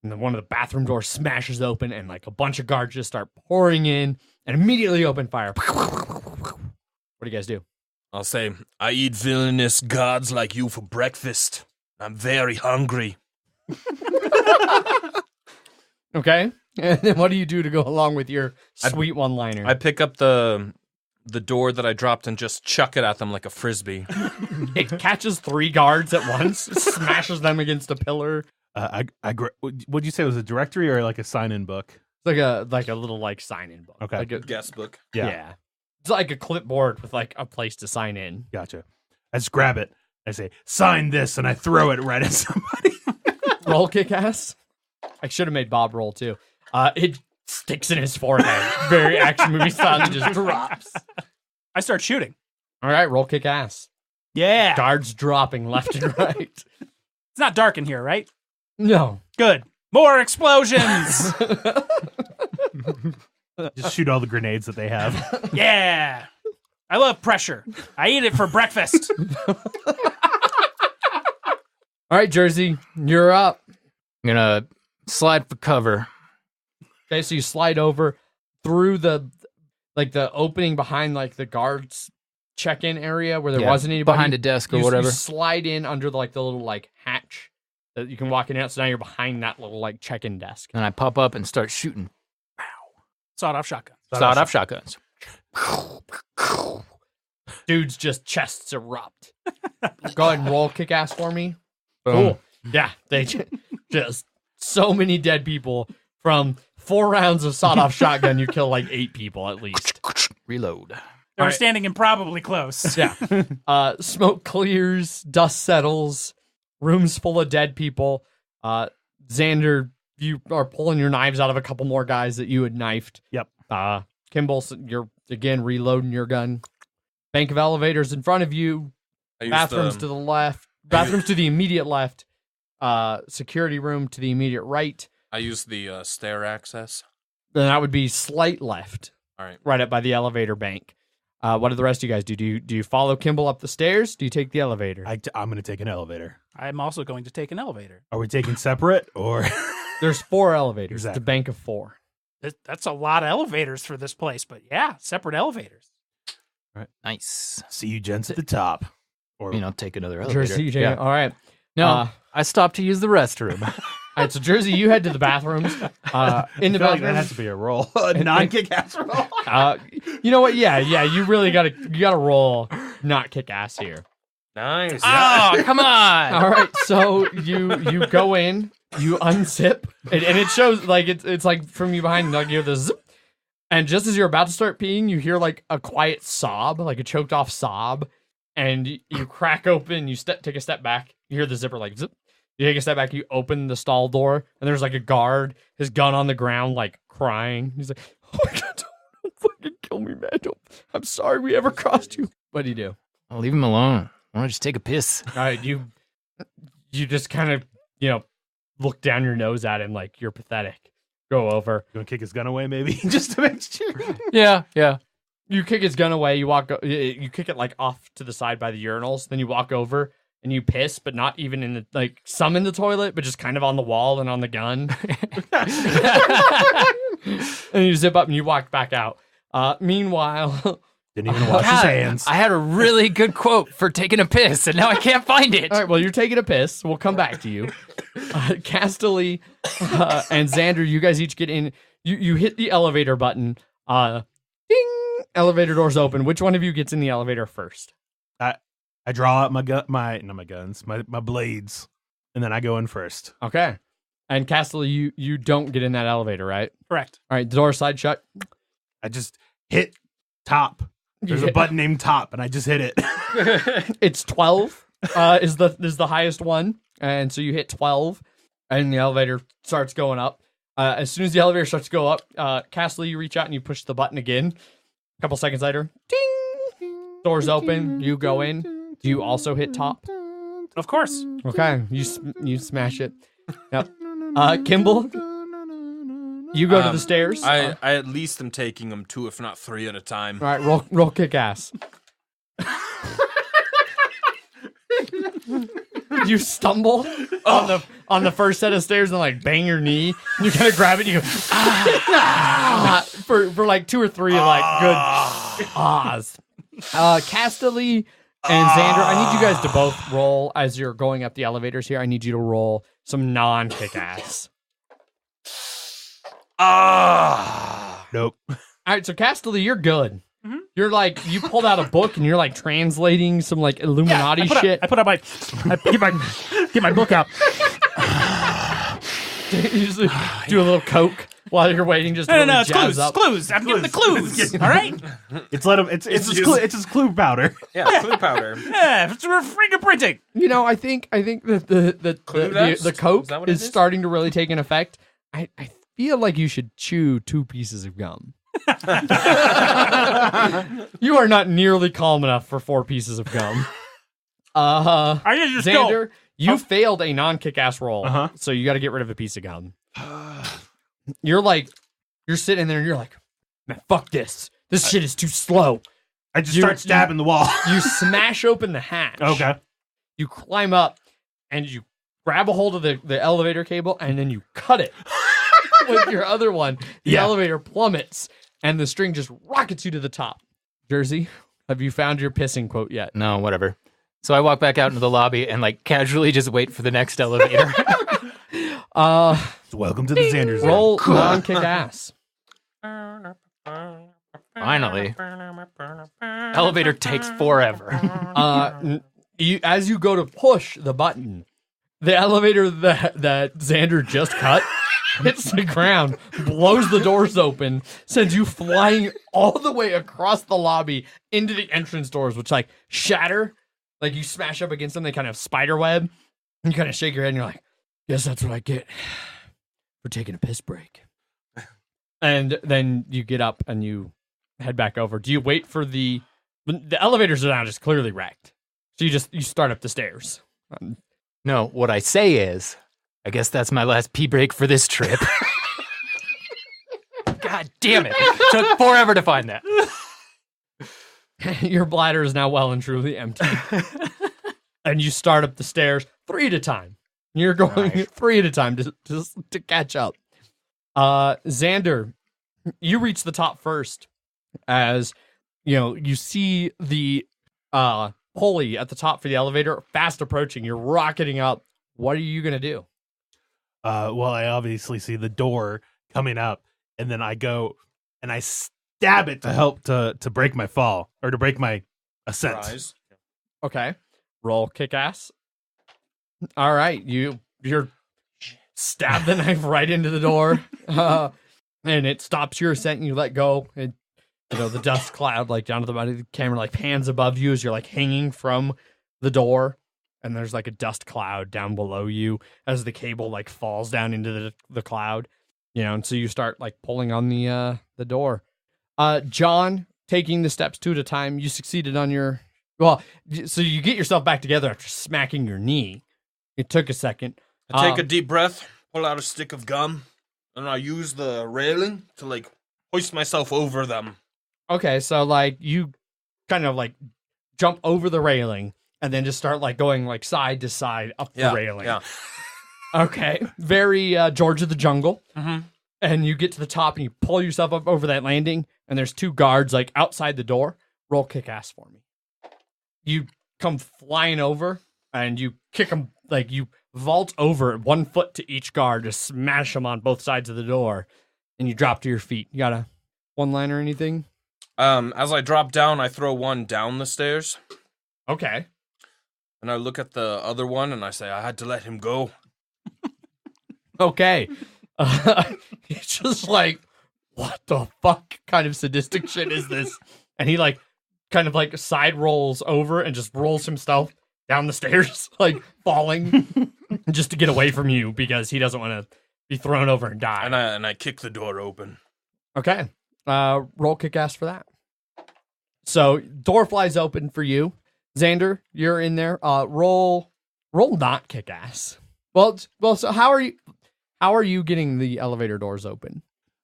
and then one of the bathroom doors smashes open, and like a bunch of guards just start pouring in and immediately open fire. What do you guys do? I'll say, I eat villainous gods like you for breakfast. I'm very hungry. Okay. And then what do you do to go along with your sweet one-liner? I pick up the door that I dropped and just chuck it at them like a frisbee. It catches 3 guards at once, smashes them against a pillar. What'd you say, it was a directory or like a sign-in book? It's like a little like sign-in book. Okay. Like a, Guest book. yeah. It's like a clipboard with like a place to sign in. Gotcha. I just grab it. I say, sign this, and I throw it right at somebody. Roll kick ass. I should have made Bob roll too. It sticks in his forehead. Very action movie style. And just drops. I start shooting. All right, roll kick ass. Yeah. Guards dropping left and right. It's not dark in here, right? No. Good. More explosions. Just shoot all the grenades that they have. Yeah. I love pressure. I eat it for breakfast. All right, Jersey, you're up. I'm gonna slide for cover. Okay, so you slide over through the opening behind like the guards check-in area where there wasn't anybody behind a desk or You whatever. slide in under the little like hatch that you can walk in and out. So now you're behind that little like check-in desk. And I pop up and start shooting. Sawed-off shotgun. Sawed-off shotguns. Dudes just chests erupt. Go ahead and roll kick-ass for me. Boom. Cool. Yeah, they just so many dead people from 4 rounds of sawed-off shotgun. You kill like 8 people at least. Reload. They were right. standing improbably close. Yeah. Smoke clears, dust settles, rooms full of dead people. Xander, you are pulling your knives out of a couple more guys that you had knifed. Yep. Kimball, you're again reloading your gun. Bank of elevators in front of you. I use Bathrooms to the left. Bathrooms to the immediate left. Security room to the immediate right. I use the stair access. Then that would be slight left. All right. Right up by the elevator bank. What do the rest of you guys do? Do you follow Kimball up the stairs? Do you take the elevator? I'm going to take an elevator. I'm also going to take an elevator. Are we taking separate or? There's 4 elevators. Exactly. It's a bank of 4. That's a lot of elevators for this place, but yeah, separate elevators. Nice. See you gents at the top. Or Take another elevator. Jersey, Yeah. all right. No, I stopped to use the restroom. All right, so Jersey, you head to the bathrooms. In the I feel like that bathrooms, has to be a roll. A non-kick ass roll. you know what? Yeah, you really gotta roll, not kick ass here. Nice. Oh, come on. All right, so you go in, you unzip, and it shows like it's like from you behind, like you hear the zip, and just as you're about to start peeing, you hear like a quiet sob, like a choked off sob, and you crack open, you take a step back, you hear the zipper like zip. You take a step back, you open the stall door, and there's like a guard, his gun on the ground, like crying. He's like, "Oh my god, don't fucking kill me, man! I'm sorry we ever crossed you." What do you do? I'll leave him alone. Why don't you just take a piss? All right, you just kind of look down your nose at him like you're pathetic. Go over. You want to kick his gun away, maybe, just to make sure. Yeah. You kick his gun away. You kick it like off to the side by the urinals. Then you walk over and you piss, but not even in the like some in the toilet, but just kind of on the wall and on the gun. And you zip up and you walk back out. Meanwhile, Didn't even wash his hands. I had a really good quote for taking a piss, and now I can't find it. all right. Well, you're taking a piss. We'll come back to you. Casterly and Xander, you guys each get in. You hit the elevator button. Ding! Elevator doors open. Which one of you gets in the elevator first? I draw out my blades, and then I go in first. Okay. And Casterly, you don't get in that elevator, right? Correct. All right. The door side shut. I just hit top. There's a button named top, and I just hit it. It's 12 is the highest one, and so you hit 12, and the elevator starts going up. As soon as the elevator starts to go up, Castle, you reach out and you push the button again. A couple seconds later, ding! Doors open. You go in. Do you also hit top? Of course. Okay, you smash it. Yep. Kimball, you go to the stairs. I at least am taking them 2, if not 3 at a time. All right, roll kick ass. You stumble on the first set of stairs and like bang your knee. And you kind of grab it. And you go for like 2 or 3 like good ahs. Casterly and Xander, I need you guys to both roll as you're going up the elevators here. I need you to roll some non-kick ass. Nope. All right, so Casterly, you're good. You're like, you pulled out a book and you're like translating some like Illuminati shit. I get my book out. You just do a little coke while you're waiting. Just to really It's jazz clues. up. Clues. I'm giving the clues. All right. It's his clue powder. Yeah, clue powder. Yeah, it's for fingerprinting. You know, I think that the coke Is that what it is is? starting to really take an effect. I feel like you should chew 2 pieces of gum. You are not nearly calm enough for 4 pieces of gum. I need to just Xander, you failed a non-kick-ass roll, Uh-huh. so you got to get rid of a piece of gum. You're sitting there and you're like, man, fuck this. This shit is too slow. I just start stabbing the wall. You smash open the hatch. Okay. You climb up and you grab a hold of the elevator cable and then you cut it with your other one. The elevator plummets and the string just rockets you to the top. Jersey, have you found your pissing quote yet? No, whatever. So I walk back out into the lobby and like casually just wait for the next elevator. Welcome to the Xander Zone. Roll non-kick ass. Finally. Elevator takes forever. As you go to push the button, the elevator that Xander just cut hits the ground, blows the doors open, sends you flying all the way across the lobby into the entrance doors, which like shatter. Like you smash up against them, they kind of spider web. And you kind of shake your head and you're like, yes, that's what I get for taking a piss break. And then you get up and you head back over. Do you wait for the elevators are now just clearly wrecked. So you start up the stairs. No, what I say is, I guess that's my last pee break for this trip. God damn it. Took forever to find that. Your bladder is now well and truly empty. And you start up the stairs 3 at a time. You're going 3 at a time to catch up. Xander, you reach the top first as, you see the pulley at the top for the elevator fast approaching. You're rocketing up. What are you going to do? Well, I obviously see the door coming up, and then I go and I stab it to help to break my fall or to break my ascent. Rise. Okay. Roll kick ass. All right. You're stab the knife right into the door. And it stops your ascent and you let go. And the dust cloud like down to the body of the camera like pans above you as you're like hanging from the door. And there's like a dust cloud down below you as the cable like falls down into the cloud. And so you start like pulling on the door. John, taking the steps 2 at a time, you succeeded on your so you get yourself back together after smacking your knee. It took a second. I take a deep breath, pull out a stick of gum, and I use the railing to like hoist myself over them. Okay, so like you kind of like jump over the railing and then just start like going like side to side up the railing. Yeah. Okay, very George of the Jungle. Mm-hmm. And you get to the top and you pull yourself up over that landing and there's 2 guards like outside the door. Roll kick ass for me. You come flying over and you kick them, like you vault over 1 foot to each guard to smash them on both sides of the door and you drop to your feet. You got a one-liner or anything? As I drop down, I throw one down the stairs. Okay. And I look at the other one and I say, I had to let him go. Okay. He's just like, what the fuck kind of sadistic shit is this? And he like kind of like side rolls over and just rolls himself down the stairs, like falling. just to get away from you because he doesn't want to be thrown over and die. And I kick the door open. Okay. Roll kick ass for that. So door flies open for you. Xander, you're in there. Roll not kick ass. Well, so how are you getting the elevator doors open?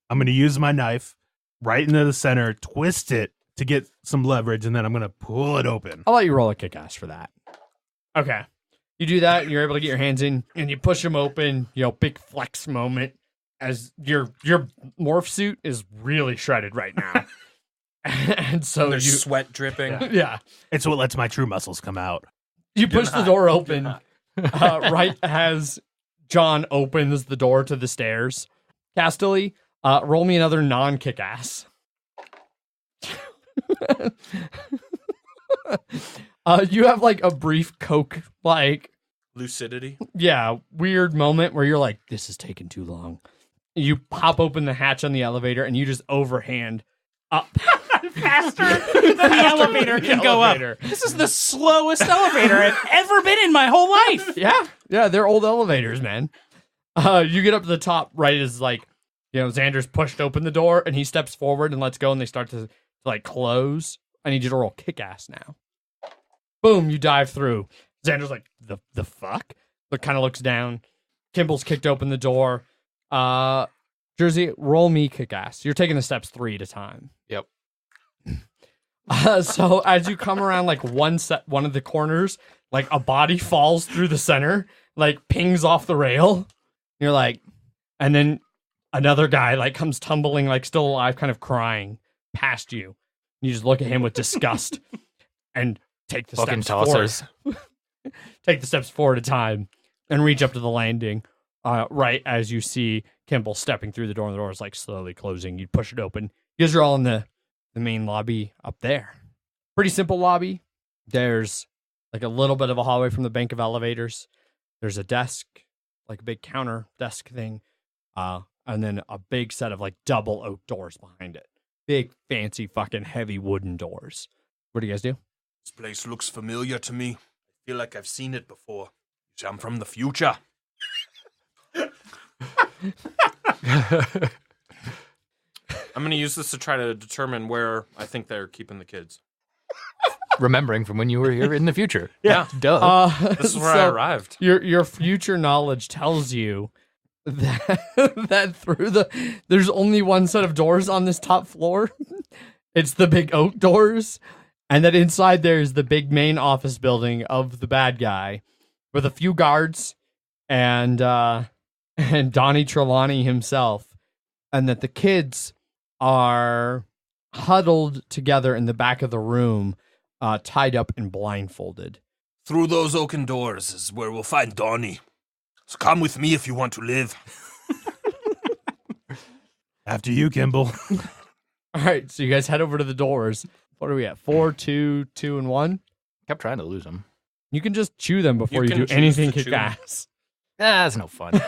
I'm going to use my knife right into the center, twist it to get some leverage, and then I'm going to pull it open. I'll let you roll a kick ass for that. Okay. You do that, and you're able to get your hands in, and you push them open. Big flex moment as your morph suit is really shredded right now. And so There's sweat dripping. Yeah. It's what lets my true muscles come out. You push the door open right as John opens the door to the stairs. Casterly, roll me another non-kick ass. You have like a brief Coke, like, Lucidity. yeah, weird moment where you're like, this is taking too long. You pop open the hatch on the elevator and you just overhand up. Faster than the elevator can go up. This is the slowest elevator I've ever been in my whole life. Yeah, they're old elevators, man. You get up to the top right as like, Xander's pushed open the door and he steps forward and lets go and they start to like close. I need you to roll kick ass now. Boom, you dive through. Xander's like, the fuck? But kind of looks down. Kimball's kicked open the door. Jersey, roll me kick ass. You're taking the steps 3 at a time. Yep. So as you come around like one of the corners, like a body falls through the center, like pings off the rail. You're like, and then another guy like comes tumbling, like still alive, kind of crying past you. You just look at him with disgust and take the Fucking steps tossers. forward. Take the steps 4 at a time and reach up to the landing. Right as you see Kimball stepping through the door, and the door is like slowly closing. You push it open. You guys are all in the main lobby up there. Pretty simple lobby. There's like a little bit of a hallway from the bank of elevators. There's a desk, like a big counter desk thing, and then a big set of like double oak doors behind it. Big, fancy, fucking heavy wooden doors. What do you guys do? This place looks familiar to me. I feel like I've seen it before. You see, I'm from the future. I'm going to use this to try to determine where I think they're keeping the kids. Remembering from when you were here in the future. Yeah. Duh. This is where I arrived. Your future knowledge tells you that there's only one set of doors on this top floor. It's the big oak doors, and that inside there is the big main office building of the bad guy with a few guards and Donnie Trelawney himself, and that the kids are huddled together in the back of the room, tied up and blindfolded. Through those oaken doors is where we'll find Donnie. So come with me if you want to live. After you, Kimball. All right, so you guys head over to the doors. What are we at? 4, 2, 2, and 1? Kept trying to lose them. You can just chew them before you can do choose anything to chew kick them. ass. That's no fun.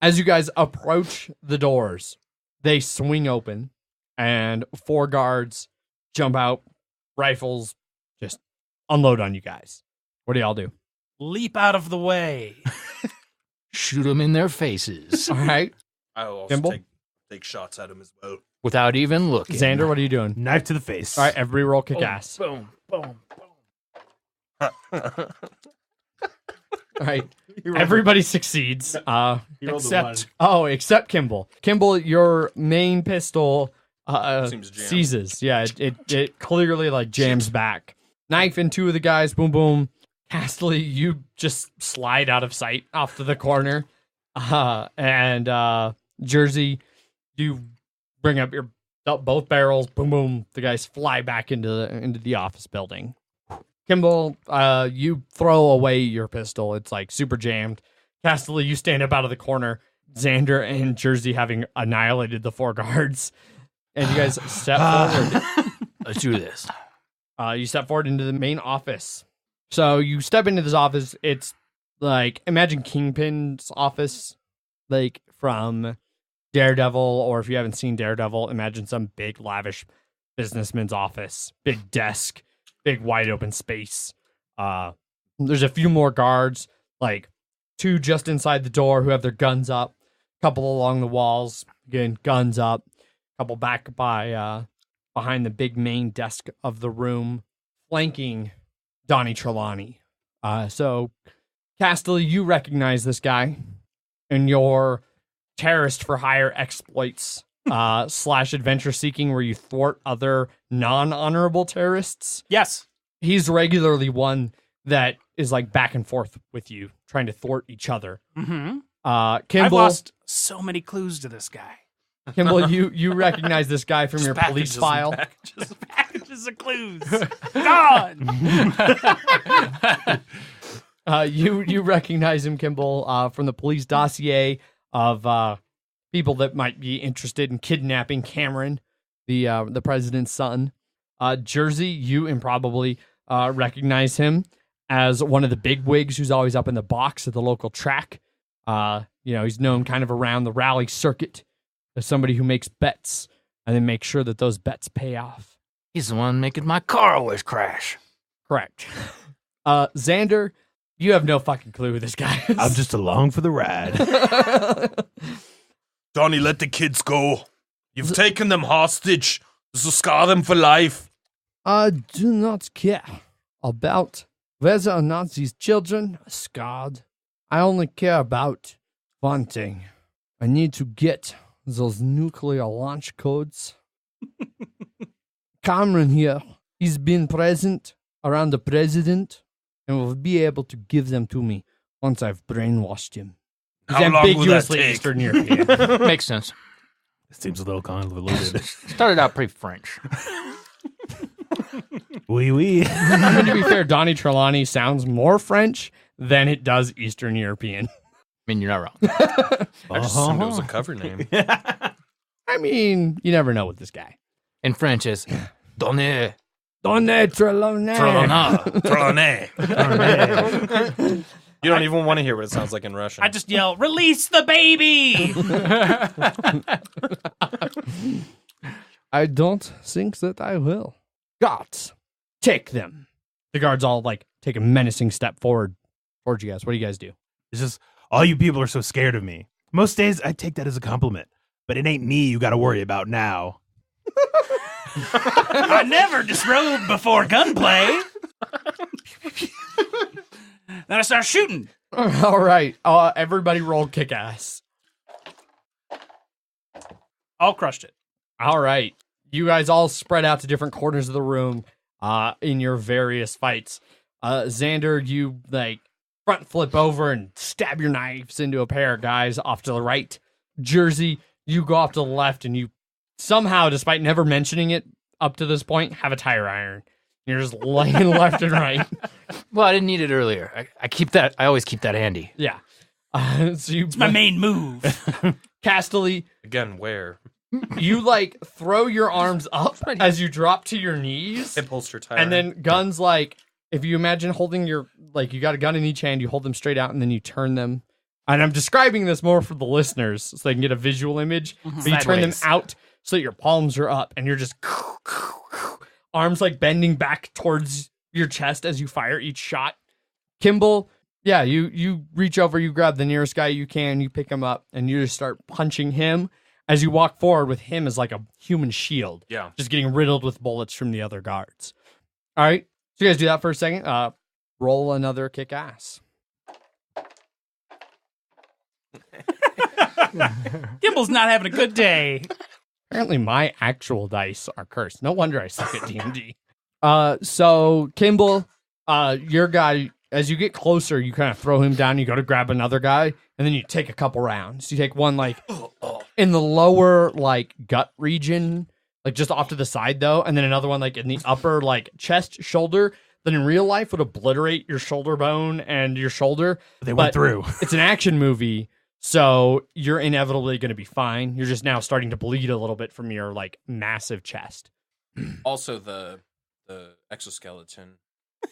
As you guys approach the doors, they swing open, and 4 guards jump out, rifles, just unload on you guys. What do y'all do? Leap out of the way. Shoot them in their faces All right, I'll also Kimball? Take shots at him as well. without even looking. Xander, what are you doing? Knife to the face. All right, everybody roll kick ass. Boom, boom. All right, everybody succeeds. Except Kimball. Kimball, your main pistol Seems jammed. seizes. Yeah, it clearly like jams back. Knife in 2 of the guys. Boom, boom. Casterly, you just slide out of sight off to the corner. And Jersey, you bring up your both barrels. Boom, boom. The guys fly back into the office building. Kimball, you throw away your pistol. It's like super jammed. Casterly, you stand up out of the corner. Xander and Jersey having annihilated the 4 guards. And you guys step forward. Let's do this. You step forward into the main office. So you step into this office. It's like, imagine Kingpin's office, like from Daredevil, or if you haven't seen Daredevil, imagine some big, lavish businessman's office. Big desk, big, wide open space. There's a few more guards, like two just inside the door who have their guns up, a couple along the walls, again, guns up, a couple back by behind the big main desk of the room, flanking Donnie Trelawney. So, Casterly, you recognize this guy in your terrorist for hire exploits / adventure seeking where you thwart other non-honorable terrorists. Yes. He's regularly one that is like back and forth with you, trying to thwart each other. Mm-hmm. Kimball, I've lost so many clues to this guy. Kimball, you recognize this guy from your police file. Packages of clues. Gone. You recognize him, Kimball, from the police dossier of people that might be interested in kidnapping Cameron, the president's son. Jersey, you improbably recognize him as one of the big wigs who's always up in the box at the local track. He's known kind of around the rally circuit as somebody who makes bets and then makes sure that those bets pay off. He's the one making my car always crash. Correct. Xander, you have no fucking clue who this guy is. I'm just along for the ride. Donnie, let the kids go. You've taken them hostage. This will scar them for life. I do not care about whether or not these children are scarred. I only care about one thing. I need to get those nuclear launch codes. Cameron here, he's been present around the president and will be able to give them to me once I've brainwashed him. He's How long will that ambiguously take? Eastern European. Makes sense. It seems a little convoluted. Started out pretty French. Wee wee. I mean, to be fair, Donnie Trelawney sounds more French than it does Eastern European. I mean, you're not wrong. I just assumed it was a cover name. I mean, you never know with this guy. In French, it's Donne. Donnie Trelawney. Trelawney. Trelawney. You don't even want to hear what it sounds like in Russian. I just yell, "Release the baby!" I don't think that I will. Guards, take them. The guards all take a menacing step forward towards you guys. What do you guys do? It's just, all you people are so scared of me. Most days, I take that as a compliment. But it ain't me you got to worry about now. I never disrobe before gunplay. Then I start shooting. All right. Everybody roll kick ass. All crushed it. All right. You guys all spread out to different corners of the room in your various fights. Xander, you front flip over and stab your knives into a pair of guys off to the right. Jersey, you go off to the left and you somehow, despite never mentioning it up to this point, have a tire iron. You're just laying left and right. Well, I didn't need it earlier. I keep that. I always keep that handy. Yeah. So It's my main move. Casterly, Again, where? you throw your arms up as you drop to your knees. Hip holster tire. And then guns if you imagine holding your, you got a gun in each hand, you hold them straight out and then you turn them. And I'm describing this more for the listeners so they can get a visual image. But you turn them Sideways. out so that your palms are up and you're just arms bending back towards your chest as you fire each shot. Kimball, yeah, you reach over, you grab the nearest guy you can, you pick him up, and you just start punching him as you walk forward with him as a human shield. Yeah. Just getting riddled with bullets from the other guards. All right. So you guys do that for a second. Roll another kick ass. Gimble's not having a good day. Apparently my actual dice are cursed. No wonder I suck at D&D. So Kimball, your guy, as you get closer, you kind of throw him down, you go to grab another guy, and then you take a couple rounds. You take one in the lower gut region, just off to the side though, and then another one in the upper chest, shoulder, that in real life would obliterate your shoulder bone and your shoulder. They went through. It's an action movie. So you're inevitably going to be fine. You're just now starting to bleed a little bit from your massive chest. Also the exoskeleton.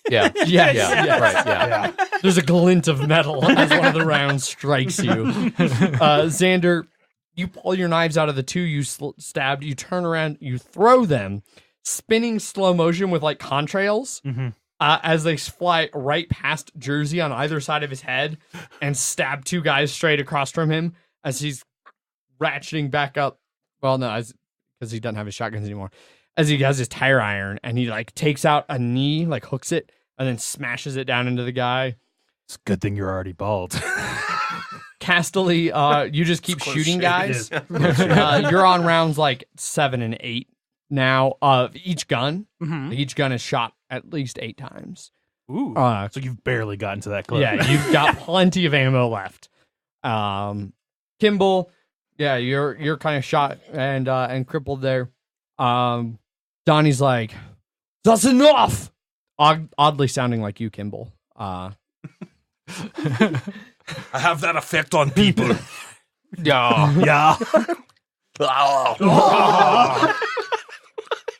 Yeah. Yes. Right. Yeah. There's a glint of metal as one of the rounds strikes you. Xander, you pull your knives out of the two you stabbed. You turn around, you throw them, spinning slow motion with contrails. Mm-hmm. as they fly right past Jersey on either side of his head and stab 2 guys straight across from him as he's ratcheting back up. Well, no, because he doesn't have his shotguns anymore. As he has his tire iron and he like takes out a knee, like hooks it, and then smashes it down into the guy. It's a good thing you're already bald. Casterly, you just keep shooting guys. It is. You're on rounds like 7 and 8 now of each gun. Mhm. Each gun is shot at least 8 times. Ooh. So you've barely gotten to that clip. Yeah, you've got plenty of ammo left. Kimball, yeah, you're kind of shot and crippled there. Donnie's like, that's enough. Oddly sounding like you, Kimball. I have that effect on people. Yeah. Yeah.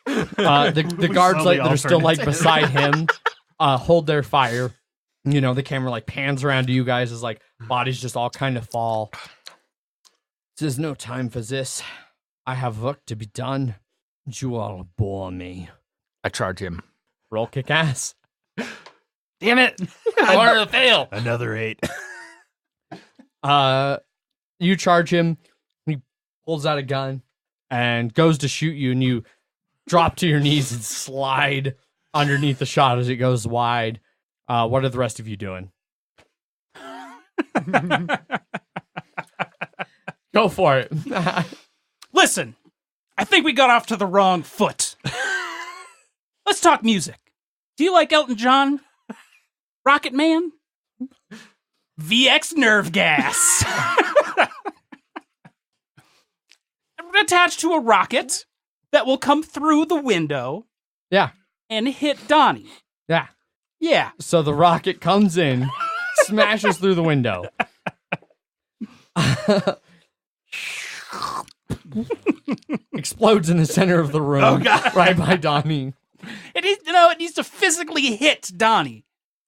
The guards slowly like that are still like alternate. beside him hold their fire. You know, the camera like pans around to you guys as like bodies just all kind of fall. There's no time for this. I have work to be done. You all bore me. I charge him. Roll kick ass. Damn it! I wanted to fail. Another 8. You charge him. He pulls out a gun and goes to shoot you, and you drop to your knees and slide underneath the shot as it goes wide. What are the rest of you doing? Go for it. Listen, I think we got off to the wrong foot. Let's talk music. Do you like Elton John? Rocket Man? VX Nerve Gas. Attached to a rocket that will come through the window Yeah. and hit Donnie. Yeah. Yeah. So the rocket comes in, smashes through the window. Explodes in the center of the room, right by Donnie. It needs to physically hit Donnie.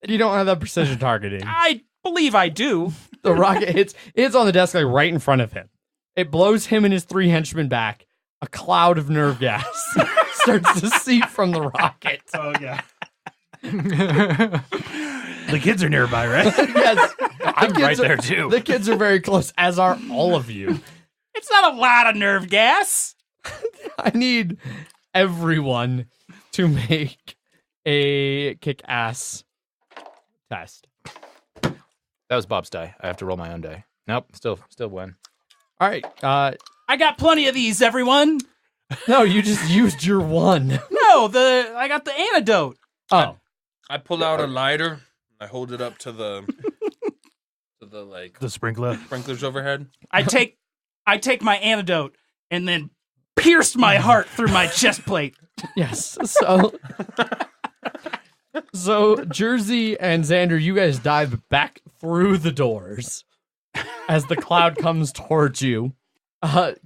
You don't have that precision targeting. I believe I do. The rocket hits on the desk like right in front of him. It blows him and his 3 henchmen back. A cloud of nerve gas starts to seep from the rocket. Oh, yeah. The kids are nearby, right? Yes, I'm right there too. the kids are very close, as are all of you. It's not a lot of nerve gas. I need everyone to make a kick-ass test. That was Bob's die. I have to roll my own die. Nope, still win. All right. I got plenty of these, everyone. No, you just used your one. No, I got the antidote. Oh, I pull out a lighter. I hold it up to the like The sprinkler. sprinklers overhead. I take my antidote and then pierce my heart through my chest plate. yes. So Jersey and Xander, you guys dive back through the doors as the cloud comes towards you.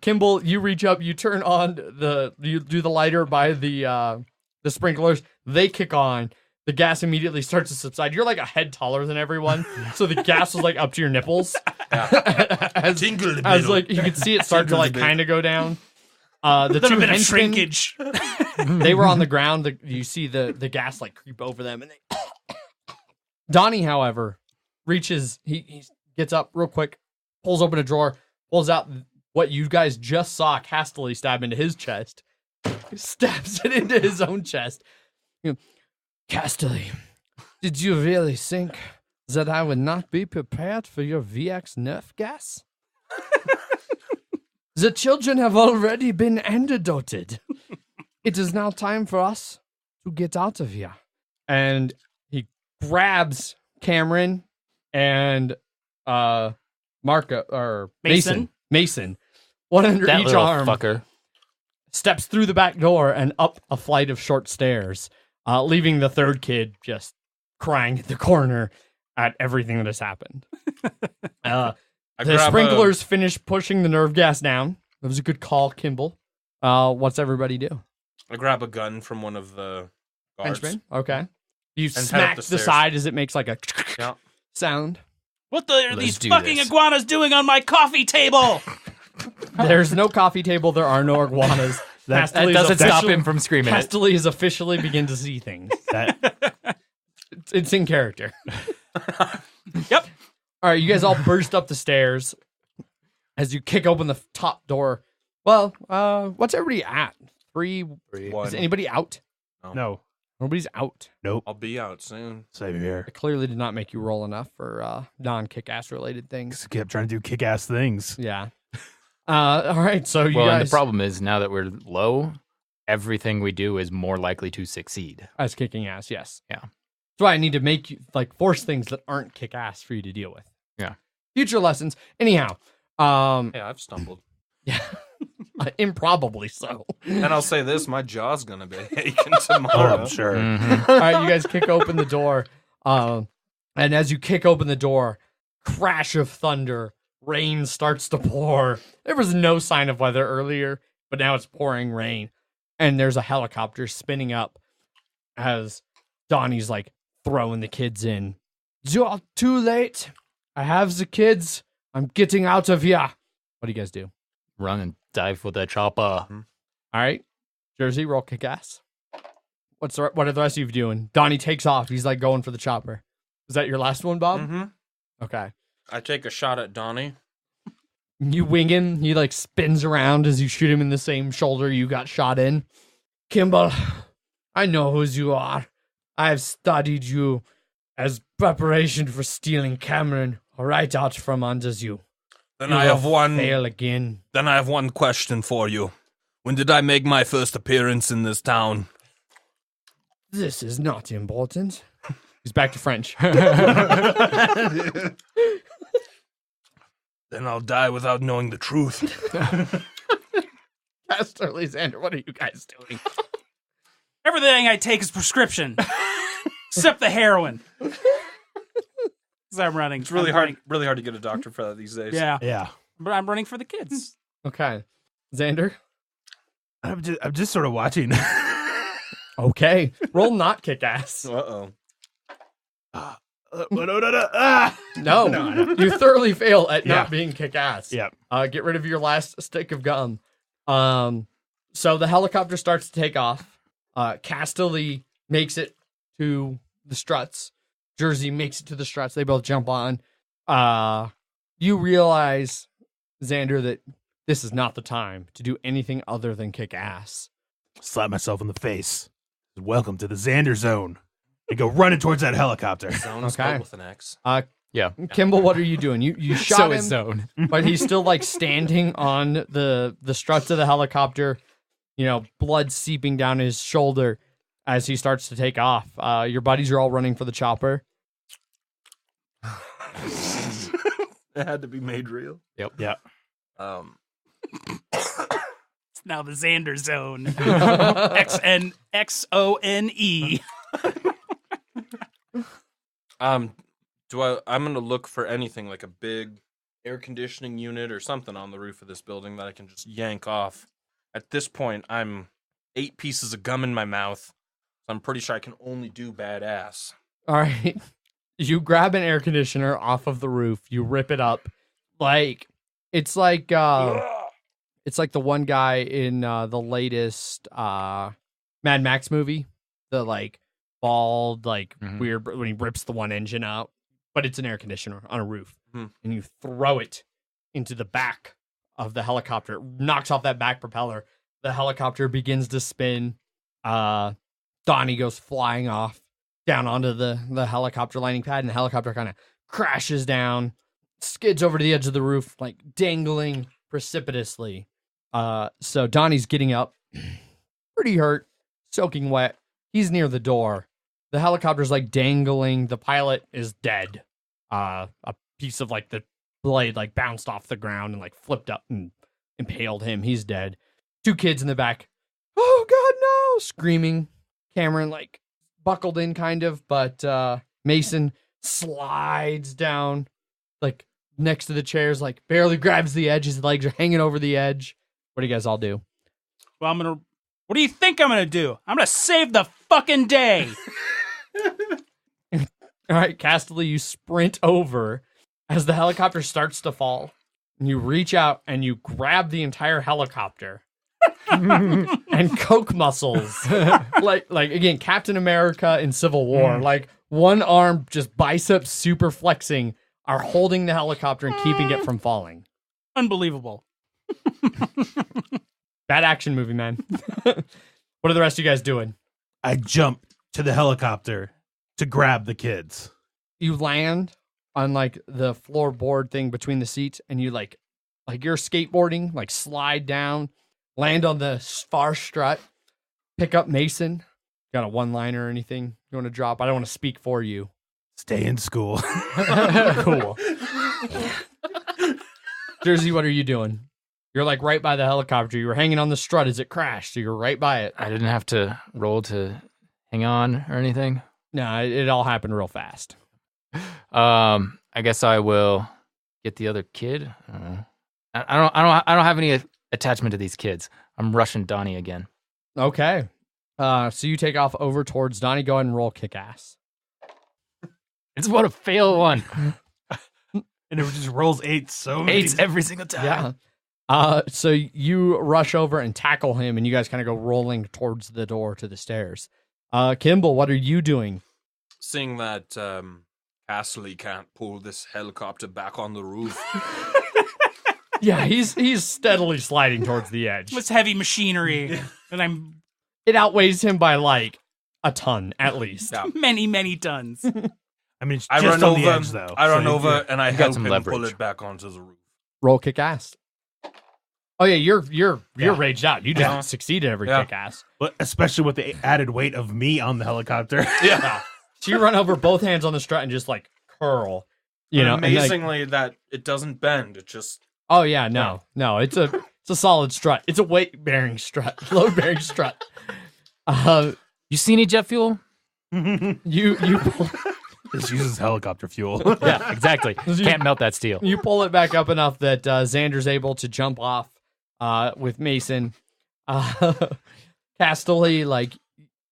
Kimball, you reach up, you turn on you do the lighter by the sprinklers. They kick on. The gas immediately starts to subside. You're like a head taller than everyone, so the gas was like up to your nipples. as like you could see it start to like kind of go down. The Little two bit of henchmen, shrinkage. they were on the ground. You see the gas like creep over them, and they. Donnie, however, reaches. He gets up real quick, pulls open a drawer, pulls out what you guys just saw Casterly stab into his chest, stabs it into his own chest. Casterly, did you really think that I would not be prepared for your VX nerf gas? The children have already been antidoted. It is now time for us to get out of here. And he grabs Cameron and Mason, one under That each little arm, fucker. steps through the back door and up a flight of short stairs, leaving the third kid just crying at the corner at everything that has happened. The sprinklers finish pushing the nerve gas down. That was a good call, Kimball. What's everybody do? I grab a gun from one of the guards. Henchman? Okay. You head up smack the the stairs. side as it makes like a Yeah. sound. What are Let's these do fucking this. iguanas doing on my coffee table? There's no coffee table. There are no iguanas. That Casterly is doesn't stop officially- him from screaming it. Casterly is officially begin to see things. That It's in character. Yep. All right, you guys all burst up the stairs as you kick open the top door. Well, what's everybody at? 3. One. Is anybody out? No. Nobody's out. Nope. I'll be out soon. Same here. I clearly did not make you roll enough for non-kick-ass related things. Just kept trying to do kick-ass things. Yeah. All right, so you Well, and guys... the problem is now that we're low, everything we do is more likely to succeed. As kicking ass, yes. Yeah. That's why I need to make you, force things that aren't kick-ass for you to deal with. Yeah. Future lessons. Anyhow. Hey, I've stumbled. Yeah. Improbably so. And I'll say this, my jaw's gonna be aching Oh, tomorrow. I'm sure. Mhm. All right, you guys kick open the door. And as you kick open the door, crash of thunder, rain starts to pour. There was no sign of weather earlier, but now it's pouring rain. And there's a helicopter spinning up as Donnie's throwing the kids in. You're too late. I have the kids. I'm getting out of here. What do you guys do? Run and dive for the chopper. All right. Jersey, roll kick ass. What are the rest of you doing? Donnie takes off. He's going for the chopper. Is that your last one, Bob? Mm-hmm. Okay. I take a shot at Donnie. You wing him. He spins around as you shoot him in the same shoulder you got shot in. Kimball, I know who you are. I have studied you as preparation for stealing Cameron right out from under you. Then You I have will one. fail again. Then I have one question for you. When did I make my first appearance in this town? This is not important. He's back to French. Then I'll die without knowing the truth. Pastor Lysander, what are you guys doing? Everything I take is prescription, except the heroin. 'Cause I'm running. It's really I'm hard to get a doctor for that these days. Yeah, Yeah. but I'm running for the kids. Okay. Xander? I'm just sort of watching. Okay. Roll not kick ass. Uh-oh. No. You thoroughly fail at not Yeah. being kick ass. Yep. Get rid of your last stick of gum. So the helicopter starts to take off. Casterly makes it to the struts. Jersey makes it to the struts. They both jump on. You realize, Xander, that this is not the time to do anything other than kick ass. Slap myself in the face. Welcome to the Xander zone. And go running towards that helicopter. Zone Okay. spelled with an X. Yeah. Kimball, what are you doing? You shot So him, is zone. but he's still standing on the struts of the helicopter, blood seeping down his shoulder as he starts to take off. Your buddies are all running for the chopper. It had to be made real. Yeah. It's now the Xander zone. XNXONE. I'm gonna look for anything like a big air conditioning unit or something on the roof of this building that I can just yank off. At this point, I'm 8 pieces of gum in my mouth, so I'm pretty sure I can only do badass. All right. You grab an air conditioner off of the roof. You rip it up. It's like the one guy in the latest Mad Max movie. The bald, Mhm. weird, when he rips the one engine out. But it's an air conditioner on a roof. Hmm. And you throw it into the back of the helicopter. It knocks off that back propeller. The helicopter begins to spin. Donnie goes flying off down onto the helicopter landing pad, and the helicopter kind of crashes down, skids over to the edge of the roof, dangling precipitously. So Donnie's getting up, pretty hurt, soaking wet. He's near the door. The helicopter's dangling. The pilot is dead. A piece of the blade bounced off the ground and flipped up and impaled him. He's dead. 2 kids in the back. Oh God, no! Screaming. Cameron buckled in kind of, but Mason slides down next to the chairs, barely grabs the edge. His legs are hanging over the edge. What do you guys all do? Well, what do you think I'm gonna do? I'm gonna save the fucking day. All right, Casterly, you sprint over as the helicopter starts to fall. And you reach out and you grab the entire helicopter and Coke muscles. Again, Captain America in Civil War. one arm just biceps super flexing, are holding the helicopter and keeping it from falling. Unbelievable. Bad action movie, man. What are the rest of you guys doing? I jump to the helicopter to grab the kids. You land on like the floorboard thing between the seats, and you like you're skateboarding, like slide down, land on the far strut, pick up Mason. Got a one-liner or anything you want to drop? I don't want to speak for you. Stay in school. Cool. Jersey, what are you doing? You're like right by the helicopter. You were hanging on the strut as it crashed, so you're right by it. I didn't have to roll to hang on or anything. No, it all happened real fast. I guess I will get the other kid. I don't know. I don't have any attachment to these kids. I'm rushing Donnie again. Okay. So you take off over towards Donnie. Go ahead and roll kick ass. It's what a fail one. And it just rolls 8 so many Eights every single time. Yeah. So you rush over and tackle him, and you guys kind of go rolling towards the door to the stairs. Kimball, what are you doing? Seeing that Castley can't pull this helicopter back on the roof. Yeah, he's steadily sliding towards the edge. It's heavy machinery, and It outweighs him by like a ton at least. Yeah. many, many tons. I mean, it's I just run on over, the edge, though. I run So over and I got help some him leverage. pull it back onto the roof. Roll kick ass. Oh yeah, you're Yeah. raged out. You just succeeded every Yeah. kick ass. But especially with the added weight of me on the helicopter. Yeah. So you run over both hands on the strut and just like curl. You know, and, like, amazingly that it doesn't bend. It just oh yeah, no, it's a solid strut. It's a weight bearing strut, load bearing strut. You see any jet fuel? You pull, This uses helicopter fuel. Yeah, exactly. Can't melt that steel. you pull it back up enough that Xander's able to jump off with Mason. Castelli, like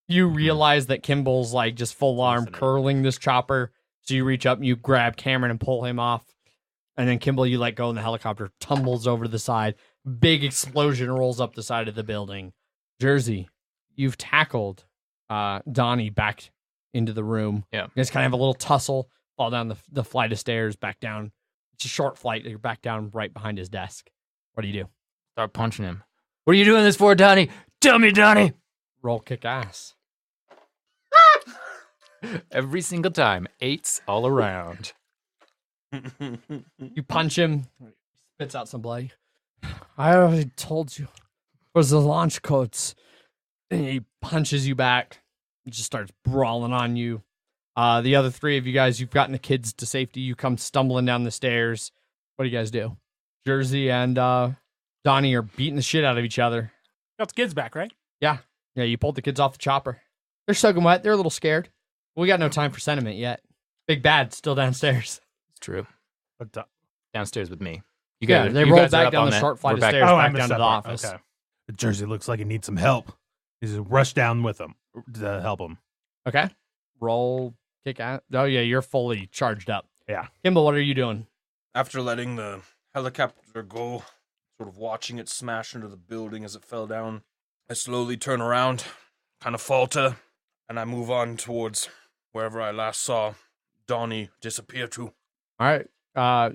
you realize that Kimball's like just full arm curling this chopper, so you reach up and you grab Cameron and pull him off, and then Kimball, you let go and the helicopter tumbles over to the side. Big explosion rolls up the side of the building. Jersey, you've tackled Donnie back into the room. Yeah. You guys kind of have a little tussle, fall down the flight of stairs, back down. It's a short flight. You're back down right behind his desk. What do you do? Start punching him. What are you doing this for, Donnie? Tell me, Donnie. Roll kick ass. Every single time. 8s all around. You punch him. Spits out some blood. I already told you. Where's the launch codes? And he punches you back. He just starts brawling on you. The other three of you guys, you've gotten the kids to safety. You come stumbling down the stairs. What do you guys do? Jersey and Donnie are beating the shit out of each other. Got the kids back, right? Yeah, you pulled the kids off the chopper. They're soaking wet. They're a little scared. We got no time for sentiment yet. Big Bad still downstairs. It's true. But, Downstairs with me. You Yeah, guys, they you rolled guys are back up down on the that. short flight We're of back- stairs I back missed down to that the part. office. Okay. Jersey looks like he needs some help. He's rush down with him to help him. Okay. Roll kick out. Oh, yeah, you're fully charged up. Yeah. Kimball, what are you doing? after letting the helicopter go, sort of watching it smash into the building as it fell down, I slowly turn around, kind of falter, and I move on towards wherever I last saw Donnie disappear to. All right.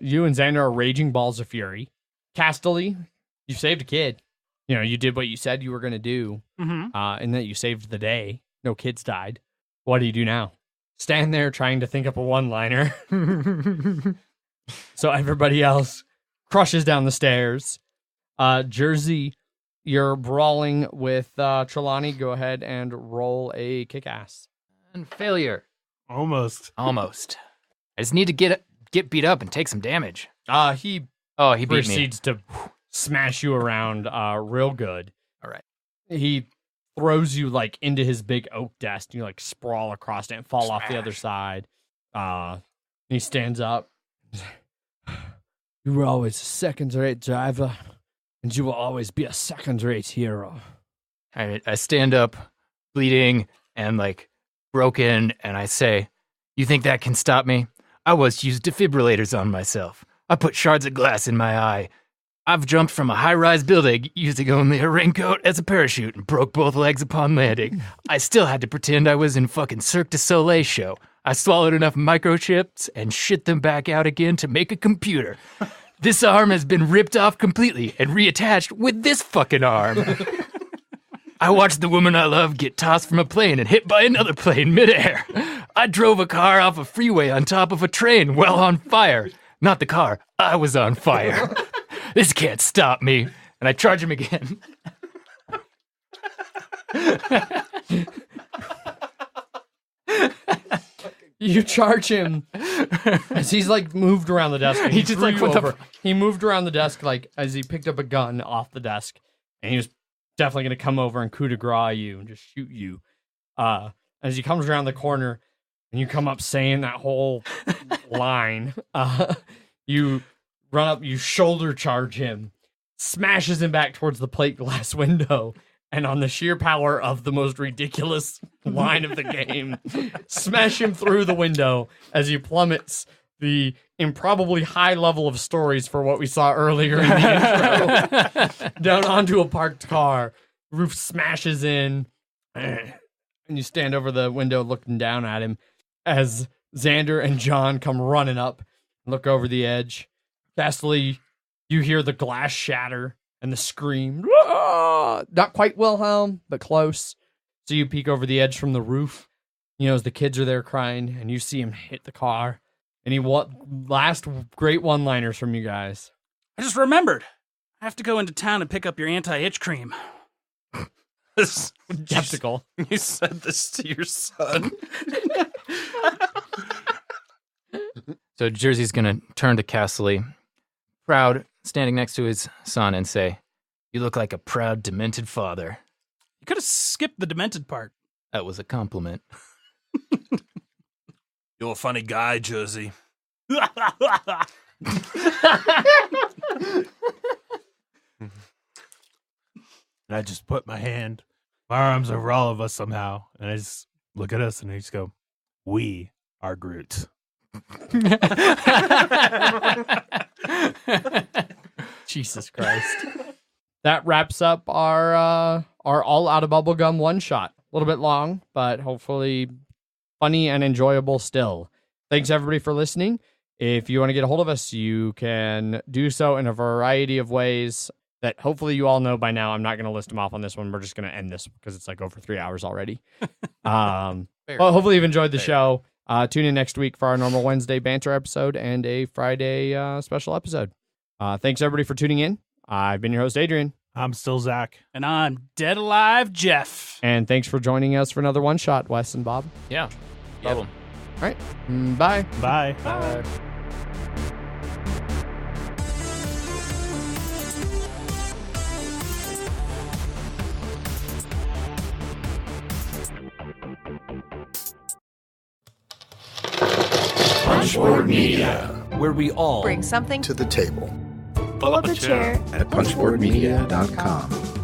You and Xander are raging balls of fury. Castelli, you saved a kid. You know, you did what you said you were going to do, Mm-hmm. and that you saved the day. No kids died. What do you do now? Stand there trying to think up a one-liner. So everybody else crushes down the stairs. Jersey, you're brawling with Trelawney. Go ahead and roll a kick-ass. And failure. Almost. Almost. I just need to get beat up and take some damage. He Oh, he beat me. proceeds to smash you around real good. All right. He throws you like into his big oak desk. You like sprawl across it and fall off the other side. He stands up. You were always a second-rate driver, and you will always be a second-rate hero. I stand up, bleeding and like broken, and I say, "You think that can stop me? I once used defibrillators on myself. I put shards of glass in my eye. I've jumped from a high-rise building using only a raincoat as a parachute and broke both legs upon landing. I still had to pretend I was in fucking Cirque du Soleil show. I swallowed enough microchips and shit them back out again to make a computer. This arm has been ripped off completely and reattached with this fucking arm. I watched the woman I love get tossed from a plane and hit by another plane midair. I drove a car off a freeway on top of a train while on fire. Not the car, I was on fire. This can't stop me. And I charge him again. You charge him as he's like moved around the desk. And he just like he moved around the desk like as he picked up a gun off the desk, and he was definitely gonna come over and coup de grace you and just shoot you. As he comes around the corner and you come up saying that whole line, you run up, you shoulder charge him, smashes him back towards the plate glass window. And on the sheer power of the most ridiculous line of the game, smash him through the window as he plummets the improbably high level of stories for what we saw earlier in the intro down onto a parked car. Roof smashes in, and you stand over the window looking down at him as Xander and John come running up and look over the edge. Fastly, you hear the glass shatter. And the scream, "Ah!" Not quite Wilhelm, but close. So you peek over the edge from the roof, as the kids are there crying, and you see him hit the car. And last great one-liners from you guys. I just remembered. I have to go into town and pick up your anti-itch cream. Skeptical. You said this to your son. So Jersey's going to turn to Castley, proud, standing next to his son, and say, "You look like a proud, demented father." You could have skipped the demented part. That was a compliment. You're a funny guy, Jersey. And I just put my arms over all of us somehow, and I just look at us and I just go, "We are Groot." Jesus Christ. That wraps up our All Outta Bubblegum one-shot. A little bit long, but hopefully funny and enjoyable still. Thanks, everybody, for listening. If you want to get a hold of us, you can do so in a variety of ways that hopefully you all know by now. I'm not going to list them off on this one. We're just going to end this because it's like over 3 hours already. Well, hopefully you've enjoyed the show. Tune in next week for our normal Wednesday banter episode and a Friday special episode. Thanks, everybody, for tuning in. I've been your host, Adrian. I'm still Zach. And I'm Dead Alive Jeff. And thanks for joining us for another one-shot, Wes and Bob. Yeah. Problem. All right. Bye. Bye. Bye. Punchboard Media, Where we all Bring something to the table pull up a chair at punchboardmedia.com.